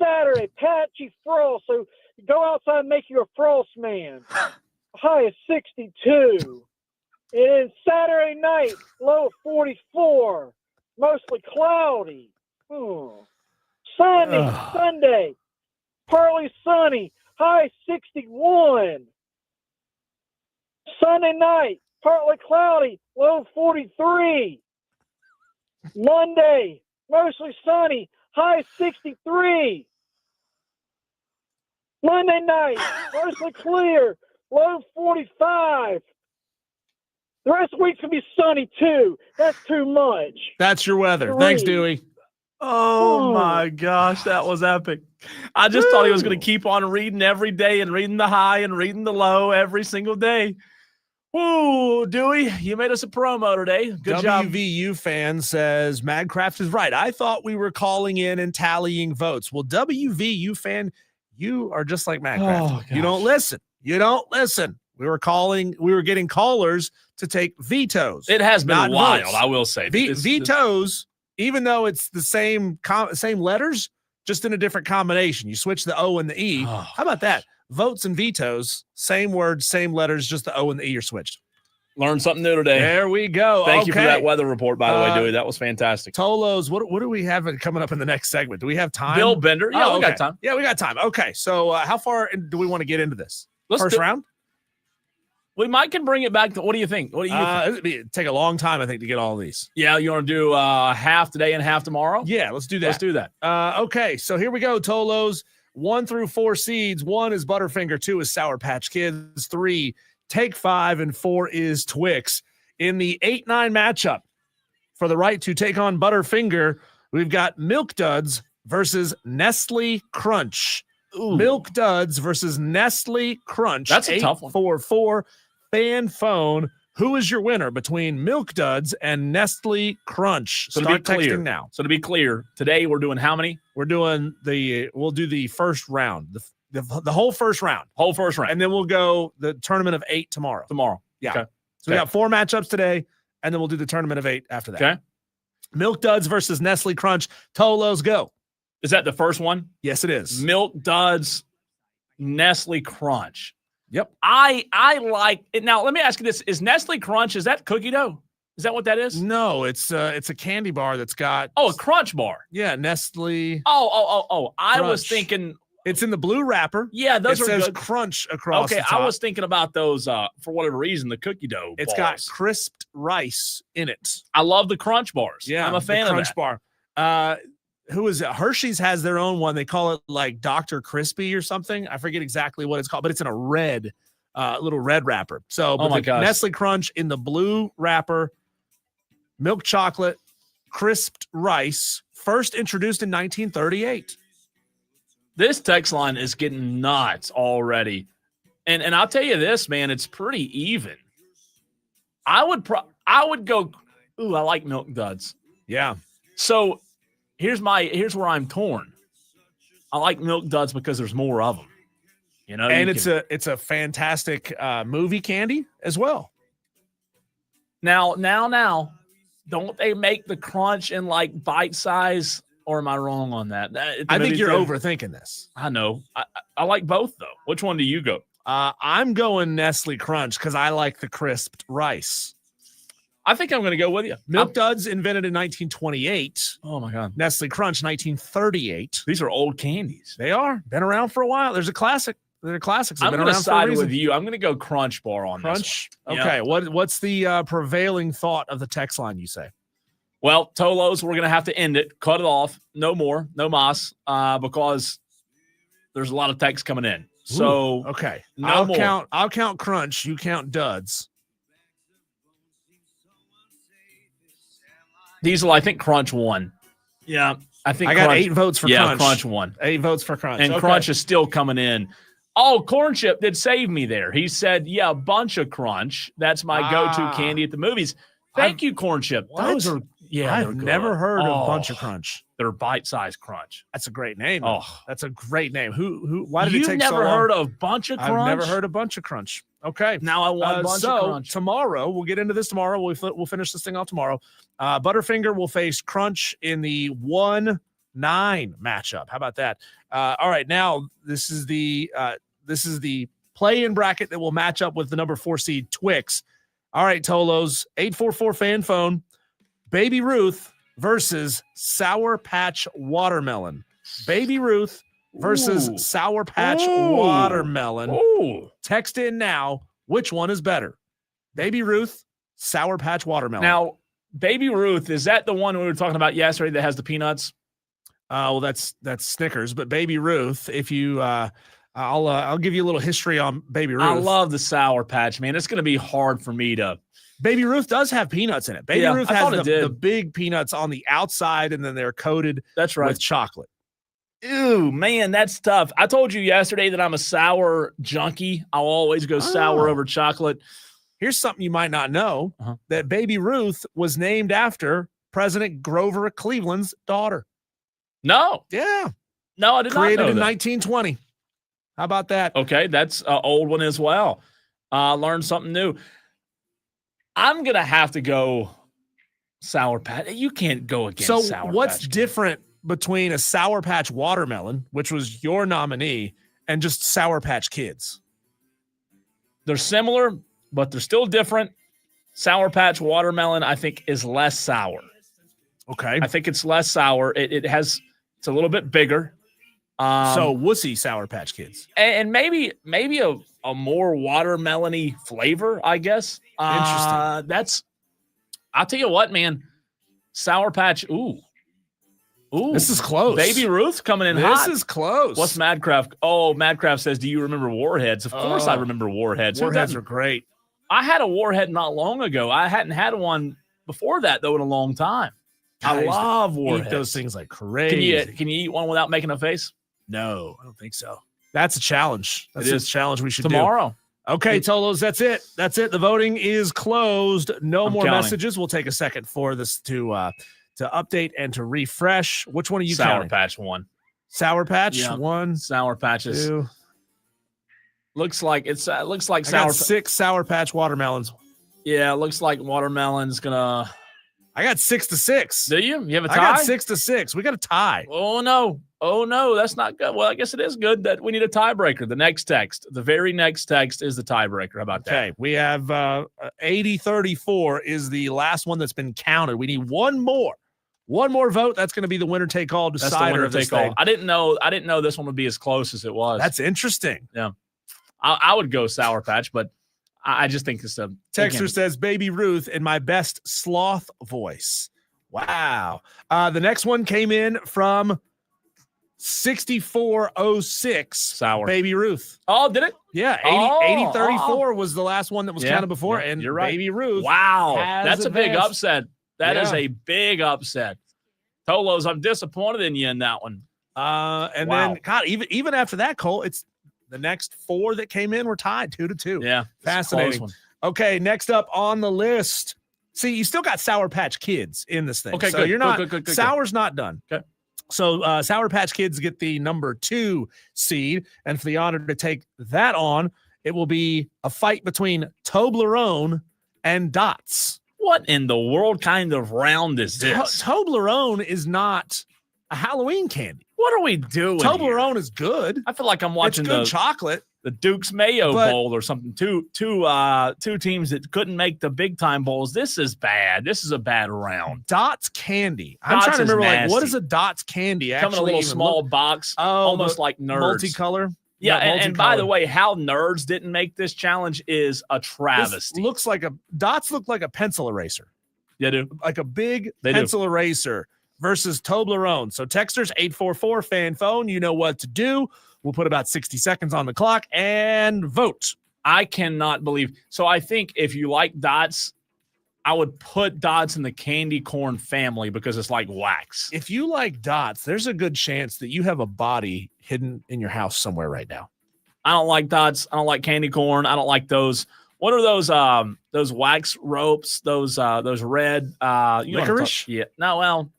Saturday, patchy frost, so go outside and make you a frost man. High of 62. And then Saturday night, low of 44. Mostly cloudy. Sunday, partly sunny. High 61. Sunday night, partly cloudy. Low 43. Monday, mostly sunny. High 63. Monday night, mostly clear. Low 45. The rest of the week's going to be sunny, too. That's too much. That's your weather. Thanks, 3. Dewey. Oh, my gosh, that was epic. I just thought he was going to keep on reading every day and reading the high and reading the low every single day. Woo, Dewey, you made us a promo today. Good job. WVU fan says Madcraft is right. I thought we were calling in and tallying votes. Well, WVU fan, you are just like Madcraft. You don't listen. You don't listen. We were getting callers to take vetoes. It has been not wild, votes. I will say. Vetoes, even though it's the same letters, just in a different combination. You switch the O and the E. How about that? Votes and vetoes, same words, same letters, just the O and the E are switched. Learned something new today. There we go. Thank you for Okay. that weather report, by the way, Dewey. That was fantastic. Tolos, what do we have coming up in the next segment? Do we have time? Bill Bender. Yeah, we got time. Yeah, we got time. Okay, so how far do we want to get into this? Let's First do- round? We might can bring it back to, what do you think? What do you think? It'd take a long time, I think, to get all of these. Yeah, you want to do half today and half tomorrow? Yeah, let's do that. Let's do that. Okay, so here we go, Tolos. 1 through 4 seeds. 1 is Butterfinger. 2 is Sour Patch Kids. 3, Take 5, and 4 is Twix. In the 8-9 matchup for the right to take on Butterfinger, we've got Milk Duds versus Nestle Crunch. Ooh. Milk Duds versus Nestle Crunch. That's a tough one. 844 fan phone. Who is your winner between Milk Duds and Nestle Crunch? So Start to be clear, texting now. So to be clear, today we're doing how many? We'll do the first round, the whole first round. Whole first round. And then we'll go the tournament of 8 tomorrow. Yeah. Okay. So we got 4 matchups today, and then we'll do the tournament of 8 after that. Okay. Milk Duds versus Nestle Crunch. Tolos, go. Is that the first one? Yes, it is. Milk Duds, Nestle Crunch. Yep. I like it. Now, let me ask you this. Is Nestle Crunch, is that cookie dough? Is that what that is? No, it's a candy bar that's got a Crunch bar. Yeah, Nestle. I was Crunch. thinking It's in the blue wrapper. Yeah, those it are says good. crunch across Okay, the top. I was thinking about those for whatever reason, the cookie dough It's bars. got crisped rice in it. I love the crunch bars. Yeah, I'm a fan the of crunch that. bar. Who is it? Hershey's has their own one. They call it like Dr. Crispy or something. I forget exactly what it's called, but it's in a red, little red wrapper. So, Oh my gosh. Nestle Crunch in the blue wrapper, milk chocolate, crisped rice, first introduced in 1938. This text line is getting nuts already. And I'll tell you this, man, it's pretty even. I would go, ooh, I like Milk Duds. Yeah. So here's where I'm torn. I like Milk Duds because there's more of them. You know, And it's a fantastic movie candy as well. Now, don't they make the crunch in like bite size? Or am I wrong on that? I think you're overthinking this. I know. I like both, though. Which one do you go? I'm going Nestle Crunch because I like the crisped rice. I think I'm going to go with you. Milk Duds invented in 1928. Oh, my God. Nestle Crunch, 1938. These are old candies. They are. Been around for a while. There's a classic. They're classics. They've I'm been going to around for a side reason. with you. I'm going to go Crunch Bar on Crunch? this one. Okay. Yeah. What's the prevailing thought of the text line, you say? Well, Tolos, we're going to have to end it, cut it off. No more, no mas, because there's a lot of text coming in. So, Ooh, okay. no more. I'll count Crunch. You count Duds. Diesel, I think Crunch won. Yeah, I think I got Crunch, 8 votes for Crunch. Crunch won. 8 votes for Crunch. And Okay. Crunch is still coming in. Oh, Corn Chip did save me there. He said, yeah, a bunch of Crunch. That's my go-to candy at the movies. Thank you, Corn Chip. What? Those are, yeah, they're I've good. never heard of Oh, Bunch of Crunch. They're bite-sized Crunch. That's a great name. Oh. That's a great name. Why did You've it take so never long? heard of Bunch of Crunch? I've never heard of Bunch of Crunch. Okay. Now I want Bunch of Crunch. Tomorrow, we'll get into this tomorrow. We'll finish this thing off tomorrow. Butterfinger will face Crunch in the 1-9 matchup. How about that? All right. Now, this is the play-in bracket that will match up with the number 4 seed Twix. All right, Tolos, 844 fan phone. Baby Ruth versus Sour Patch Watermelon. Baby Ruth versus Ooh. Sour Patch Ooh. Watermelon. Ooh. Text in now. Which one is better? Baby Ruth, Sour Patch Watermelon. Now, Baby Ruth, is that the one we were talking about yesterday that has the peanuts? Well, that's Snickers, but Baby Ruth, if you I'll give you a little history on Baby Ruth. I love the Sour Patch, man. It's going to be hard for me to. Baby Ruth does have peanuts in it. Baby Yeah, Ruth I has thought it did. the big peanuts on the outside, and then they're coated That's right. with chocolate. Ew, man, that's tough. I told you yesterday that I'm a sour junkie. I'll always go sour over chocolate. Here's something you might not know, that Baby Ruth was named after President Grover Cleveland's daughter. No. Yeah. No, I did Created not know in that. 1920. How about that? Okay, that's an old one as well. Learned something new. I'm going to have to go Sour Patch. You can't go against So Sour what's Patch. different between a Sour Patch Watermelon, which was your nominee, and just Sour Patch Kids? They're similar, but they're still different. Sour Patch Watermelon, I think, is less sour. Okay. I think it's less sour. It's a little bit bigger. So wussy Sour Patch Kids. And maybe a more watermelony flavor, I guess. Interesting. I'll tell you what, man. Sour Patch. Ooh. This is close. Baby Ruth coming in hot. This is close. What's Madcraft? Oh, Madcraft says, do you remember Warheads? Of course I Oh. remember Warheads. Who Warheads doesn't? are great. I had a Warhead not long ago. I hadn't had one before that, though, in a long time. I Guys, love Eat Warheads. those things like crazy. Can you eat one without making a face? No, I don't think so. That's a challenge. That's It a is. challenge we should Tomorrow. do. Okay, Tolos, that's it. That's it. The voting is closed. No I'm more counting. messages. We'll take a second for this to update and to refresh. Which one are you Sour counting? Patch one. Sour Patch Yeah. 1, Sour Patches. 2. Looks like I Sour. got 6 Sour Patch watermelons. Yeah, it looks like watermelon's gonna. I got 6-6. Do you? You have a tie? I got 6-6. We got a tie. Oh no, that's not good. Well, I guess it is good that we need a tiebreaker. The next text, the very next text, is the tiebreaker. How about that? Okay, we have 80-34 is the last one that's been counted. We need one more. One more vote. That's going to be the winner take all decider. That's the winner of this take all. thing. I didn't know this one would be as close as it was. That's interesting. Yeah. I would go Sour Patch, but I just think it's a Texter says Baby Ruth in my best sloth voice. Wow. The next one came in from 6406. Sour. Baby Ruth. Oh, did it? Yeah. 8034 was the last one that was counted before. And you're right. Baby Ruth. Wow. has That's a big advanced. upset. That is a big upset. Tolos, I'm disappointed in you in that one. And Wow. then, God, even after that, Cole, it's the next 4 that came in were tied 2-2. Yeah. Fascinating. Close one. Okay, next up on the list. See, you still got Sour Patch Kids in this thing. Okay, so good. You're not Good. Sour's not done. Okay. So Sour Patch Kids get the number 2 seed, and for the honor to take that on, it will be a fight between Toblerone and Dots. What in the world kind of round is this? Toblerone is not a Halloween candy. What are we doing? Toblerone here? is good. I feel like I'm watching it's good chocolate. The Duke's Mayo But- Bowl or something. Two teams that couldn't make the big time bowls. This is bad. This is a bad round. Dots candy. I'm Dots trying to is remember, like, what nasty. is a Dots candy? Come in a little even small look- box, Oh, almost the like nerds. multicolor. Yeah, and by the multicolor. way, how nerds didn't make this challenge is a This travesty. looks like Dots look like a pencil eraser, You do. like a big They do. pencil eraser versus Toblerone. So Texters 844 fan phone, you know what to do. We'll put about 60 seconds on the clock and vote. I cannot believe. So I think if you like Dots, I would put Dots in the candy corn family because it's like wax. If you like Dots, there's a good chance that you have a body hidden in your house somewhere right now. I don't like Dots. I don't like candy corn. I don't like those. What are those wax ropes? Those red Licorice? Yeah. No, well,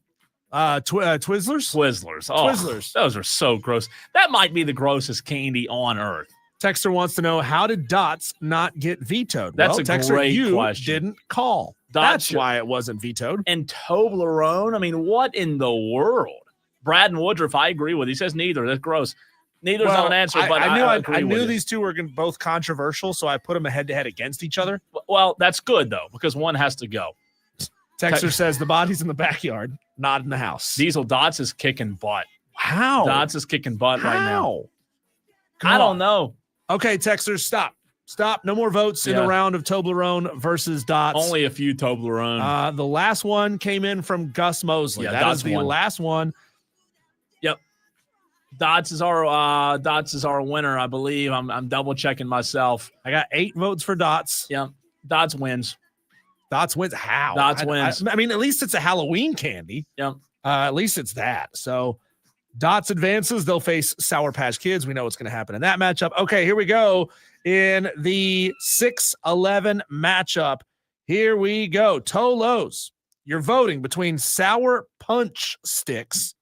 Twizzlers? Twizzlers. Oh, Twizzlers. Those are so gross. That might be the grossest candy on earth. Texter wants to know, how did Dots not get vetoed? That's well, a Texter, great you question. didn't call. Dots That's should- why it wasn't vetoed. And Toblerone. I mean, what in the world? Brad and Woodruff, I agree with. He says neither. That's gross. Neither's not an answer, but I agree with knew you. these two were both controversial, so I put them head to head against each other. Well, that's good though, because one has to go. Texter says the body's in the backyard, not in the house. Diesel Dots is kicking butt. How? Dots is kicking butt right now. Come I on. don't know. Okay, Texter, stop. No more votes in the Yeah. round of Toblerone versus Dots. Only a few Toblerone. The last one came in from Gus Mosley. Yeah, That Dots is the won. last one. Yep. Dots is our winner, I believe. I'm double checking myself. I got 8 votes for Dots. Yeah. Dots wins. Dots wins. How? Dots wins. I mean, at least it's a Halloween candy. Yeah. At least it's that. So Dots advances. They'll face Sour Patch Kids. We know what's going to happen in that matchup. Okay, here we go. In the 6-11 matchup, here we go. Tolos, you're voting between Sour Punch Sticks,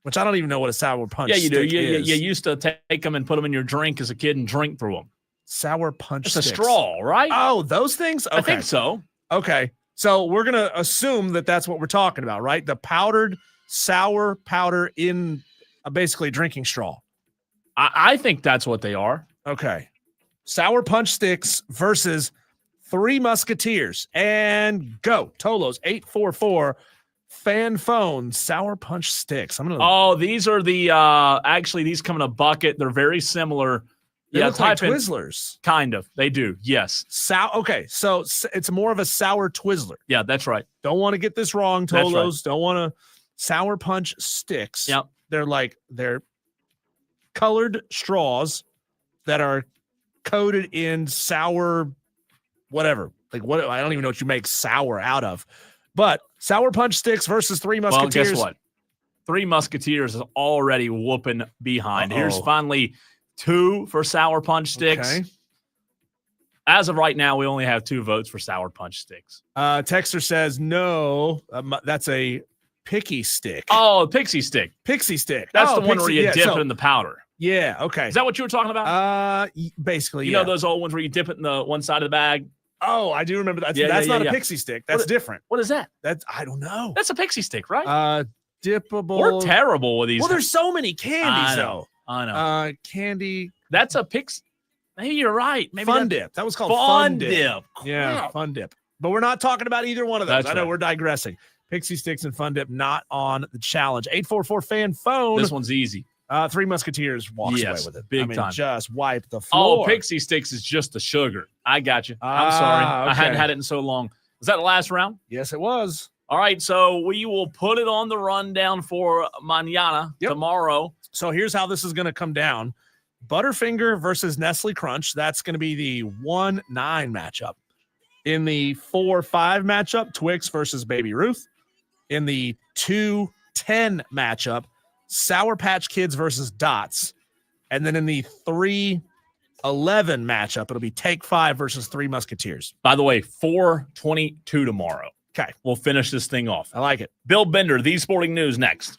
which I don't even know what a Sour Punch Yeah, you do. stick You is. used to take them and put them in your drink as a kid and drink through them. Sour Punch It's Sticks. a straw, right? Oh, those things? Okay. I think so. Okay. So we're going to assume that that's what we're talking about, right? The powdered sour powder in basically a drinking straw. I think that's what they are. Okay. Sour Punch Sticks versus Three Musketeers. And go. Tolos 844 fan phone Sour Punch Sticks. I'm going to Oh, these are the actually these come in a bucket. They're very similar. They look like type in- Twizzlers. Kind of. They do. Yes. Okay. So it's more of a sour Twizzler. Yeah, that's right. Don't want to get this wrong, That's Tolos. right. Don't want to. Sour Punch Sticks. Yep. They're colored straws that are coated in sour whatever. Like what? I don't even know what you make sour out of. But Sour Punch Sticks versus Three Musketeers. Well, guess what? Three Musketeers is already whooping behind. Here's finally 2 for Sour Punch Sticks. Okay. As of right now, we only have 2 votes for Sour Punch Sticks. Texter says no. That's a picky stick. Oh, Pixie Stick. Pixie stick. That's Oh, the one Pixie- where you yeah, dip so- it in the powder. Yeah. Okay. Is that what you were talking about? Basically, You yeah. know those old ones where you dip it in the one side of the bag? Oh, I do remember that. Yeah, That's yeah, not yeah, a yeah. pixie stick. That's What- different. What is that? That's I don't know. That's a Pixie Stick, right? Dippable. We're terrible with these. Well, there's so many candies I know. though. I know. Candy That's a Pix. Maybe you're right. Maybe Fun that- Dip. That was called Fun Dip. Yeah, Crap. Fun Dip. But we're not talking about either one of those. That's I know right. we're digressing. Pixie Sticks and Fun Dip not on the challenge. 844 fan phone. This one's easy. Three Musketeers walks away with it. Big time. Just wipe the floor. Oh, Pixie Sticks is just the sugar. I got you. I'm sorry. Okay. I hadn't had it in so long. Was that the last round? Yes, it was. All right, so we will put it on the rundown for mañana, tomorrow. So here's how this is going to come down. Butterfinger versus Nestle Crunch. That's going to be the 1-9 matchup. In the 4-5 matchup, Twix versus Baby Ruth. In the 2-10 matchup, Sour Patch Kids versus Dots. And then in the 3-11 matchup, it'll be Take 5 versus Three Musketeers. By the way, 4:22 tomorrow. Okay. We'll finish this thing off. I like it. Bill Bender, These Sporting News, next.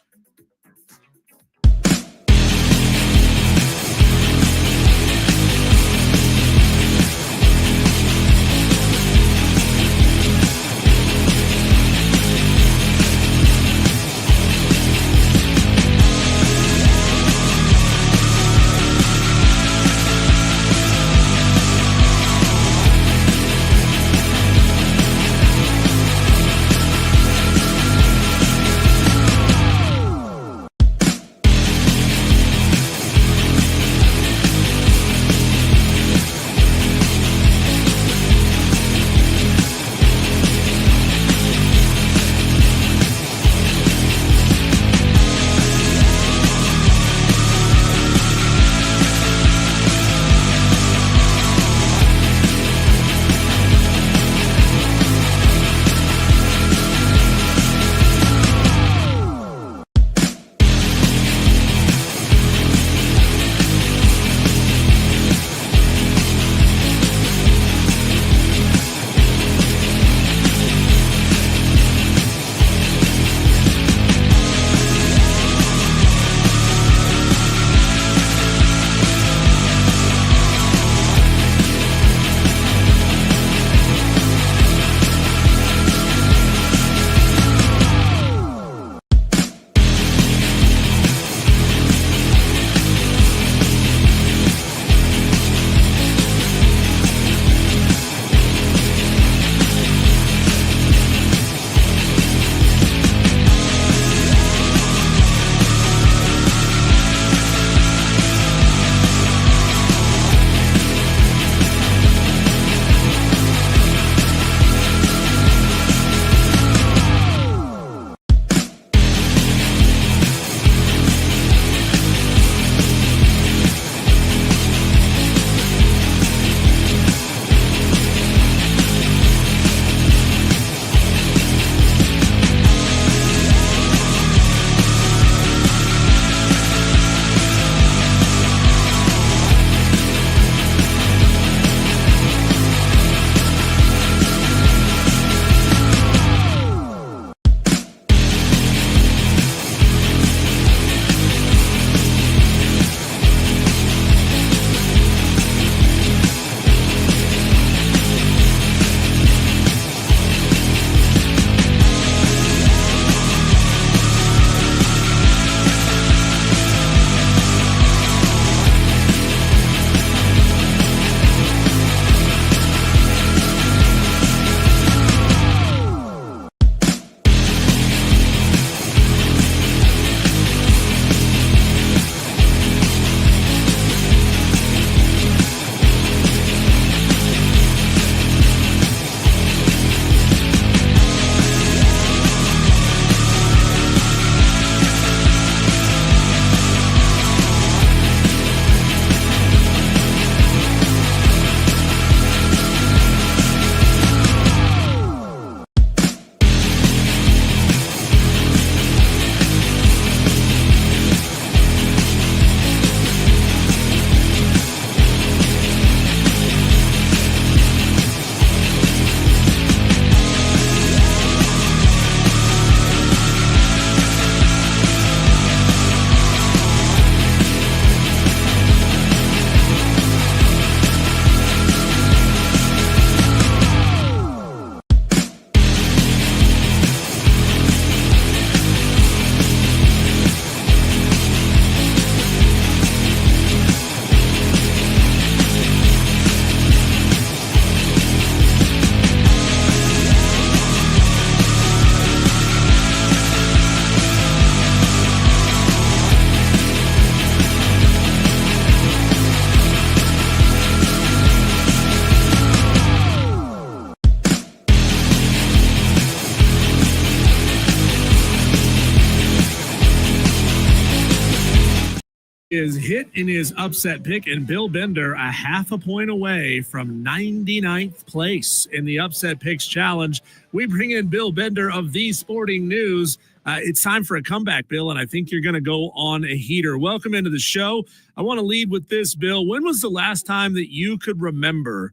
Is hit in his upset pick, and Bill Bender a half a point away from 99th place in the upset picks challenge. We bring in Bill Bender of the Sporting News. It's time for a comeback, Bill, and I think you're going to go on a heater. Welcome into the show. I want to lead with this, Bill. When was the last time that you could remember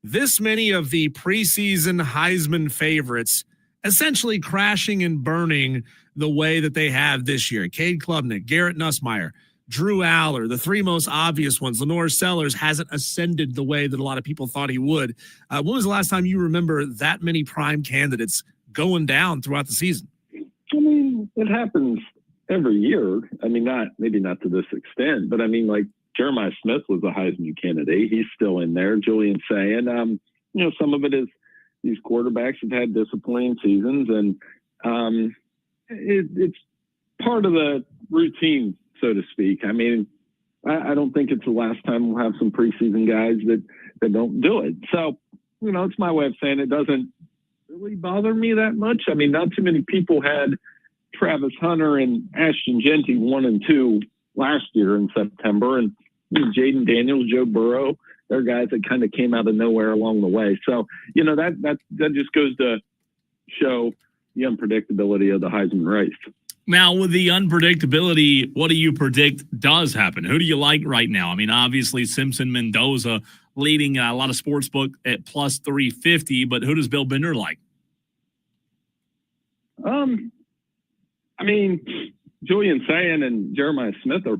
this many of the preseason Heisman favorites essentially crashing and burning the way that they have this year? Cade Klubnik, Garrett Nussmeier, Drew Aller, the three most obvious ones. Lenore Sellers hasn't ascended the way that a lot of people thought he would. When was the last time you remember that many prime candidates going down throughout the season? I mean, it happens every year. I mean, maybe not to this extent, but I mean, like Jeremiah Smith was a Heisman candidate. He's still in there. Julian Sayin. Some of it is these quarterbacks have had disappointing seasons, and it's part of the routine, so to speak. I mean, I don't think it's the last time we'll have some preseason guys that don't do it. So, it's my way of saying it doesn't really bother me that much. I mean, not too many people had Travis Hunter and Ashton Jeanty 1 and 2 last year in September, and Jaden Daniels, Joe Burrow, they're guys that kind of came out of nowhere along the way. So, that just goes to show the unpredictability of the Heisman race. Now, with the unpredictability, what do you predict does happen? Who do you like right now? I mean, obviously, Simpson Mendoza leading a lot of sportsbook at plus 350, but who does Bill Bender like? I mean, Julian Sayin and Jeremiah Smith are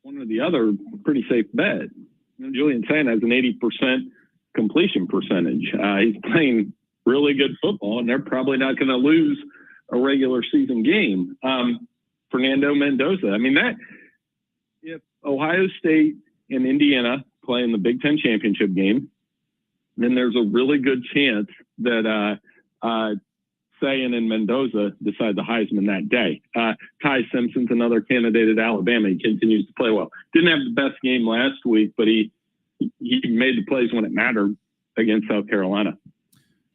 one or the other pretty safe bet. Julian Sayin has an 80% completion percentage. He's playing really good football, and they're probably not going to lose a regular season game. Fernando Mendoza. I mean, if Ohio State and Indiana play in the Big Ten championship game, then there's a really good chance that Sayin and Mendoza decide the Heisman that day. Ty Simpson's another candidate at Alabama. He continues to play well. Didn't have the best game last week, but he made the plays when it mattered against South Carolina.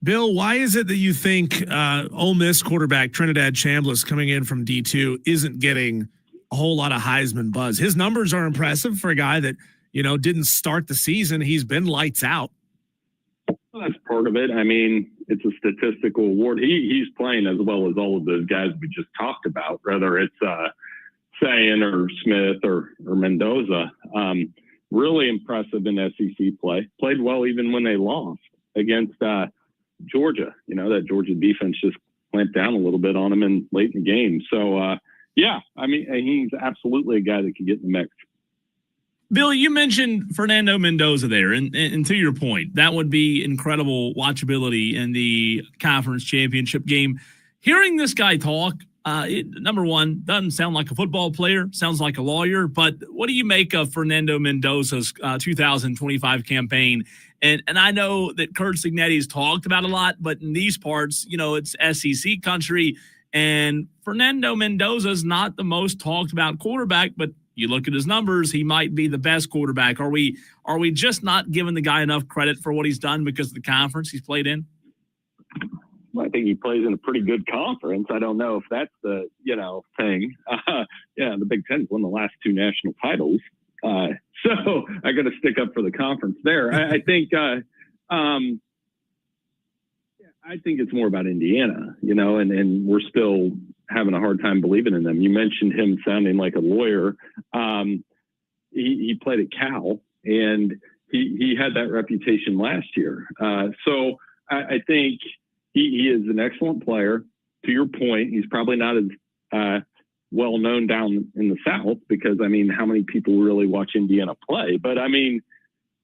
Bill, why is it that you think Ole Miss quarterback Trinidad Chambliss coming in from D2 isn't getting a whole lot of Heisman buzz? His numbers are impressive for a guy that, didn't start the season. He's been lights out. Well, that's part of it. I mean, it's a statistical award. He's playing as well as all of those guys we just talked about, whether it's Sayin or Smith or Mendoza. Really impressive in SEC play. Played well even when they lost against Georgia. That Georgia defense just clamped down a little bit on him late in the game. So, I mean, he's absolutely a guy that could get in the mix. Bill, you mentioned Fernando Mendoza there, and to your point, that would be incredible watchability in the conference championship game. Hearing this guy talk, number one, doesn't sound like a football player, sounds like a lawyer, but what do you make of Fernando Mendoza's 2025 campaign? And I know that Kurt Signetti's talked about a lot, but in these parts, it's SEC country, and Fernando Mendoza's not the most talked about quarterback, but you look at his numbers, he might be the best quarterback. Are we just not giving the guy enough credit for what he's done because of the conference he's played in? Well, I think he plays in a pretty good conference. I don't know if that's the, thing. The Big Ten's won the last 2 national titles. So I got to stick up for the conference there. I think it's more about Indiana, and we're still having a hard time believing in them. You mentioned him sounding like a lawyer. He played at Cal, and he had that reputation last year. So I think he is an excellent player. To your point, he's probably not as well known down in the South because, I mean, how many people really watch Indiana play? But, I mean,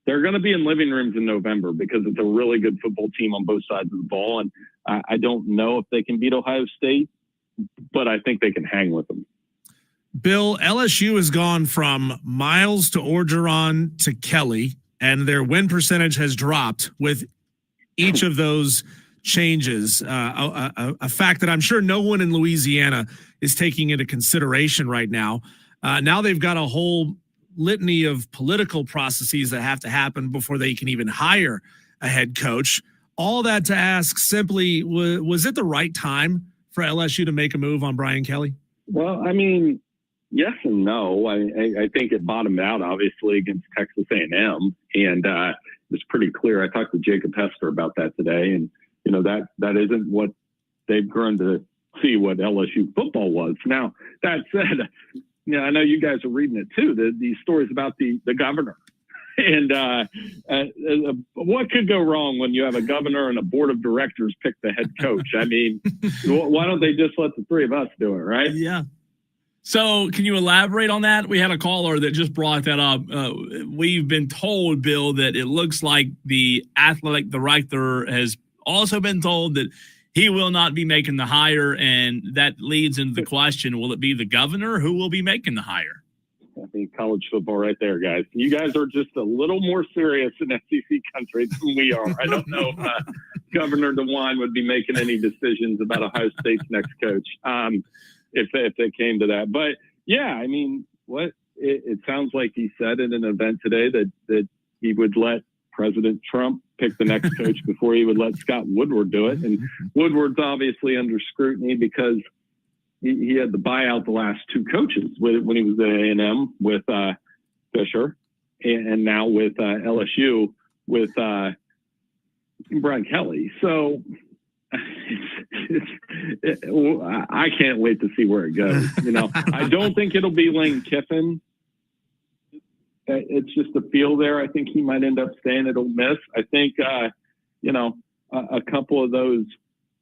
they're going to be in living rooms in November because it's a really good football team on both sides of the ball. And I don't know if they can beat Ohio State, but I think they can hang with them. Bill, LSU has gone from Miles to Orgeron to Kelly, and their win percentage has dropped with each of those changes. A fact that I'm sure no one in Louisiana is taking into consideration right now. Now they've got a whole litany of political processes that have to happen before they can even hire a head coach. All that to ask simply, was it the right time for LSU to make a move on Brian Kelly? Well, I mean, Yes and no. I think it bottomed out obviously against Texas A&M, and it was pretty clear. I talked to Jacob Hester about that today, and that isn't what they've grown to see what LSU football was. Now that said, I know you guys are reading it too. These stories about the governor, and what could go wrong when you have a governor and a board of directors pick the head coach? I mean, why don't they just let the three of us do it, right? Yeah. So can you elaborate on that? We had a caller that just brought that up. We've been told, Bill, that it looks like the athletic director has also been told that he will not be making the hire, and that leads into the question, will it be the governor who will be making the hire? I think college football right there, guys. You guys are just a little more serious in SEC country than we are. I don't know if Governor DeWine would be making any decisions about Ohio State's next coach. If they came to that. But yeah, I mean, it sounds like he said in an event today that he would let President Trump pick the next coach before he would let Scott Woodward do it. And Woodward's obviously under scrutiny because he had to buy out the last two coaches when he was at A&M with Fisher and now with LSU with Brian Kelly. So I can't wait to see where it goes. I don't think it'll be Lane Kiffin. It's just a feel there. I think he might end up staying at Ole Miss. I think, a couple of those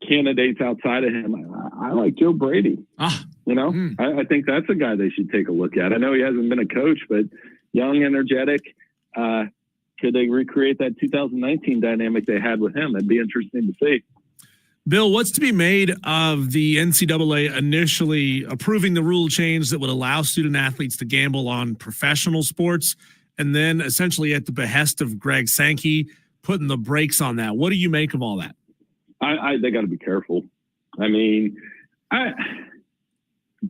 candidates outside of him, I like Joe Brady. I think that's a guy they should take a look at. I know he hasn't been a coach, but young, energetic. Could they recreate that 2019 dynamic they had with him? That'd be interesting to see. Bill, what's to be made of the NCAA initially approving the rule change that would allow student athletes to gamble on professional sports, and then essentially at the behest of Greg Sankey putting the brakes on that? What do you make of all that? They got to be careful. I mean,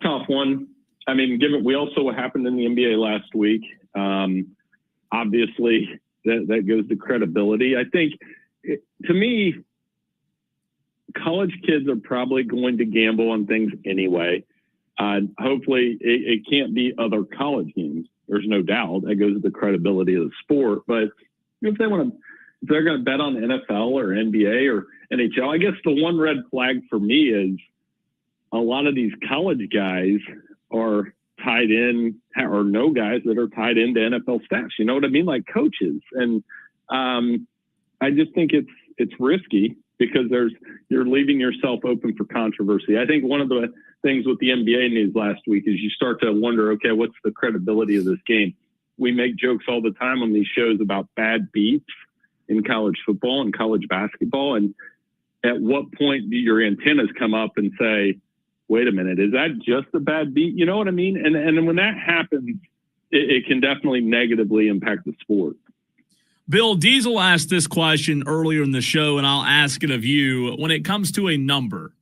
tough one. I mean, given we also what happened in the NBA last week, obviously that goes to credibility. I think, to me, college kids are probably going to gamble on things anyway. Hopefully it can't be other college games. There's no doubt that goes to the credibility of the sport. But if they're going to bet on the NFL or NBA or NHL, I guess the one red flag for me is a lot of these college guys are tied in, or no guys that are tied into NFL staffs. You know what I mean? Like coaches. And I just think it's risky, because you're leaving yourself open for controversy. I think one of the things with the NBA news last week is you start to wonder, okay, what's the credibility of this game? We make jokes all the time on these shows about bad beats in college football and college basketball. And at what point do your antennas come up and say, wait a minute, is that just a bad beat? You know what I mean? And when that happens, it can definitely negatively impact the sport. Bill, Diesel asked this question earlier in the show, and I'll ask it of you. When it comes to a number,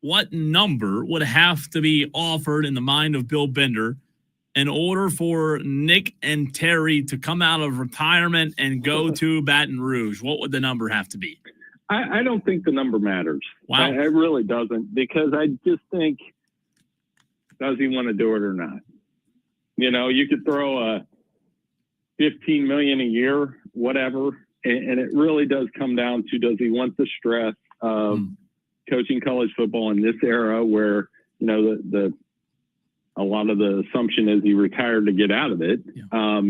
what number would have to be offered in the mind of Bill Bender in order for Nick and Terry to come out of retirement and go to Baton Rouge? What would the number have to be? I don't think the number matters. Wow. It really doesn't, because I just think, does he want to do it or not? You could throw a $15 million a year, whatever, and it really does come down to, does he want the stress of coaching college football in this era where a lot of the assumption is he retired to get out of it. Yeah.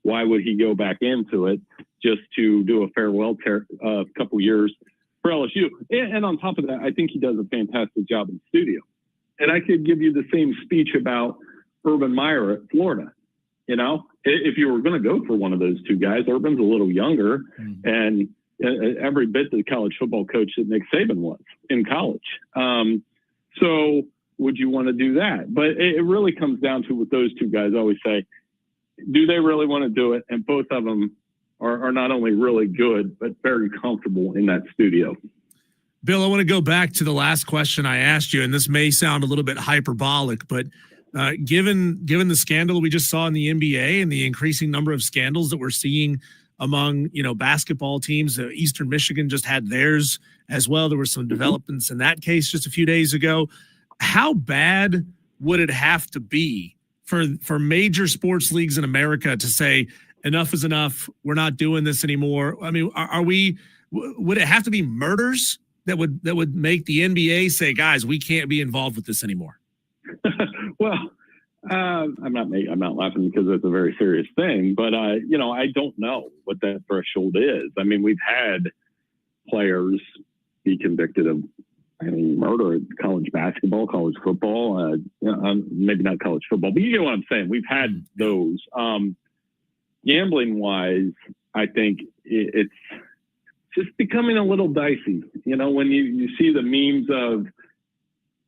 Why would he go back into it just to do a farewell couple years for LSU? And on top of that, I think he does a fantastic job in the studio. And I could give you the same speech about Urban Meyer at Florida. If you were going to go for one of those two guys, Urban's a little younger and every bit the college football coach that Nick Saban was in college. So would you want to do that? But it really comes down to what those two guys always say. Do they really want to do it? And both of them are not only really good, but very comfortable in that studio. Bill, I want to go back to the last question I asked you, and this may sound a little bit hyperbolic, but given the scandal we just saw in the NBA and the increasing number of scandals that we're seeing among basketball teams, Eastern Michigan just had theirs as well. There were some developments in that case just a few days ago. How bad would it have to be for major sports leagues in America to say enough is enough? We're not doing this anymore. I mean, would it have to be murders that would make the NBA say, guys, we can't be involved with this anymore? Well, I'm not laughing because it's a very serious thing, but I don't know what that threshold is. I mean, we've had players be convicted of murder in college basketball, college football, maybe not college football, but you get what I'm saying. We've had those. Gambling wise, I think it's just becoming a little dicey. When you see the memes of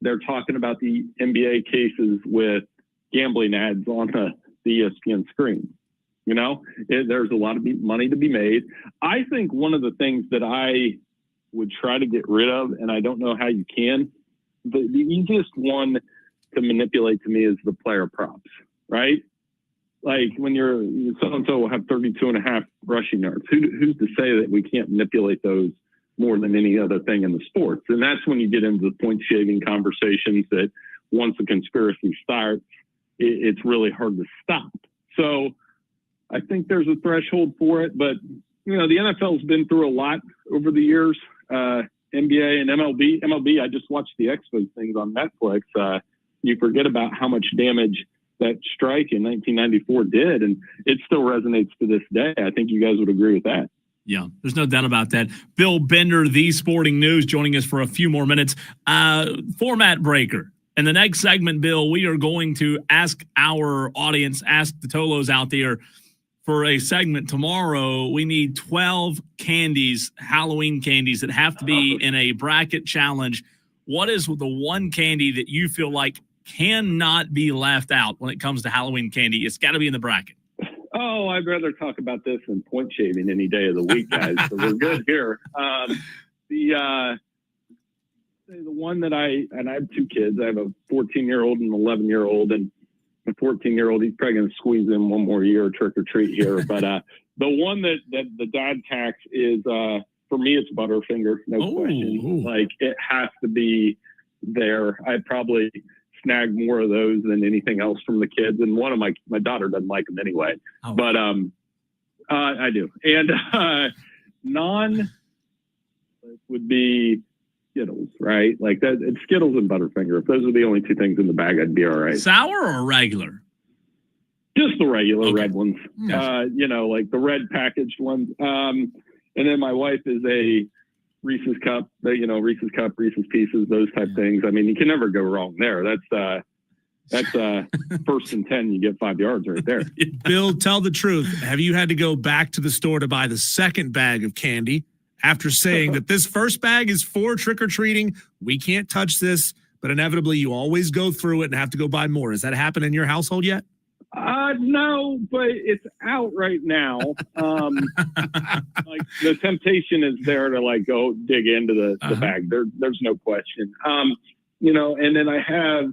they're talking about the NBA cases with gambling ads on the ESPN screen. There's a lot of money to be made. I think one of the things that I would try to get rid of, and I don't know how you can, the easiest one to manipulate to me is the player props, right? Like when so-and-so will have 32 and a half rushing yards. Who's to say that we can't manipulate those more than any other thing in the sports? And that's when you get into the point shaving conversations that once the conspiracy starts, it's really hard to stop. So I think there's a threshold for it, but the NFL's been through a lot over the years. NBA and MLB, I just watched the Expos things on Netflix. You forget about how much damage that strike in 1994 did, and it still resonates to this day. I think you guys would agree with that. Yeah, there's no doubt about that. Bill Bender, The Sporting News, joining us for a few more minutes. Format breaker. In the next segment, Bill, we are going to ask our audience, ask the Tolos out there for a segment tomorrow. We need 12 candies, Halloween candies, that have to be in a bracket challenge. What is the one candy that you feel like cannot be left out when it comes to Halloween candy? It's got to be in the bracket. Oh, I'd rather talk about this than point shaving any day of the week, guys. So we're good here. The one that I have two kids. I have a 14-year-old and an 11-year-old, and the 14-year-old, he's probably going to squeeze in one more year trick or treat here. But the one that the dad tax is, for me, it's Butterfinger, no question. Like, it has to be there. I'd probably snag more of those than anything else from the kids. And one of my daughter doesn't like them anyway. But I do. And non would be Skittles, right? Like that, it's Skittles and Butterfinger. If those are the only two things in the bag, I'd be all right. Sour or regular? Just the regular red ones. Gotcha. Like the red packaged ones. And then my wife is a Reese's Cup, Reese's Pieces, those type things. I mean, you can never go wrong there. That's first and 10, you get 5 yards right there. Bill, tell the truth. Have you had to go back to the store to buy the second bag of candy after saying that this first bag is for trick-or-treating? We can't touch this, but inevitably you always go through it and have to go buy more. Has that happened in your household yet? No, but it's out right now. Like the temptation is there to go dig into the bag. There's no question. And then I have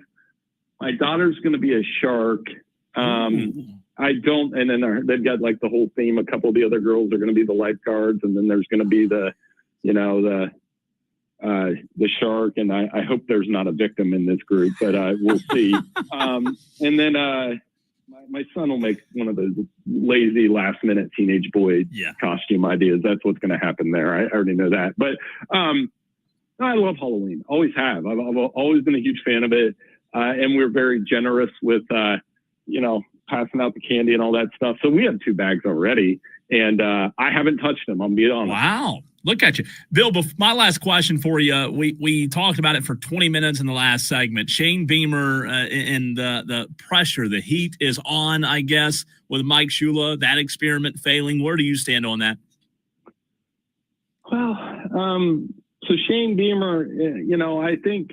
my daughter's going to be a shark. I don't, and then they've got the whole theme. A couple of the other girls are going to be the lifeguards, and then there's going to be the shark. And I hope there's not a victim in this group, but we'll see. And then my son will make one of those lazy last minute teenage boy costume ideas. That's what's going to happen there. I already know that, but I love Halloween. Always have. I've always been a huge fan of it. And we're very generous with, passing out the candy and all that stuff. So we have 2 bags already, and I haven't touched them. I'm being honest. Wow. Look at you. Bill, my last question for you. We talked about it for 20 minutes in the last segment. Shane Beamer and the pressure, the heat is on, I guess, with Mike Shula, that experiment failing. Where do you stand on that? Well, so Shane Beamer, I think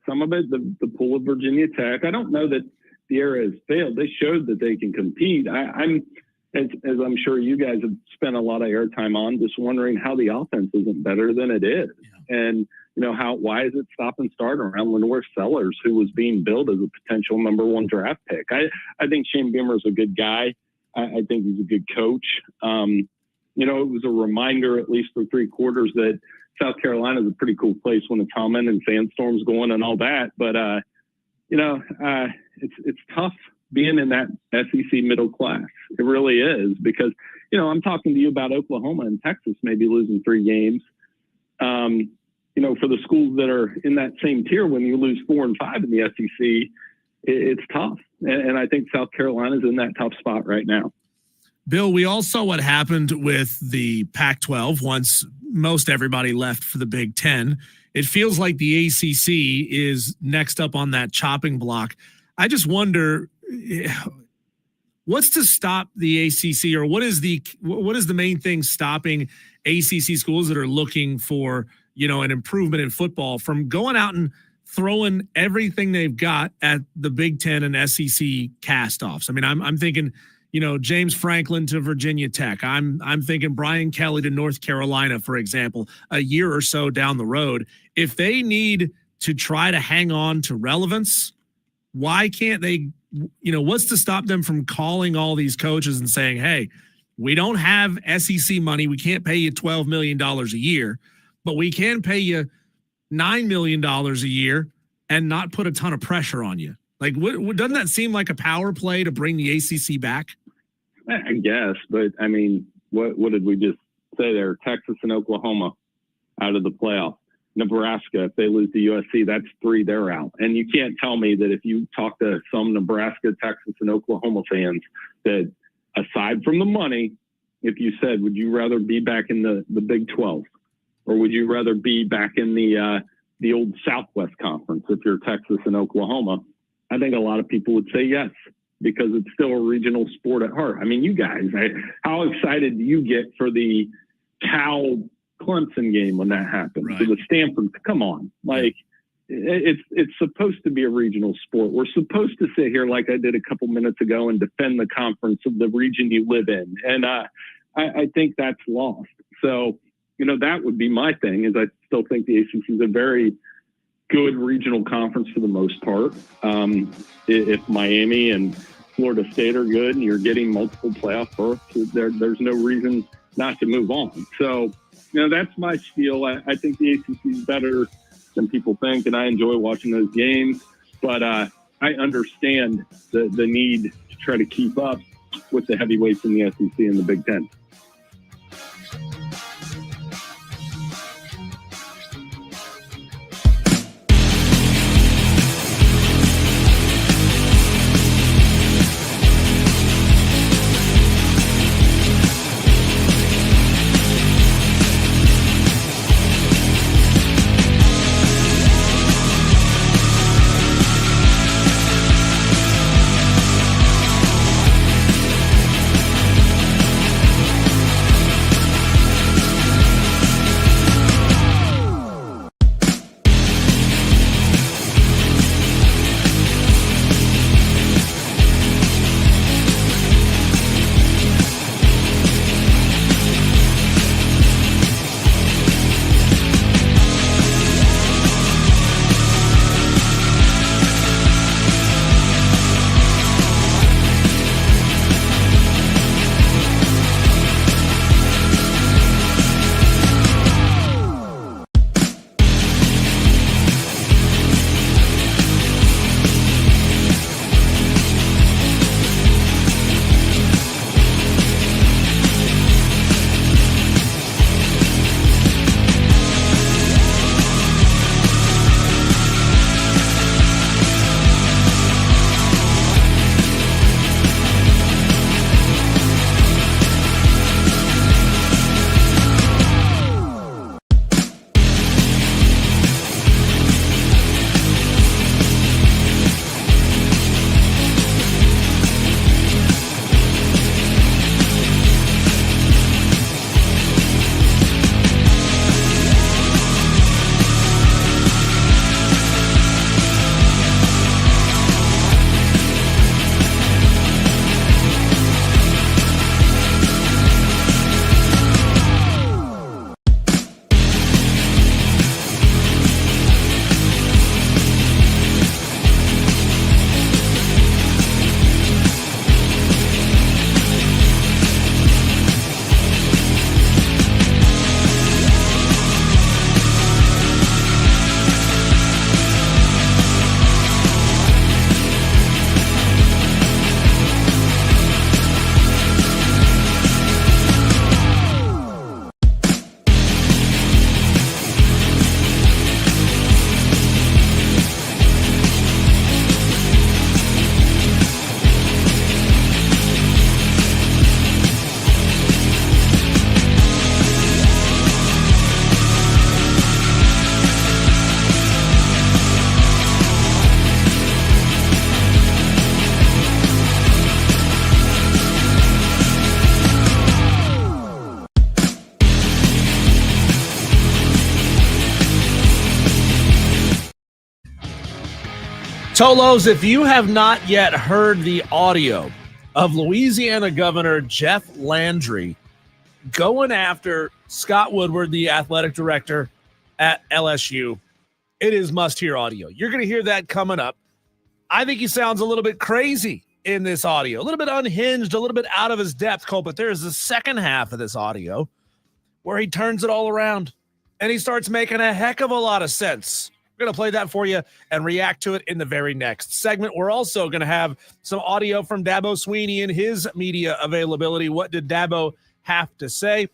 some of it, the pull of Virginia Tech, I don't know that the era has failed. They showed that they can compete. I'm as I'm sure you guys have spent a lot of airtime on, just wondering how the offense isn't better than it is. Yeah. And, why is it stop and start around Lenore Sellers, who was being billed as a potential number 1 draft pick? I think Shane Beamer is a good guy. I think he's a good coach. It was a reminder, at least for 3 quarters, that South Carolina is a pretty cool place when the comment and sandstorms going and all that. But, it's tough being in that SEC middle class. It really is, because, you know, I'm talking to you about Oklahoma and Texas maybe losing 3 games. You know, for the schools that are in that same tier, when you lose 4 and 5 in the SEC, it's tough. And I think South Carolina's in that tough spot right now. Bill, we all saw what happened with the Pac-12 once most everybody left for the Big Ten. It feels like the ACC is next up on that chopping block. I just wonder, what's to stop the ACC, or what is the main thing stopping ACC schools that are looking for, you know, an improvement in football from going out and throwing everything they've got at the Big Ten and SEC cast-offs? I mean, I'm thinking, you know, James Franklin to Virginia Tech. I'm thinking Brian Kelly to North Carolina, for example, a year or so down the road. If they need to try to hang on to relevance, why can't they, you know, what's to stop them from calling all these coaches and saying, hey, we don't have SEC money. We can't pay you $12 million a year, but we can pay you $9 million a year and not put a ton of pressure on you. Like, doesn't that seem like a power play to bring the ACC back? I guess, but I mean, what did we just say there? Texas and Oklahoma out of the playoff. Nebraska, if they lose to USC, that's 3, they're out. And you can't tell me that if you talk to some Nebraska, Texas, and Oklahoma fans, that aside from the money, if you said, would you rather be back in the Big 12, or would you rather be back in the old Southwest Conference if you're Texas and Oklahoma? I think a lot of people would say yes, because it's still a regional sport at heart. I mean, you guys, how excited do you get for the Cal Clemson game when that happens? Right. For the Stanford, come on. Like, it's supposed to be a regional sport. We're supposed to sit here, like I did a couple minutes ago, and defend the conference of the region you live in. And I think that's lost. So, you know, that would be my thing, is I still think the ACC is a very good regional conference for the most part. If Miami and Florida State are good and you're getting multiple playoff berths, there's no reason not to move on. So, you know, that's my spiel. I think the ACC is better than people think, and I enjoy watching those games. But I understand the need to try to keep up with the heavyweights in the SEC and the Big Ten. Tolos, if you have not yet heard the audio of Louisiana Governor Jeff Landry going after Scott Woodward, the athletic director at LSU, it is must-hear audio. You're going to hear that coming up. I think he sounds a little bit crazy in this audio, a little bit unhinged, a little bit out of his depth, Cole, but there's the second half of this audio where he turns it all around and he starts making a heck of a lot of sense. We're going to play that for you and react to it in the very next segment. We're also going to have some audio from Dabo Sweeney and his media availability. What did Dabo have to say?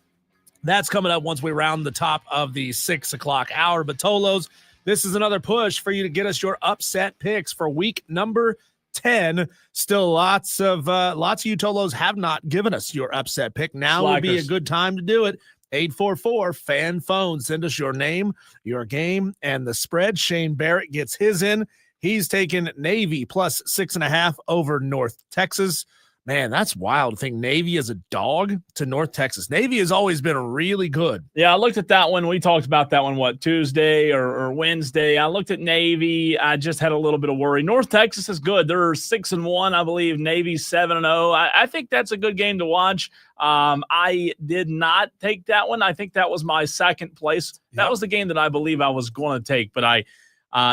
That's coming up once we round the top of the 6 o'clock hour. But Tolos, this is another push for you to get us your upset picks for week number 10. Still lots of you Tolos have not given us your upset pick. Now would be a good time to do it. 844-FAN phone. Send us your name, your game, and the spread. Shane Barrett gets his in. He's taking Navy plus 6.5 over North Texas. Man, that's wild to think Navy is a dog to North Texas. Navy has always been really good. Yeah, I looked at that one. We talked about that one, Tuesday or Wednesday. I looked at Navy. I just had a little bit of worry. North Texas is good. They're 6-1, I believe. Navy's 7-0. I think that's a good game to watch. I did not take that one. I think that was my second place. That was the game that I believe I was going to take, but I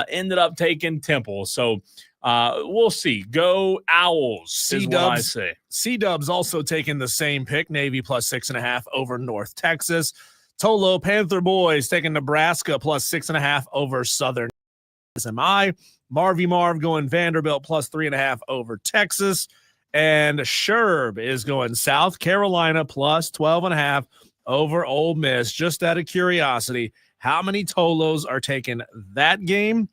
ended up taking Temple. So we'll see. Go Owls is what I say. C-Dub's also taking the same pick, Navy plus 6.5 over North Texas. Tolo Panther Boys taking Nebraska plus 6.5 over Southern. As am I. Marvy Marv going Vanderbilt plus 3.5 over Texas. And Sherb is going South Carolina plus 12.5 over Ole Miss. Just out of curiosity, how many Tolos are taking that game?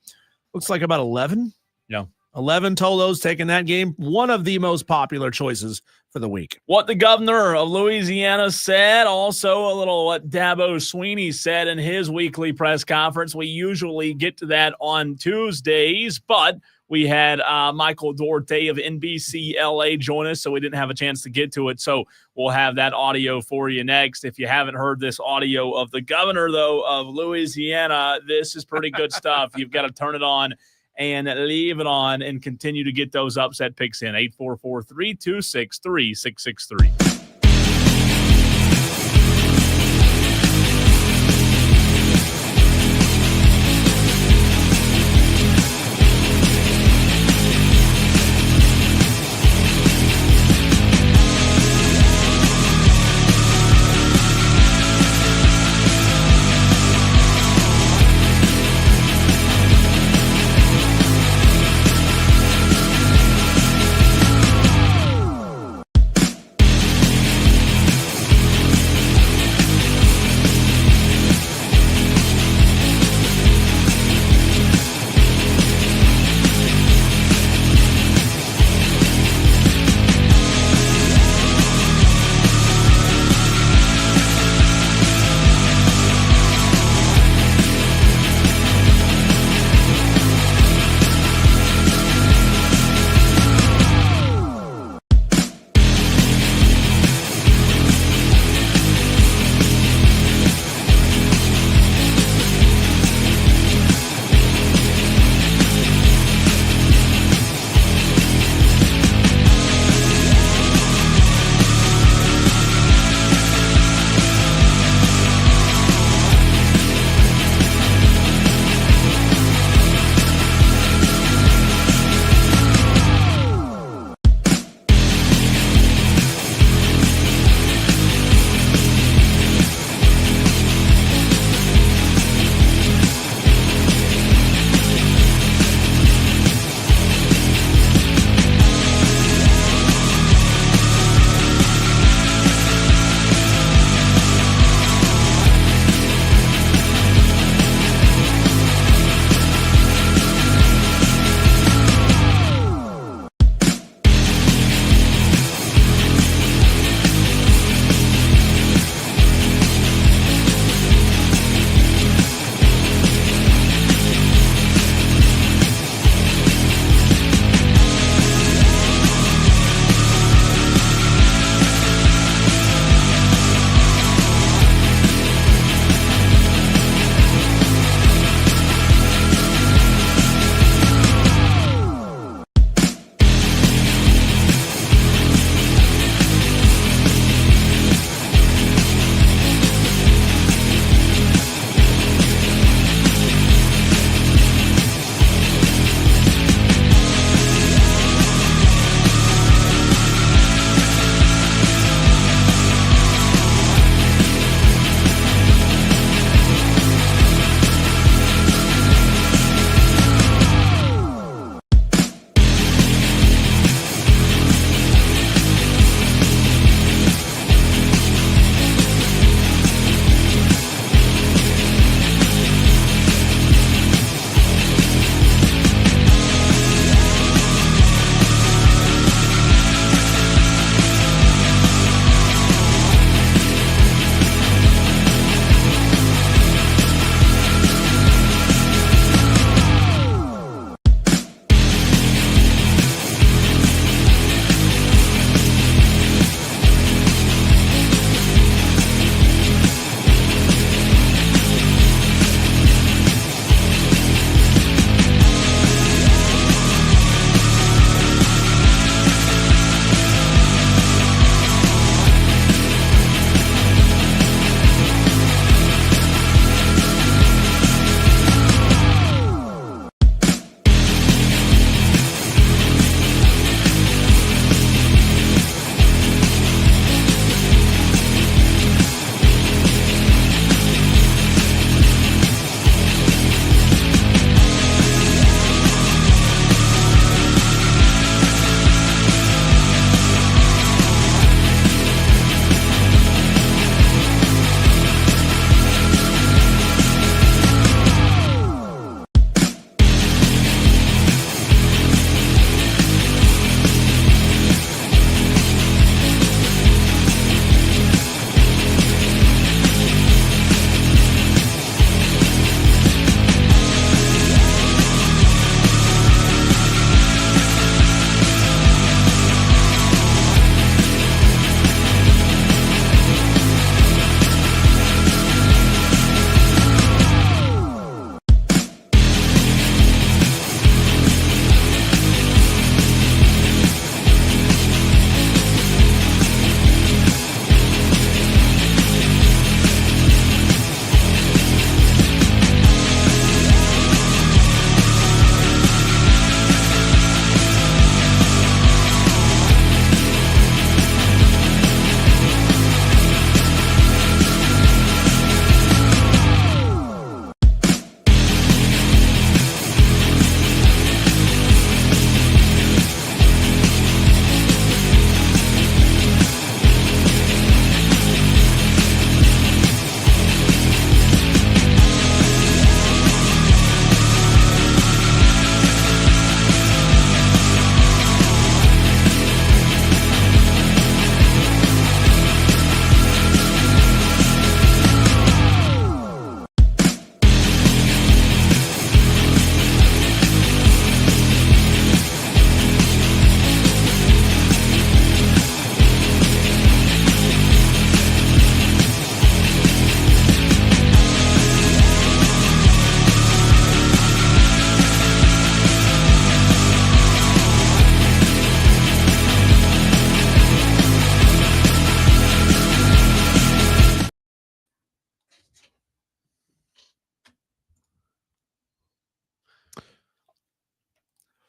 Looks like about 11. Yeah. 11 Tolos taking that game. One of the most popular choices for the week. What the governor of Louisiana said, also a little what Dabo Sweeney said in his weekly press conference. We usually get to that on Tuesdays, but we had Michael Duarte of NBC LA join us, so we didn't have a chance to get to it. So we'll have that audio for you next. If you haven't heard this audio of the governor, though, of Louisiana, this is pretty good stuff. You've got to turn it on and leave it on and continue to get those upset picks in. 844-326-3663.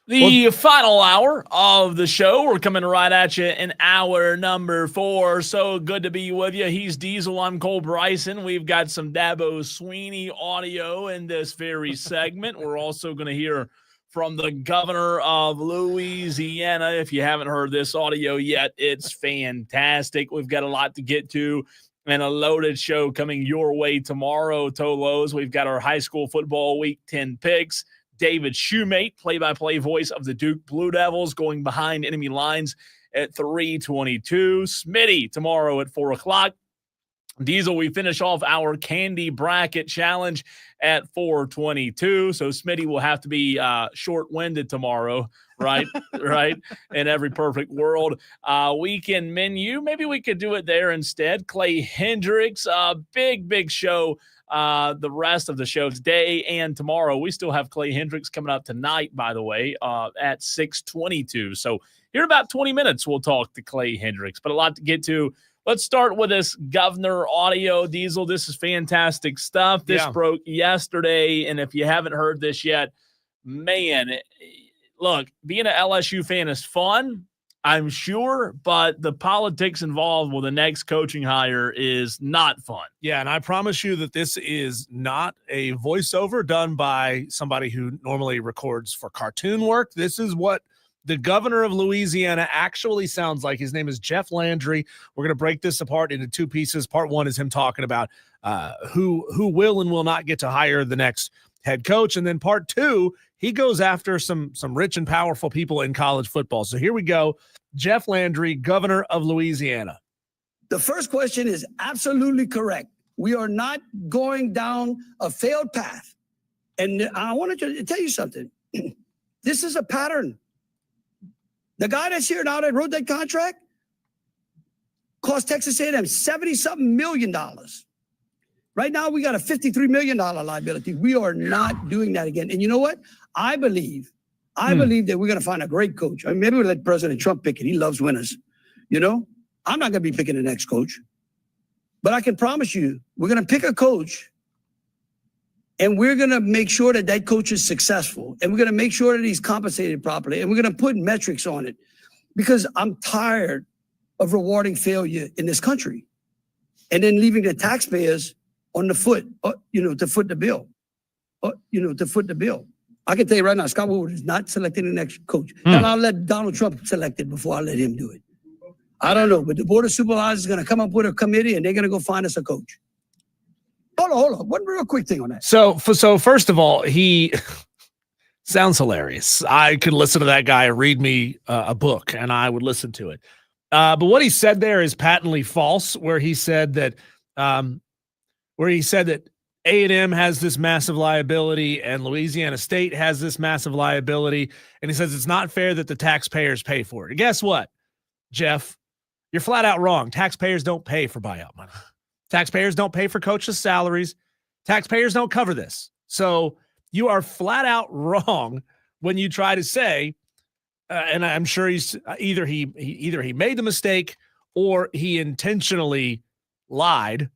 The final hour of the show. We're coming right at you in hour number 4. So good to be with you. He's Diesel. I'm Cole Bryson. We've got some Dabo Sweeney audio in this very segment. We're also going to hear from the governor of Louisiana. If you haven't heard this audio yet, it's fantastic. We've got a lot to get to and a loaded show coming your way tomorrow, Tolos. We've got our high school football week 10 picks. David Shoemate, play-by-play voice of the Duke Blue Devils, going behind enemy lines at 3:22. Smitty tomorrow at 4 o'clock. Diesel, we finish off our candy bracket challenge at 4:22. So Smitty will have to be short-winded tomorrow, right? Right? In every perfect world. Weekend menu, maybe we could do it there instead. Clay Hendrix, big show. The rest of the show today and tomorrow. We still have Clay Hendrix coming up tonight, by the way, at 6:22. So here in about 20 minutes, we'll talk to Clay Hendrix, but a lot to get to. Let's start with this governor audio. Diesel, this is fantastic stuff. This broke yesterday, and if you haven't heard this yet, man, look, being an LSU fan is fun, I'm sure, but the politics involved with the next coaching hire is not fun. Yeah, and I promise you that this is not a voiceover done by somebody who normally records for cartoon work. This is what the governor of Louisiana actually sounds like. His name is Jeff Landry. We're going to break this apart into 2 pieces. Part 1 is him talking about who will and will not get to hire the next head coach. And then part 2, he goes after some rich and powerful people in college football. So here we go. Jeff Landry, governor of Louisiana. The first question is absolutely correct. We are not going down a failed path. And I wanted to tell you something. This is a pattern. The guy that's here now that wrote that contract cost Texas A&M $70-something million. Right now, we got a $53 million liability. We are not doing that again. And you know what? I believe that we're going to find a great coach. I mean, maybe we'll let President Trump pick it. He loves winners. You know, I'm not going to be picking the next coach. But I can promise you, we're going to pick a coach, and we're going to make sure that that coach is successful. And we're going to make sure that he's compensated properly. And we're going to put metrics on it. Because I'm tired of rewarding failure in this country. And then leaving the taxpayers on the foot, to foot the bill. I can tell you right now, Scott Woodward is not selecting the next coach. And I'll let Donald Trump select it before I let him do it. I don't know, but the Board of Supervisors is going to come up with a committee, and they're going to go find us a coach. Hold on. One real quick thing on that. So first of all, he sounds hilarious. I could listen to that guy read me a book, and I would listen to it. But what he said there is patently false, where he said that A&M has this massive liability and Louisiana State has this massive liability. And he says it's not fair that the taxpayers pay for it. And guess what, Jeff? You're flat out wrong. Taxpayers don't pay for buyout money. Taxpayers don't pay for coaches' salaries. Taxpayers don't cover this. So you are flat out wrong when you try to say, and I'm sure he's either he made the mistake or he intentionally lied,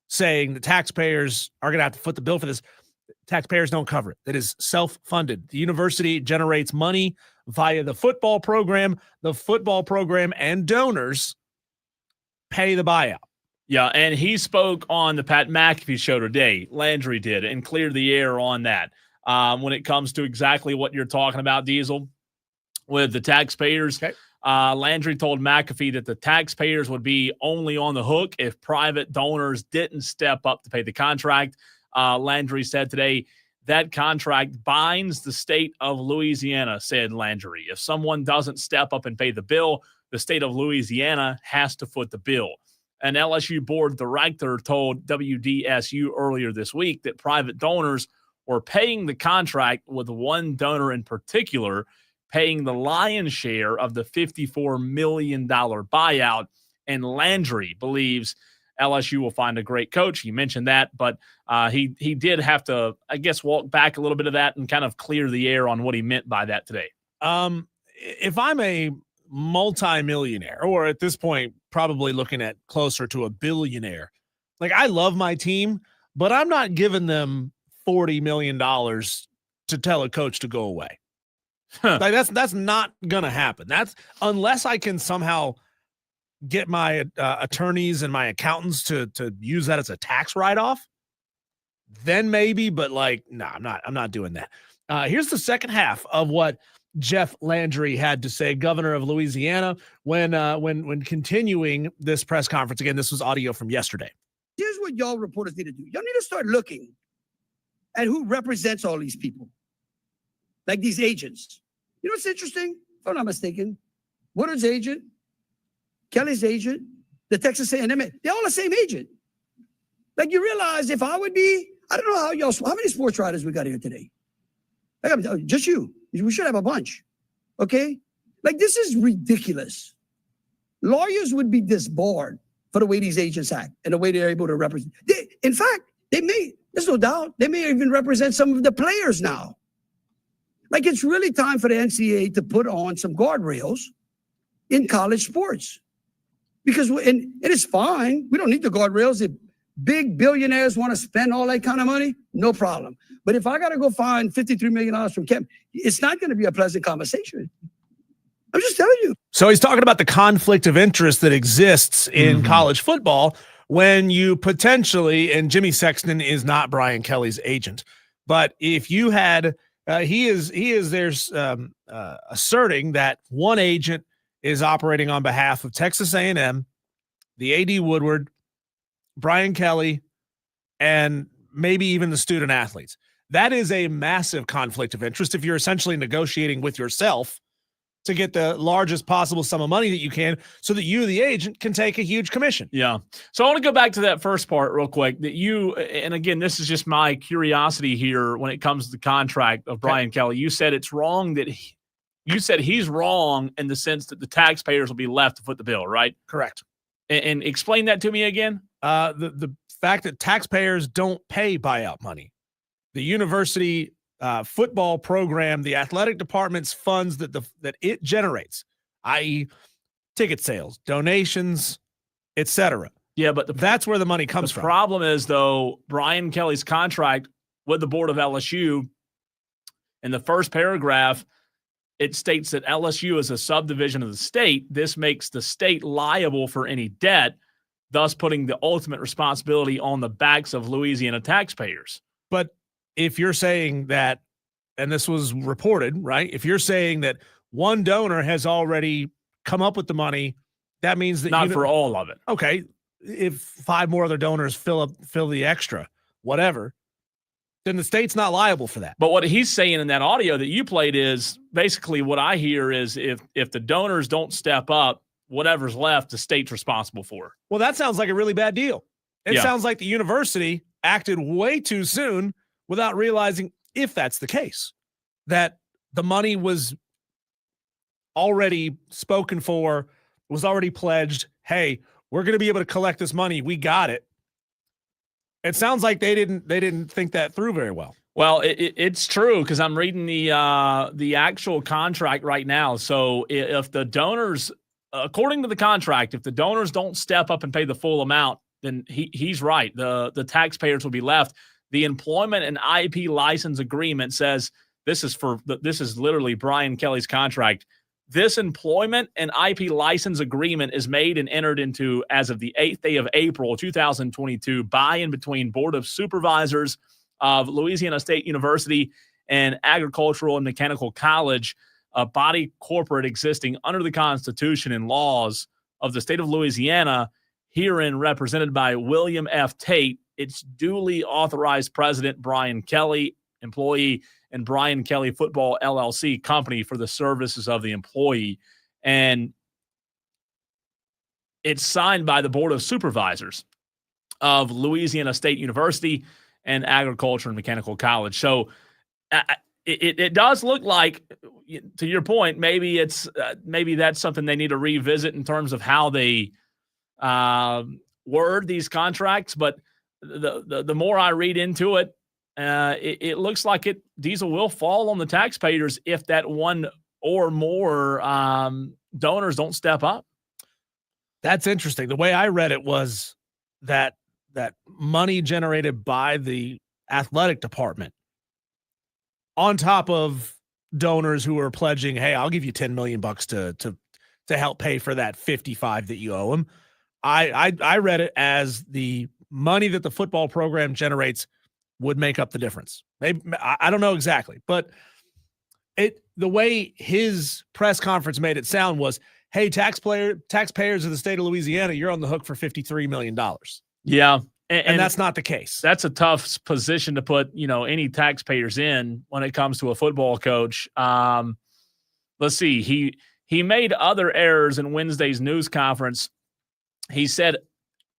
saying the taxpayers are going to have to foot the bill for this. Taxpayers don't cover it. That is self-funded. The university generates money via the football program. The football program and donors pay the buyout. Yeah, and he spoke on the Pat McAfee show today. Landry did, and cleared the air on that. When it comes to exactly what you're talking about, Diesel, with the taxpayers. Okay. Landry told McAfee that the taxpayers would be only on the hook if private donors didn't step up to pay the contract. Landry said today that contract binds the state of Louisiana, said Landry. If someone doesn't step up and pay the bill, the state of Louisiana has to foot the bill. An LSU board director told WDSU earlier this week that private donors were paying the contract, with one donor in particular paying the lion's share of the $54 million buyout. And Landry believes LSU will find a great coach. He mentioned that, but he did have to, I guess, walk back a little bit of that and kind of clear the air on what he meant by that today. If I'm a multimillionaire, or at this point, probably looking at closer to a billionaire, like, I love my team, but I'm not giving them $40 million to tell a coach to go away. Like that's not gonna happen. That's unless I can somehow get my attorneys and my accountants to use that as a tax write-off, then maybe. But like, no, I'm not doing that. Here's the second half of what Jeff Landry had to say, governor of Louisiana, when continuing this press conference. Again, this was audio from yesterday. Here's what y'all reporters need to do. Y'all need to start looking at who represents all these people, like these agents. You know what's interesting? If I'm not mistaken, Woodard's agent, Kelly's agent, the Texas A&M, they're all the same agent. Like, you realize if I would be, I don't know how many sports writers we got here today? Just you. We should have a bunch. Okay? Like, this is ridiculous. Lawyers would be disbarred for the way these agents act and the way they're able to represent. In fact, there's no doubt, they may even represent some of the players now. Like, it's really time for the NCAA to put on some guardrails in college sports. Because, and it's fine. We don't need the guardrails. If big billionaires want to spend all that kind of money, no problem. But if I got to go find $53 million from Kemp, it's not going to be a pleasant conversation. I'm just telling you. So he's talking about the conflict of interest that exists in college football when you potentially, and Jimmy Sexton is not Brian Kelly's agent, but if you had, he is there's asserting that one agent is operating on behalf of Texas A&M, the AD Woodward, Brian Kelly, and maybe even the student athletes. That is a massive conflict of interest if you're essentially negotiating with yourself to get the largest possible sum of money that you can so that you, the agent, can take a huge commission. Yeah. So I want to go back to that first part real quick, that you, and again, this is just my curiosity here when it comes to the contract of Brian Kelly. You said it's wrong that you said he's wrong in the sense that the taxpayers will be left to foot the bill, right? Correct. And explain that to me again. The fact that taxpayers don't pay buyout money. The university football program, the athletic department's funds that it generates, i.e. ticket sales, donations, etc. Yeah, but that's where the money comes from. The problem is, though, Brian Kelly's contract with the board of LSU, in the first paragraph, it states that LSU is a subdivision of the state. This makes the state liable for any debt, thus putting the ultimate responsibility on the backs of Louisiana taxpayers. But if you're saying that, and this was reported, right? If you're saying that one donor has already come up with the money, that means that not for all of it. Okay. If 5 more other donors fill the extra, whatever, then the state's not liable for that. But what he's saying in that audio that you played is basically what I hear is if the donors don't step up, whatever's left, the state's responsible for. Well, that sounds like a really bad deal. It sounds like the university acted way too soon without realizing, if that's the case, that the money was already spoken for, was already pledged. Hey, we're going to be able to collect this money. We got it. It sounds like they didn't think that through very well. Well, it's true, because I'm reading the actual contract right now. So if the donors, according to the contract, if the donors don't step up and pay the full amount, then he's right. The taxpayers will be left. The employment and IP license agreement says this is literally Brian Kelly's contract. This employment and IP license agreement is made and entered into as of the 8th day of April, 2022, by and between Board of Supervisors of Louisiana State University and Agricultural and Mechanical College, a body corporate existing under the Constitution and laws of the state of Louisiana, herein represented by William F. Tate, its duly authorized president, Brian Kelly, employee, and Brian Kelly Football LLC company for the services of the employee. And it's signed by the Board of Supervisors of Louisiana State University and Agriculture and Mechanical College. So it does look like, to your point, maybe that's something they need to revisit in terms of how they word these contracts. But the more I read into it, it looks like Diesel will fall on the taxpayers if that one or more donors don't step up. That's interesting. The way I read it was that money generated by the athletic department, on top of donors who are pledging, hey, I'll give you $10 million to help pay for that 55 that you owe him. I read it as the money that the football program generates would make up the difference. Maybe, I don't know exactly, but the way his press conference made it sound was, hey, taxpayers of the state of Louisiana, you're on the hook for $53 million. Yeah. And that's not the case. That's a tough position to put, any taxpayers in when it comes to a football coach. Let's see. He made other errors in Wednesday's news conference. He said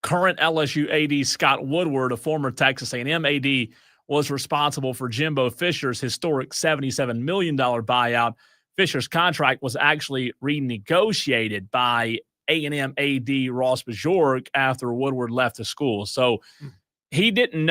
current LSU AD Scott Woodward, a former Texas A&M AD, was responsible for Jimbo Fisher's historic $77 million buyout. Fisher's contract was actually renegotiated by A&M AD Ross Bajork after Woodward left the school. So he didn't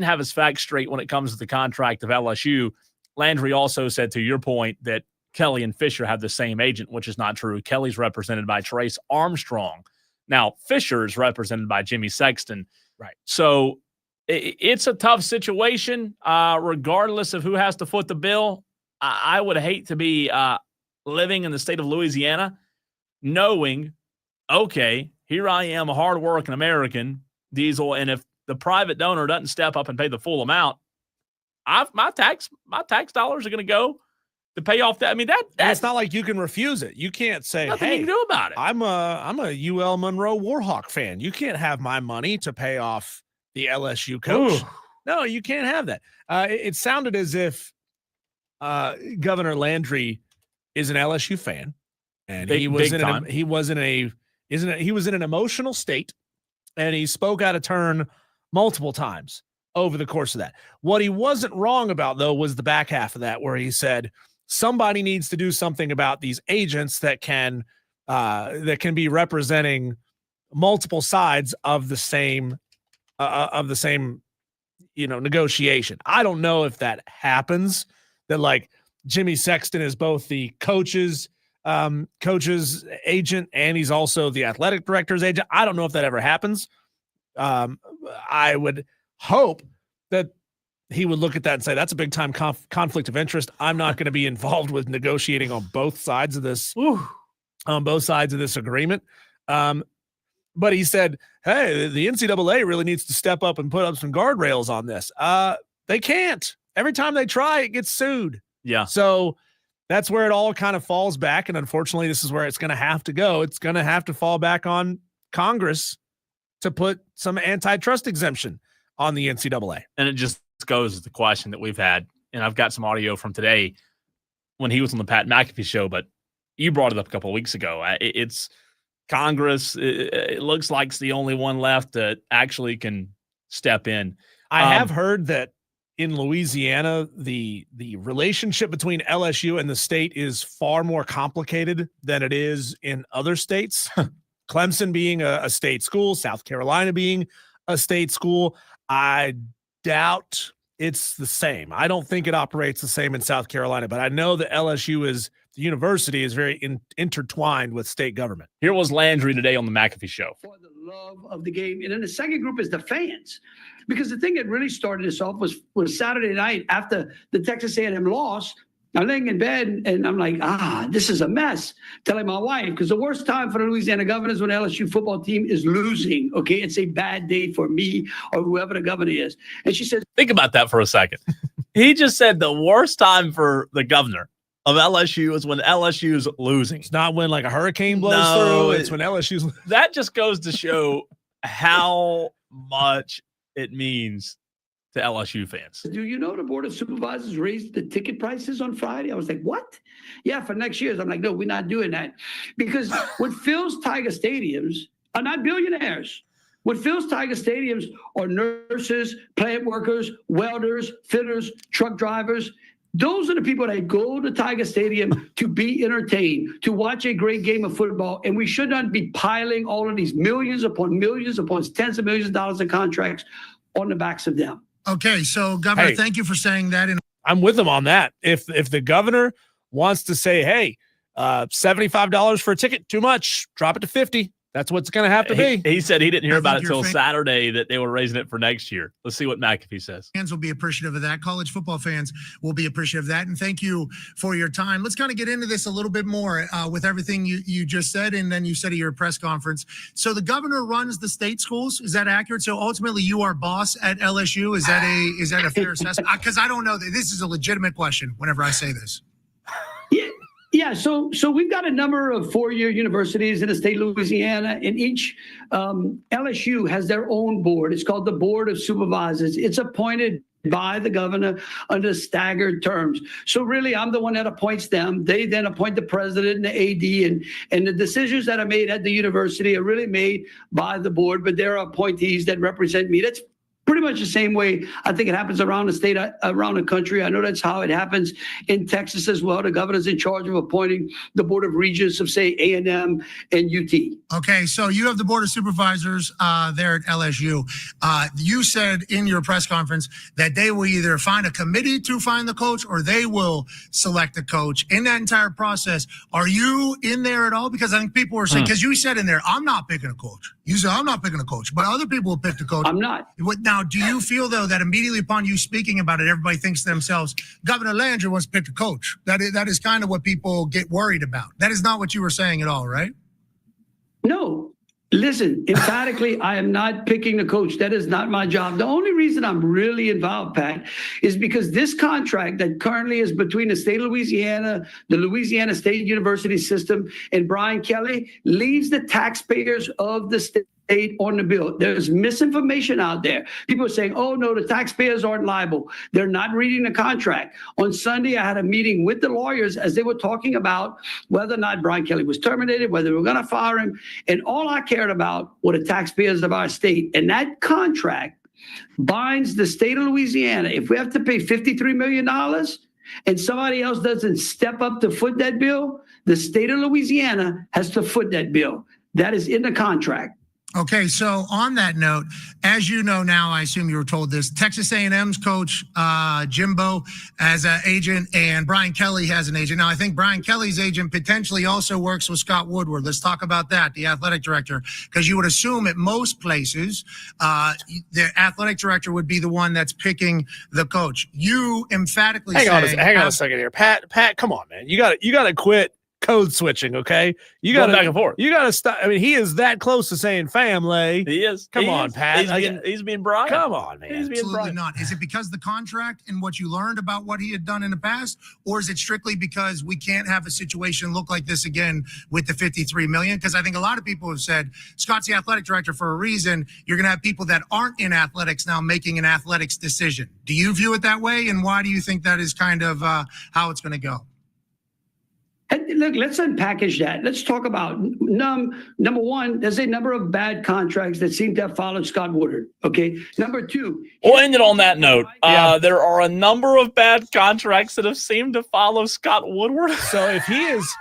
have his facts straight when it comes to the contract of LSU. Landry also said, to your point, that Kelly and Fisher have the same agent, which is not true. Kelly's represented by Trace Armstrong. Now, Fisher is represented by Jimmy Sexton. Right. So it's a tough situation, regardless of who has to foot the bill. I would hate to be living in the state of Louisiana knowing, okay, here I am, a hardworking American, Diesel, and if the private donor doesn't step up and pay the full amount, my tax dollars are going to go to pay off that. I mean, it's not like you can refuse it. You can't say, nothing hey, you can do about it. I'm a UL Monroe Warhawk fan. You can't have my money to pay off the LSU coach. Ooh. No, you can't have that. It sounded as if Governor Landry is an LSU fan, and he was in an emotional state, and he spoke out of turn multiple times over the course of that. What he wasn't wrong about, though, was the back half of that, where he said somebody needs to do something about these agents that can be representing multiple sides of the same negotiation. I don't know if that happens, that like Jimmy Sexton is both the coach's agent and he's also the athletic director's agent. I don't know if that ever happens. I would hope that he would look at that and say, that's a big time conflict of interest. I'm not going to be involved with negotiating on both sides of this, agreement. But he said, hey, the NCAA really needs to step up and put up some guardrails on this. They can't. Every time they try, it gets sued. Yeah. So that's where it all kind of falls back. And unfortunately, this is where it's going to have to go. It's going to have to fall back on Congress to put some antitrust exemption on the NCAA. And it just goes to the question that we've had. And I've got some audio from today when he was on the Pat McAfee show, but you brought it up a couple of weeks ago. It's Congress. It looks like it's the only one left that actually can step in. I have heard that in Louisiana, the relationship between LSU and the state is far more complicated than it is in other states. Clemson being a state school, South Carolina being a state school. I doubt it's the same. I don't think it operates the same in South Carolina, but I know that the university is very intertwined with state government. Here was Landry today on the McAfee show. For the love of the game. And then the second group is the fans. Because the thing that really started this off was Saturday night after the Texas A&M loss. I'm laying in bed and I'm like, this is a mess. Telling my wife, because the worst time for the Louisiana governor is when the LSU football team is losing. Okay, it's a bad day for me or whoever the governor is. And she says, think about that for a second. He just said the worst time for the governor of LSU is when LSU's losing. It's not when like a hurricane blows through. It's when LSU's. That just goes to show how much it means to LSU fans. do you know the Board of Supervisors raised the ticket prices on Friday? I was like, what? Yeah, for next year. I'm like, no, we're not doing that. Because what fills Tiger Stadiums are not billionaires. What fills Tiger Stadiums are nurses, plant workers, welders, fitters, truck drivers. Those are the people that go to Tiger Stadium to be entertained, to watch a great game of football. And we should not be piling all of these millions upon tens of millions of dollars of contracts on the backs of them. Okay, so Governor, thank you for saying that. I'm with him on that. If the governor wants to say, hey, $75 for a ticket, too much, drop it to $50. That's what's going to have to be. He said he didn't hear about it think till you're Saturday that they were raising it for next year. Let's see what McAfee says. Fans will be appreciative of that. College football fans will be appreciative of that. And thank you for your time. Let's kind of get into this a little bit more with everything you just said, and then you said at your press conference. So the governor runs the state schools. Is that accurate? So ultimately, you are boss at LSU. Is that a fair assessment? Because I don't know. This is a legitimate question whenever I say this. Yeah, so we've got a number of four-year universities in the state of Louisiana, and each LSU has their own board. It's called the Board of Supervisors. It's appointed by the governor under staggered terms. So really, I'm the one that appoints them. They then appoint the president and the AD, and the decisions that are made at the university are really made by the board, but there are appointees that represent me. That's pretty much the same way I think it happens around the state, around the country. I know that's how it happens in Texas as well. The governor's in charge of appointing the board of regents of, say, A&M and UT. Okay, so you have the board of supervisors there at LSU. You said in your press conference that they will either find a committee to find the coach or they will select the coach. In that entire process, are you in there at all? Because I think people are saying, because you said in there, I'm not picking a coach. You said, I'm not picking a coach, but other people will pick the coach. I'm not. Now, do you feel, though, that immediately upon you speaking about it, everybody thinks to themselves, Governor Landry wants to pick the coach? That is kind of what people get worried about. That is not what you were saying at all, right? No. Listen, emphatically, I am not picking the coach. That is not my job. The only reason I'm really involved, Pat, is because this contract that currently is between the state of Louisiana, the Louisiana State University system, and Brian Kelly leaves the taxpayers of the state on the bill. There's misinformation out there. People are saying, oh, no, the taxpayers aren't liable. They're not reading the contract. On Sunday, I had a meeting with the lawyers as they were talking about whether or not Brian Kelly was terminated, whether we were going to fire him. And all I cared about were the taxpayers of our state. And that contract binds the state of Louisiana. If we have to pay $53 million and somebody else doesn't step up to foot that bill, the state of Louisiana has to foot that bill. That is in the contract. Okay, so on that note, as you know now, I assume you were told this, Texas A&M's coach, Jimbo, has an agent, and Brian Kelly has an agent. Now, I think Brian Kelly's agent potentially also works with Scott Woodward. Let's talk about that, the athletic director, because you would assume at most places, the athletic director would be the one that's picking the coach. You emphatically hang on a second here. Pat, come on, man. You got to quit code switching, okay? You got back and forth. You got to stop. I mean, he is that close to saying family. He is. Come on, Pat. He's being Brian. Come on, man. He's being Absolutely Brian. not. Is it because of the contract and what you learned about what he had done in the past, or is it strictly because we can't have a situation look like this again with the $53 million? Because I think a lot of people have said Scott's the athletic director for a reason. You're going to have people that aren't in athletics now making an athletics decision. Do you view it that way, and why do you think that is kind of how it's going to go? Look, let's unpackage that. Let's talk about number one, there's a number of bad contracts that seem to have followed Scott Woodward. Okay. Number two. We'll end it on that note. There are a number of bad contracts that have seemed to follow Scott Woodward. So if he is,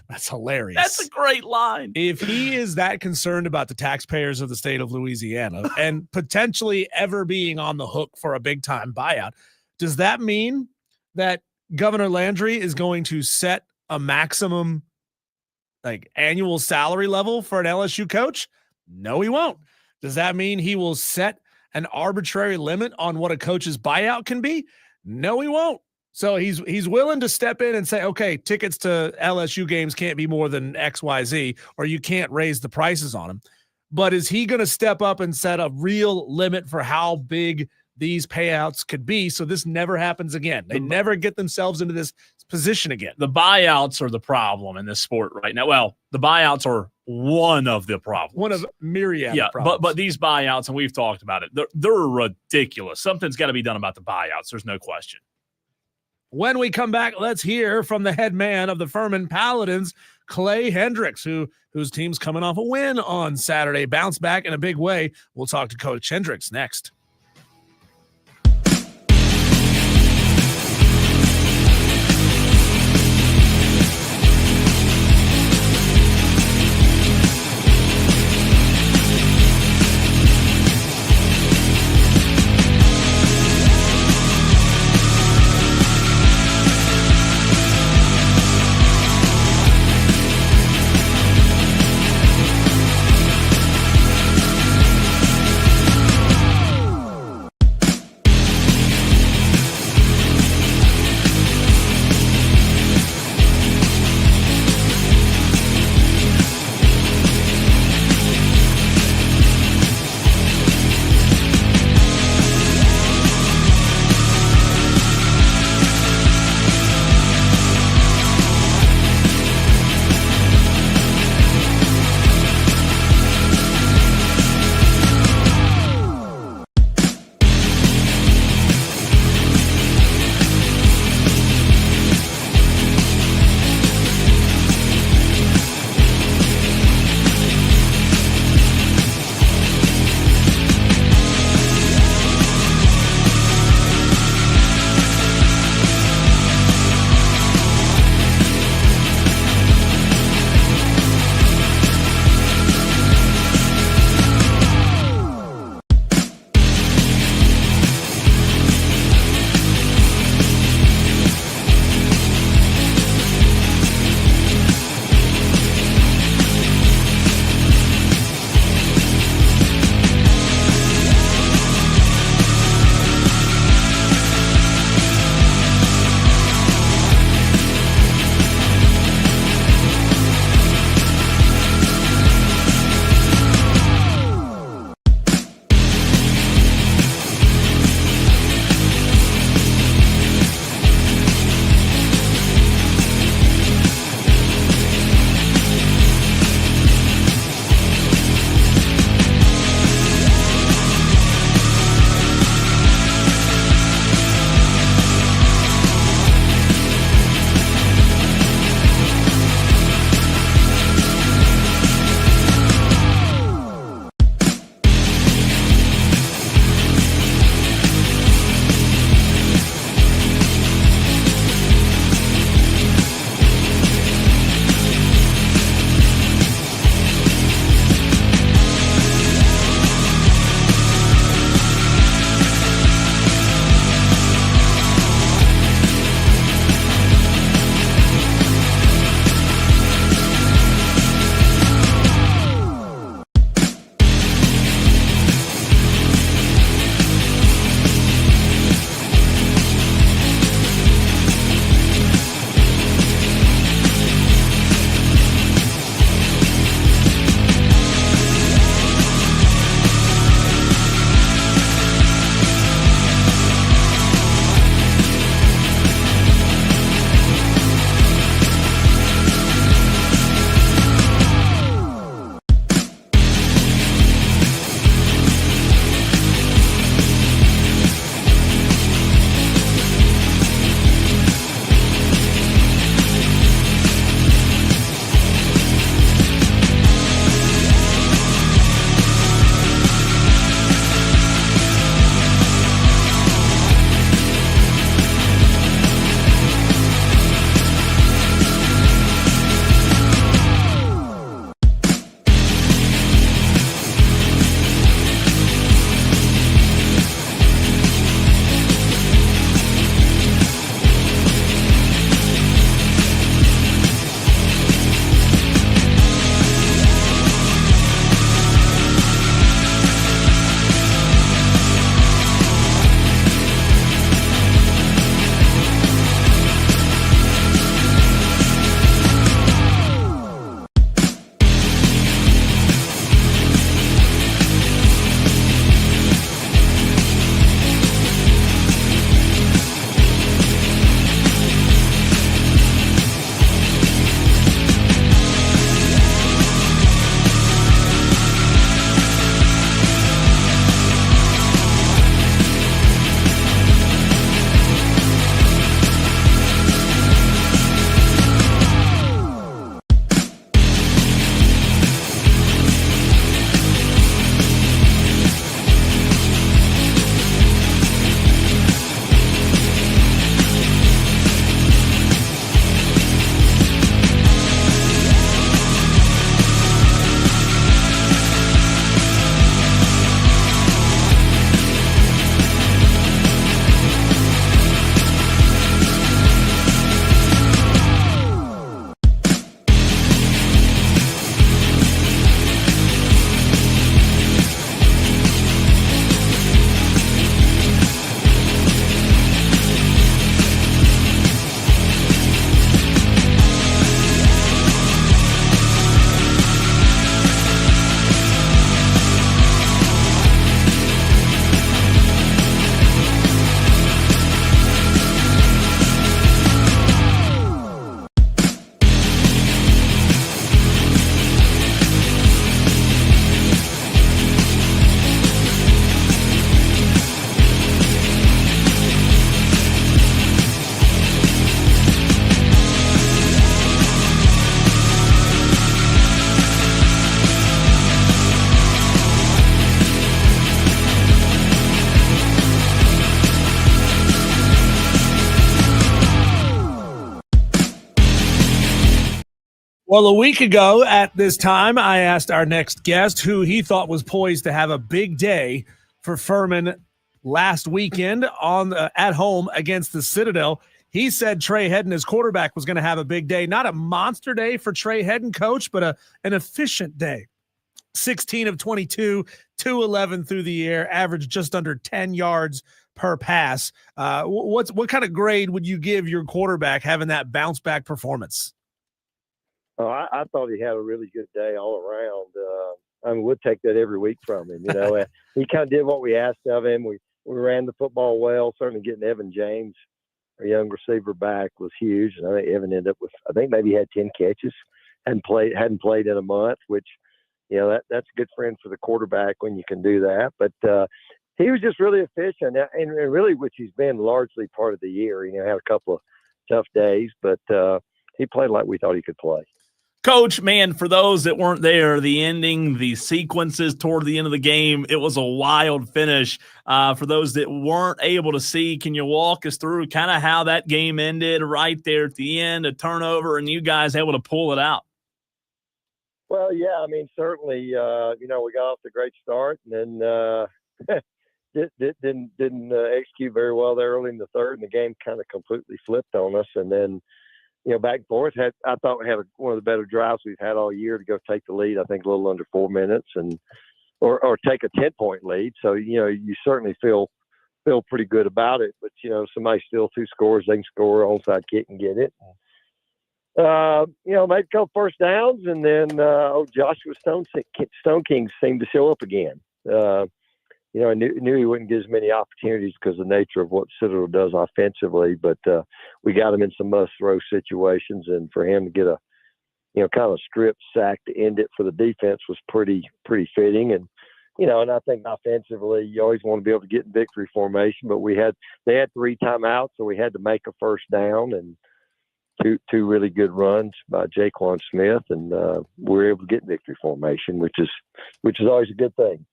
that's hilarious. That's a great line. If he is that concerned about the taxpayers of the state of Louisiana and potentially ever being on the hook for a big time buyout, does that mean that Governor Landry is going to set a maximum annual salary level for an LSU coach? No, he won't. Does that mean he will set an arbitrary limit on what a coach's buyout can be? No, he won't. So he's willing to step in and say, okay, tickets to LSU games can't be more than XYZ, or you can't raise the prices on them. But is he going to step up and set a real limit for how big these payouts could be, so this never happens again? They never get themselves into this position again. The buyouts are the problem in this sport right now. Well, the buyouts are one of the problems. One of myriad problems. But these buyouts, and we've talked about it, they're ridiculous. Something's got to be done about the buyouts. There's no question. When we come back, let's hear from the head man of the Furman Paladins, Clay Hendrix, whose team's coming off a win on Saturday. Bounce back in a big way. We'll talk to Coach Hendrix next. Well, a week ago at this time, I asked our next guest who he thought was poised to have a big day for Furman last weekend at home against the Citadel. He said Trey Hedden, his quarterback, was going to have a big day. Not a monster day for Trey Hedden, coach, but an efficient day. 16 of 22, 211 through the air, averaged just under 10 yards per pass. What kind of grade would you give your quarterback having that bounce back performance? Oh, I thought he had a really good day all around. I mean, we'll take that every week from him. You know, he kind of did what we asked of him. We ran the football well. Certainly getting Evan James, our young receiver, back was huge. And I think Evan ended up with, I think maybe he had 10 catches. Hadn't played in a month, which, you know, that's a good friend for the quarterback when you can do that. But he was just really efficient, and really, which he's been largely part of the year. You know, had a couple of tough days, but he played like we thought he could play. Coach, man, for those that weren't there, the ending, the sequences toward the end of the game, it was a wild finish. For those that weren't able to see, can you walk us through kind of how that game ended right there at the end, a turnover, and you guys able to pull it out? Well, yeah, I mean, certainly, you know, we got off to a great start, and then didn't execute very well there early in the third, and the game kind of completely flipped on us. And then, you know, back and forth, I thought we had one of the better drives we've had all year to go take the lead. I think a little under 4 minutes, and or take a 10-point lead. So, you know, you certainly feel pretty good about it. But, you know, somebody steals 2 scores, they can score onside kick and get it. You know, made a couple first downs, and then Joshua Stone King seemed to show up again. You know, I knew he wouldn't get as many opportunities because of the nature of what Citadel does offensively, but we got him in some must-throw situations, and for him to get a, you know, kind of strip sack to end it for the defense was pretty fitting. And, you know, and I think offensively, you always want to be able to get in victory formation, but they had 3 timeouts, so we had to make a first down, and two really good runs by Jaquan Smith, and we were able to get in victory formation, which is always a good thing.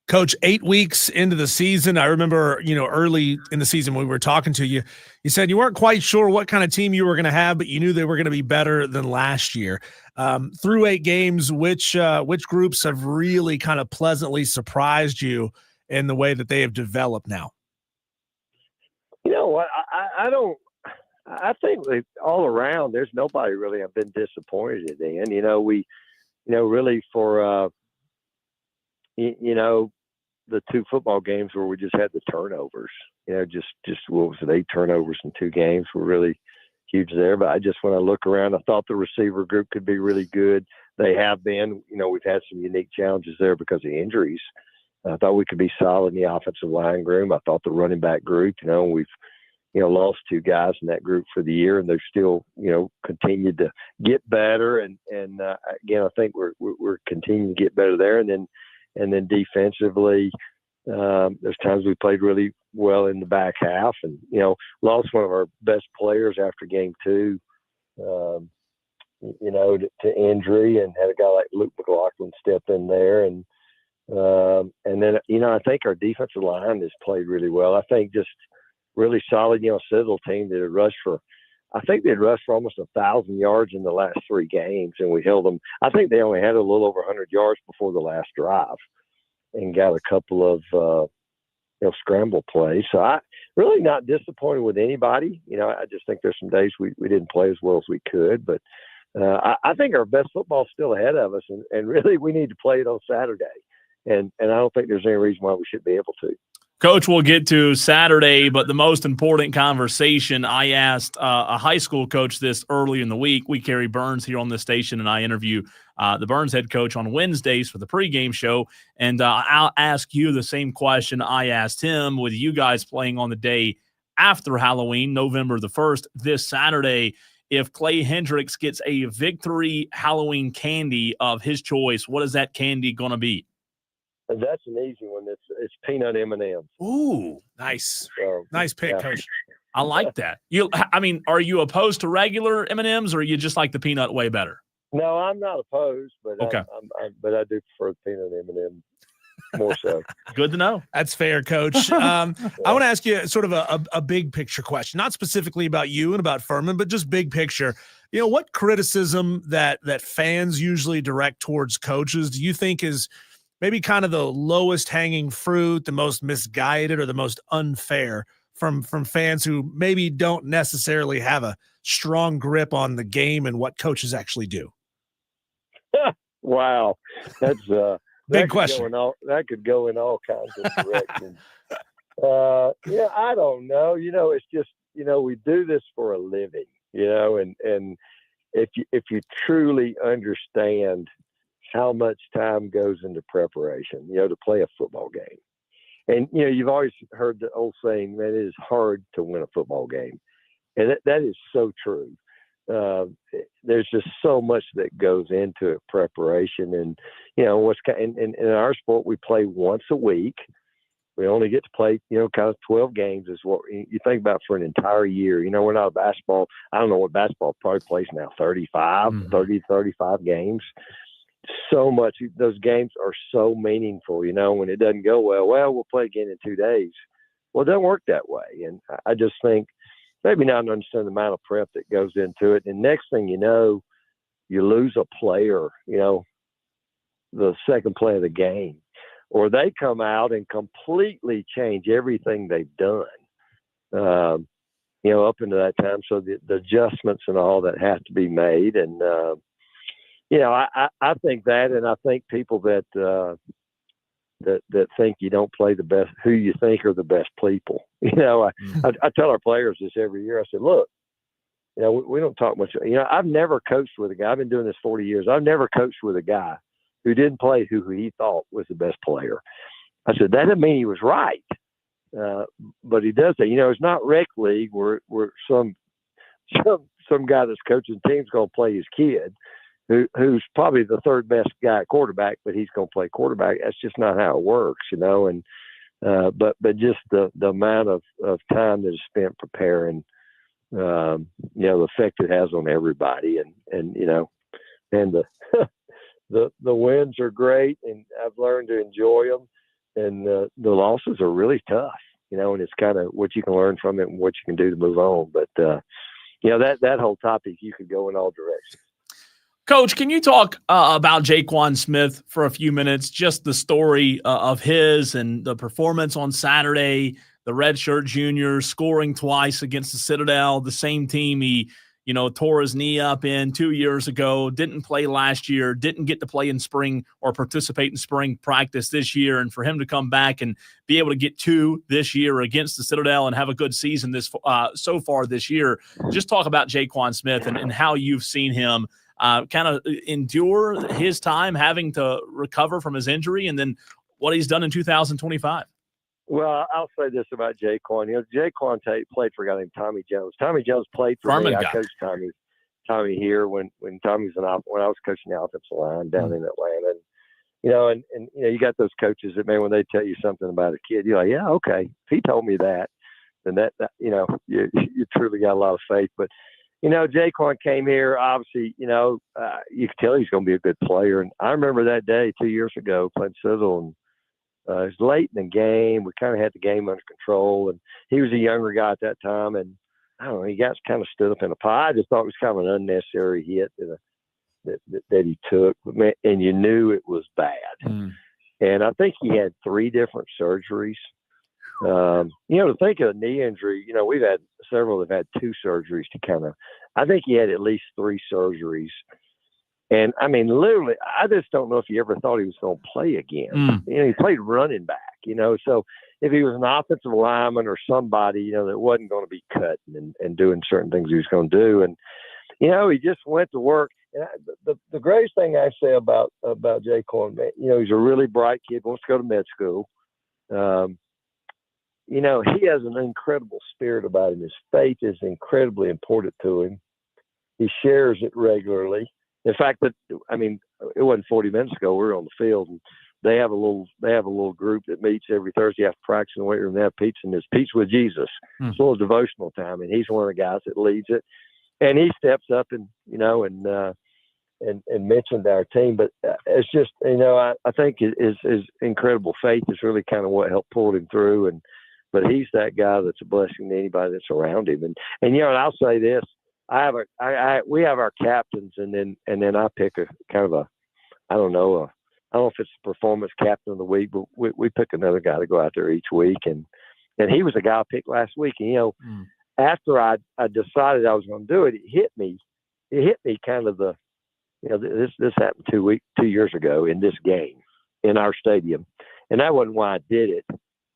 Coach, 8 weeks into the season, I remember, you know, early in the season when we were talking to you, you said you weren't quite sure what kind of team you were going to have, but you knew they were going to be better than last year. Through 8 games, which groups have really kind of pleasantly surprised you in the way that they have developed now? You know what? I think all around, there's nobody really I've been disappointed in. You know, really for you know, the 2 football games where we just had the turnovers, you know, just what was it, 8 turnovers in 2 games were really huge there. But when I look around, I thought the receiver group could be really good. They have been. You know, we've had some unique challenges there because of injuries. I thought we could be solid in the offensive line group. I thought the running back group, you know, we've, you know, lost 2 guys in that group for the year, and they've still, you know, continued to get better. And again, I think we're continuing to get better there. And then defensively, there's times we played really well in the back half, and, you know, lost one of our best players after game 2, you know, to injury, and had a guy like Luke McLaughlin step in there. And then, you know, I think our defensive line has played really well. I think just really solid, you know, Citadel team that had rushed for, I think they'd rushed for almost 1,000 yards in the last 3 games, and we held them. I think they only had a little over 100 yards before the last drive, and got a couple of you know, scramble plays. So I really not disappointed with anybody. You know, I just think there's some days we didn't play as well as we could, but I think our best football is still ahead of us, and really we need to play it on Saturday, and I don't think there's any reason why we shouldn't be able to. Coach, we'll get to Saturday, but the most important conversation, I asked a high school coach this early in the week. We carry Burns here on this station, and I interview the Burns head coach on Wednesdays for the pregame show. And I'll ask you the same question I asked him, with you guys playing on the day after Halloween, November the 1st, this Saturday. If Clay Hendrix gets a victory Halloween candy of his choice, what is that candy going to be? That's an easy one. It's peanut M&Ms. Ooh, nice. So, nice pick, yeah. Coach. I like that. I mean, are you opposed to regular M&Ms, or you just like the peanut way better? No, I'm not opposed, but okay. but I do prefer the peanut M&M more so. Good to know. That's fair, Coach. I want to ask you sort of a big picture question, not specifically about you and about Furman, but just big picture. You know, what criticism that fans usually direct towards coaches do you think is maybe kind of the lowest hanging fruit, the most misguided, or the most unfair from fans who maybe don't necessarily have a strong grip on the game and what coaches actually do? Wow, that's big question. That could go in all kinds of directions. Yeah, I don't know. You know, it's just, you know, we do this for a living, you know, and if you truly understand how much time goes into preparation, you know, to play a football game. And, you know, you've always heard the old saying, man, it is hard to win a football game. And that is so true. There's just so much that goes into it, preparation. And, you know, in our sport, we play once a week. We only get to play, you know, kind of 12 games is what you think about for an entire year. You know, we're not a basketball. I don't know what basketball probably plays now, 35 games. So much. Those games are so meaningful, you know, when it doesn't go well, we'll play again in 2 days. Well, it doesn't work that way. And I just think maybe not understand the amount of prep that goes into it. And next thing you know, you lose a player, you know, the second play of the game, or they come out and completely change everything they've done, you know, up into that time. So the adjustments and all that have to be made. And, you know, I think that, and I think people that think you don't play the best, who you think are the best people. You know, I tell our players this every year. I said, look, you know, we don't talk much. You know, I've never coached with a guy. I've been doing this 40 years. I've never coached with a guy who didn't play who he thought was the best player. I said, that doesn't mean he was right. But he does that. You know, it's not rec league where some guy that's coaching team's going to play his kid. Who's probably the third best guy at quarterback, but he's going to play quarterback. That's just not how it works, you know. And but just the amount of time that is spent preparing, you know, the effect it has on everybody, and you know, and the wins are great, and I've learned to enjoy them, and the losses are really tough, you know, and it's kind of what you can learn from it and what you can do to move on. But you know, that whole topic, you could go in all directions. Coach, can you talk about Jaquan Smith for a few minutes? Just the story of his and the performance on Saturday, the redshirt junior scoring twice against the Citadel, the same team he, you know, tore his knee up in 2 years ago, didn't play last year, didn't get to play in spring or participate in spring practice this year. And for him to come back and be able to get 2 this year against the Citadel and have a good season this so far this year, just talk about Jaquan Smith and how you've seen him kind of endure his time having to recover from his injury and then what he's done in 2025. Well, I'll say this about Jaquan. You know, Jaquan played for a guy named Tommy Jones. Tommy Jones played for Furman me. guy. I coached Tommy here when Tommy was when I was coaching the offensive line down in Atlanta. And, you know, and you know, you got those coaches that, man, when they tell you something about a kid, you're like, yeah, okay. If he told me that, then that you know, you truly got a lot of faith. But you know, Jaquan came here, obviously, you know, you could tell he's going to be a good player. And I remember that day 2 years ago playing Sizzle, and it was late in the game. We kind of had the game under control, and he was a younger guy at that time. And I don't know, he got kind of stood up in a pile. I just thought it was kind of an unnecessary hit that he took, and you knew it was bad. And I think he had 3 different surgeries. You know, to think of a knee injury, you know, we've had several that have had 2 surgeries to kind of, I think he had at least 3 surgeries. And I mean, literally, I just don't know if he ever thought he was going to play again. You know, he played running back, you know, so if he was an offensive lineman or somebody, you know, that wasn't going to be cutting and doing certain things he was going to do. And, you know, he just went to work. And the greatest thing I say about Jaquan, you know, he's a really bright kid, wants to go to med school. You know, he has an incredible spirit about him. His faith is incredibly important to him. He shares it regularly. In fact, I mean, it wasn't 40 minutes ago. We were on the field, and they have a little group that meets every Thursday after practice in the weight room. They have pizza, and it's Pizza with Jesus. It's a little devotional time, and he's one of the guys that leads it. And he steps up, and you know, and and mentioned our team. But it's just, I think his incredible faith is really kind of what helped pull him through. But he's that guy that's a blessing to anybody that's around him. And I'll say this: we have our captains, and then I pick a kind of I don't know if it's the performance captain of the week, but we pick another guy to go out there each week. And he was a guy I picked last week. And, after I decided I was going to do it, it hit me kind of this happened 2 years ago in this game in our stadium. And that wasn't why I did it.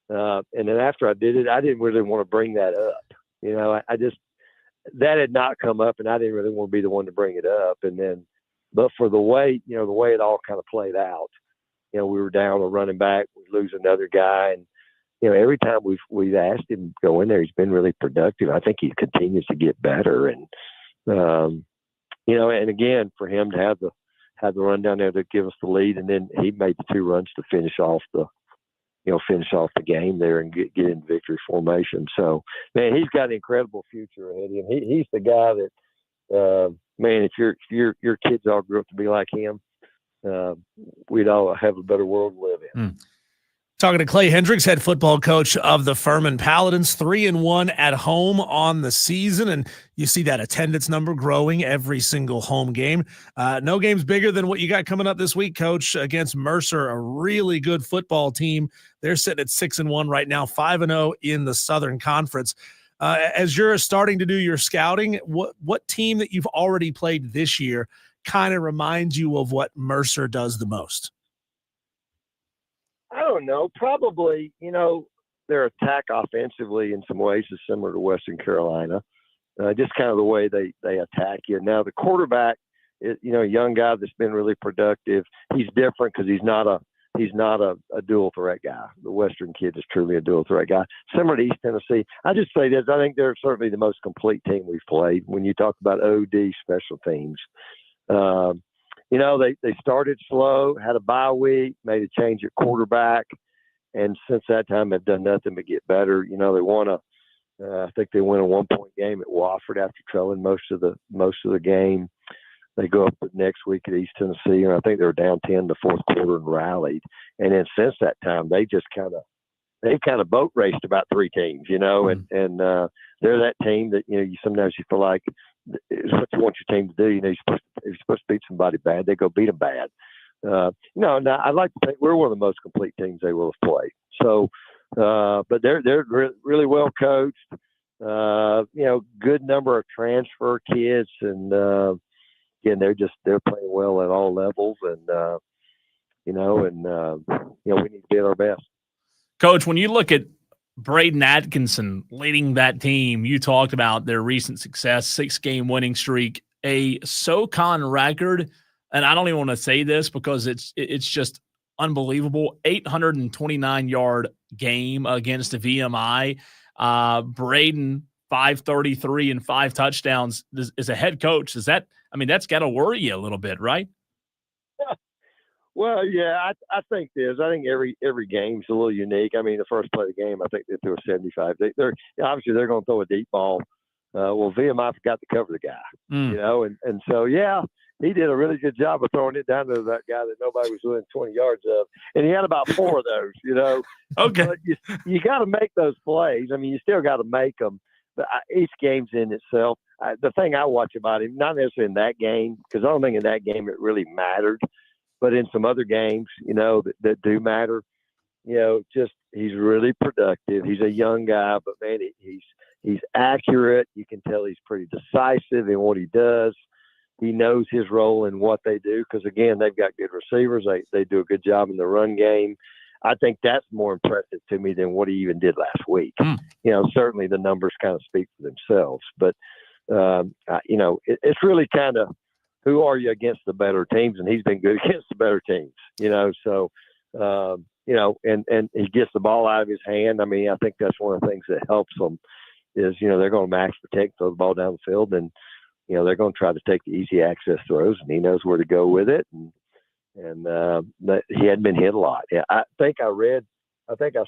And then after I did it, I didn't really want to bring that up. That had not come up, and I didn't really want to be the one to bring it up. And then, but for the way it all kind of played out, we were down a running back, we lose another guy. And, every time we've asked him to go in there, he's been really productive. I think he continues to get better. And, and again, for him to have the run down there to give us the lead, and then he made the 2 runs to finish off the game there and get in victory formation. So, man, he's got an incredible future ahead of him. He's the guy that, man, if your kids all grew up to be like him, we'd all have a better world to live in. Talking to Clay Hendrix, head football coach of the Furman Paladins, 3-1 at home on the season, and you see that attendance number growing every single home game. No game's bigger than what you got coming up this week, Coach, against Mercer, a really good football team. They're sitting at 6-1 right now, 5-0 in the Southern Conference. As you're starting to do your scouting, what team that you've already played this year kind of reminds you of what Mercer does the most? I don't know. Probably, their attack offensively in some ways is similar to Western Carolina. Just kind of the way they attack you. Now, the quarterback is, a young guy that's been really productive. He's different because he's not a dual threat guy. The Western kid is truly a dual threat guy. Similar to East Tennessee. I just say this: I think they're certainly the most complete team we've played. When you talk about OD special teams. They started slow, had a bye week, made a change at quarterback, and since that time have done nothing but get better. They won I think they won a 1-point game at Wofford after trailing most of the game. They go up the next week at East Tennessee, and I think they were down 10 in the fourth quarter and rallied. And then since that time, they kind of boat raced about 3 teams, and they're that team that sometimes you feel like it's what you want your team to do. You're supposed to beat somebody bad, they go beat them bad. Now I'd like to think we're one of the most complete teams they will have played. So, but they're really well coached. Good number of transfer kids, and again, they're playing well at all levels, and we need to be at our best. Coach, when you look at Braden Atkinson leading that team, you talked about their recent success, 6-game winning streak, a SoCon record, and I don't even want to say this because it's just unbelievable, 829-yard game against the VMI. Braden, 533 and 5 touchdowns as a head coach. That's got to worry you a little bit, right? Well, yeah, I think this. I think every game's a little unique. The first play of the game, I think they threw a 75. They're going to throw a deep ball. VMI forgot to cover the guy, and so, yeah, he did a really good job of throwing it down to that guy that nobody was within 20 yards of. And he had about 4 of those, Okay. But you got to make those plays. You still got to make them. But each game's in itself. The thing I watch about him, not necessarily in that game, because I don't think in that game it really mattered. But in some other games, that do matter, he's really productive. He's a young guy, but man, he's accurate. You can tell he's pretty decisive in what he does. He knows his role in what they do because, again, they've got good receivers. They do a good job in the run game. I think that's more impressive to me than what he even did last week. Certainly the numbers kind of speak for themselves. But, it's really kind of, who are you against the better teams? And he's been good against the better teams, so, and he gets the ball out of his hand. I think that's one of the things that helps them is, they're going to max protect, throw the ball down the field, and, they're going to try to take the easy access throws, and he knows where to go with it. And he hadn't been hit a lot. Yeah, I think I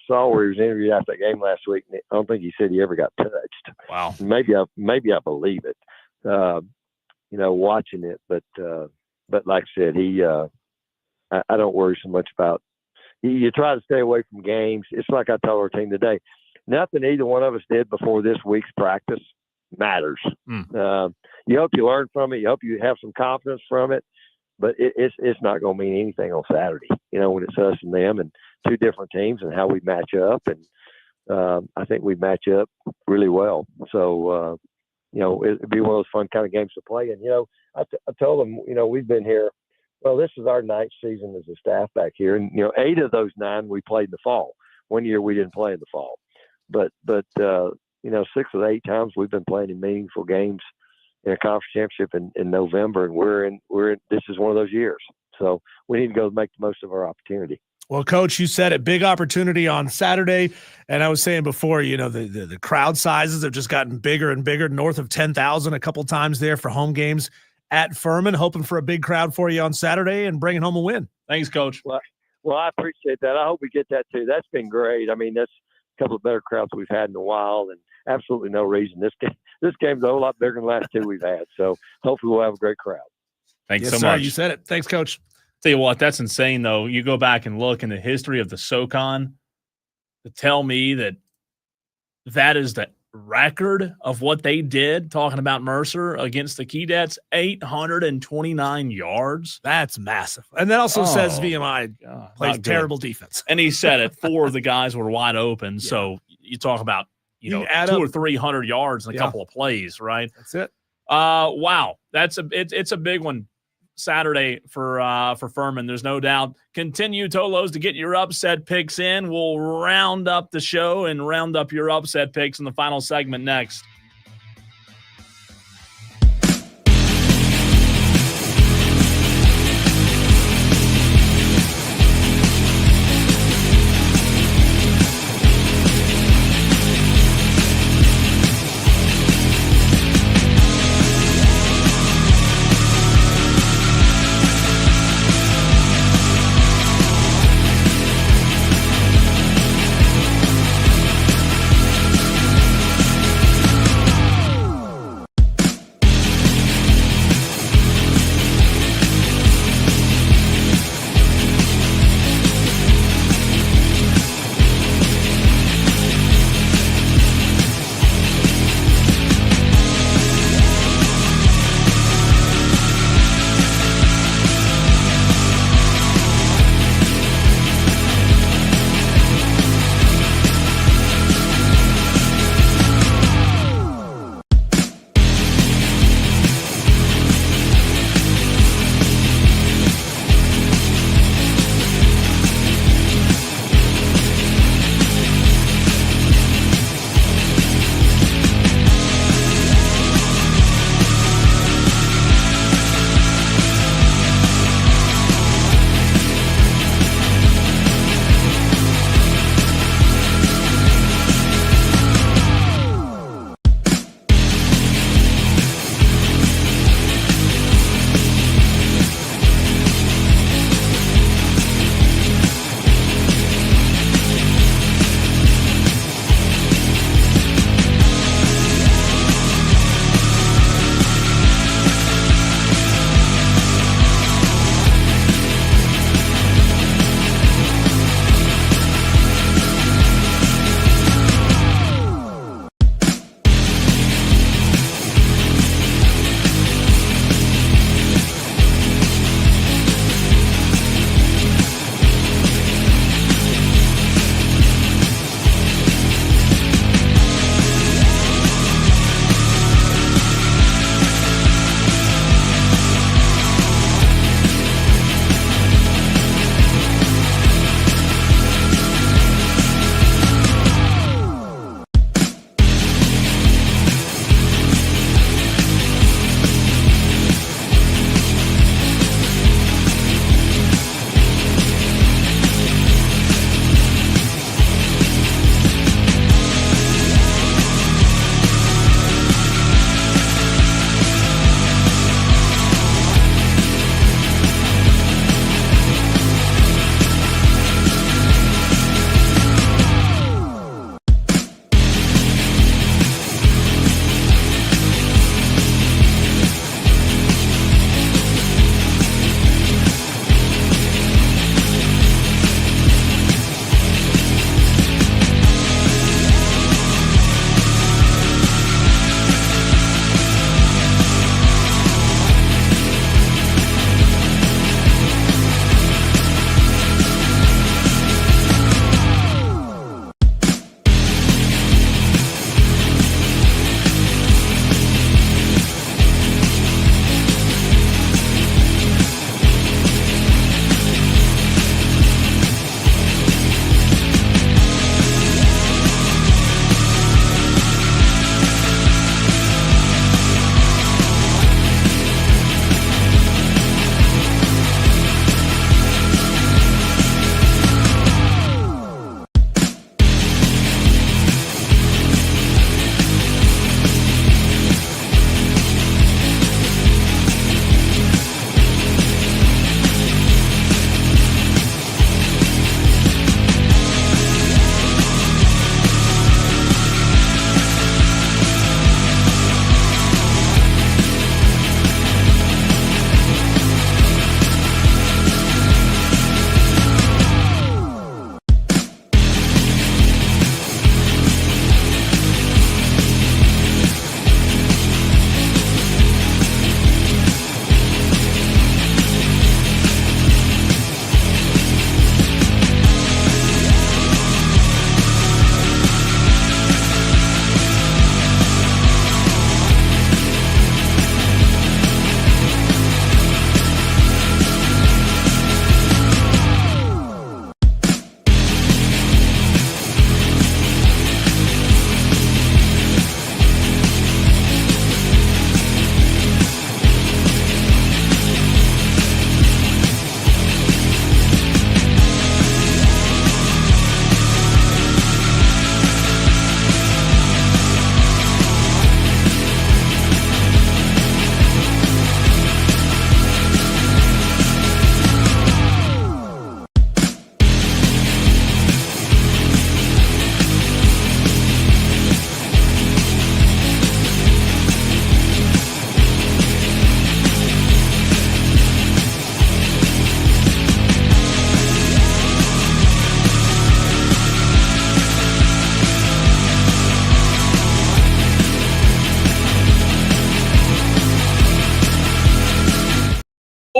saw where he was interviewed after that game last week, and I don't think he said he ever got touched. Wow. Maybe I believe it. Watching it, but but like I said, I don't worry so much about. You try to stay away from games. It's like I told our team today. Nothing either one of us did before this week's practice matters. You hope you learn from it. You hope you have some confidence from it. But it's not going to mean anything on Saturday. When it's us and them and two different teams and how we match up. And I think we match up really well. So it'd be one of those fun kind of games to play. And I told them, we've been here. Well, this is our ninth season as a staff back here, and 8 of those 9 we played in the fall. One year we didn't play in the fall, but 6 of the 8 times we've been playing in meaningful games in a conference championship in November, and we're in. This is one of those years, so we need to go make the most of our opportunity. Well, Coach, you said it, big opportunity on Saturday, and I was saying before, the crowd sizes have just gotten bigger and bigger, north of 10,000 a couple times there for home games at Furman, hoping for a big crowd for you on Saturday and bringing home a win. Thanks, Coach. Well, I appreciate that. I hope we get that too. That's been great. I mean, that's a couple of better crowds we've had in a while, and absolutely no reason. This game's a whole lot bigger than the last 2 we've had. So hopefully we'll have a great crowd. Thanks so much. You said it. Thanks, Coach. Tell you what, that's insane, though. You go back and look in the history of the SoCon to tell me that is the record of what they did, talking about Mercer against the Keydets, 829 yards. That's massive. And that also says VMI plays terrible defense. And he said it, 4 of the guys were wide open. Yeah. So you talk about, add 200 up or 300 yards in a couple of plays, right? That's it. Wow. It's a big one Saturday for Furman. There's no doubt. Continue, Tolos, to get your upset picks in. We'll round up the show and round up your upset picks in the final segment next.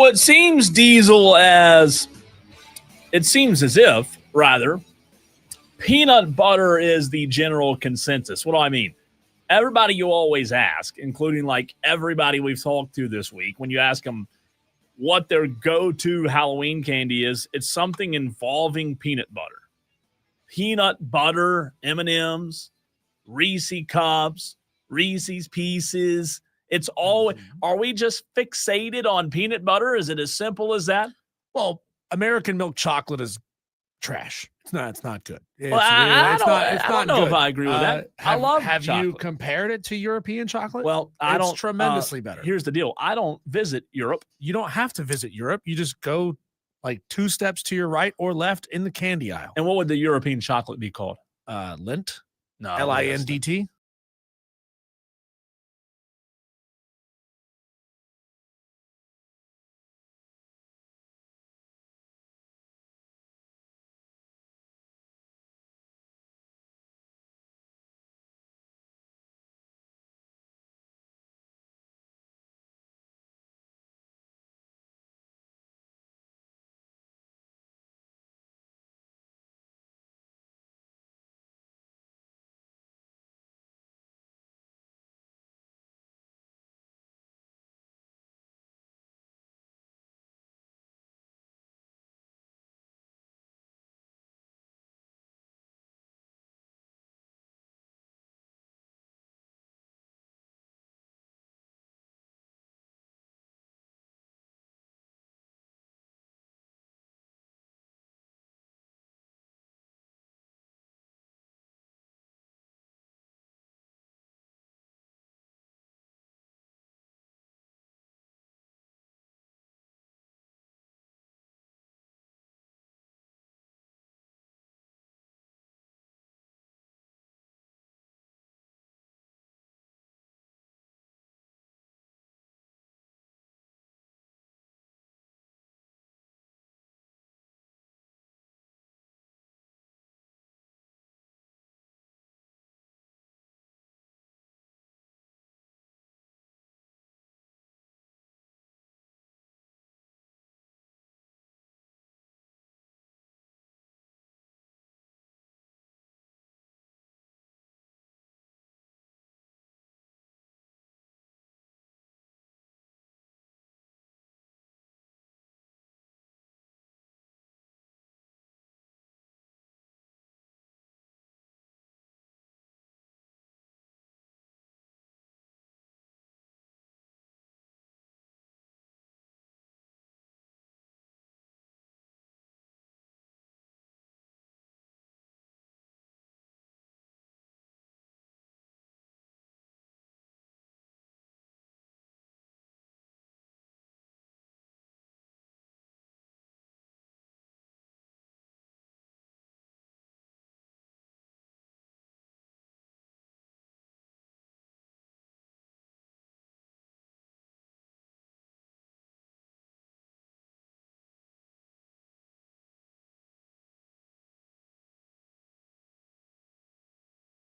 it seems, Diesel, as if, rather, peanut butter is the general consensus. What do I mean? Everybody you always ask, including like everybody we've talked to this week, when you ask them what their go-to Halloween candy is, it's something involving peanut butter. Peanut butter, M&Ms, Reese Cups, Reese's Pieces. It's all. Are we just fixated on peanut butter? Is it as simple as that? Well, American milk chocolate is trash. It's not good. Well, I don't know if I agree with that. I love Have you chocolate. compared it to European chocolate? Well, it's tremendously better. Here's the deal. I don't visit Europe. You don't have to visit Europe. You just go like 2 steps to your right or left in the candy aisle. And what would the European chocolate be called? Lindt. No, Lindt.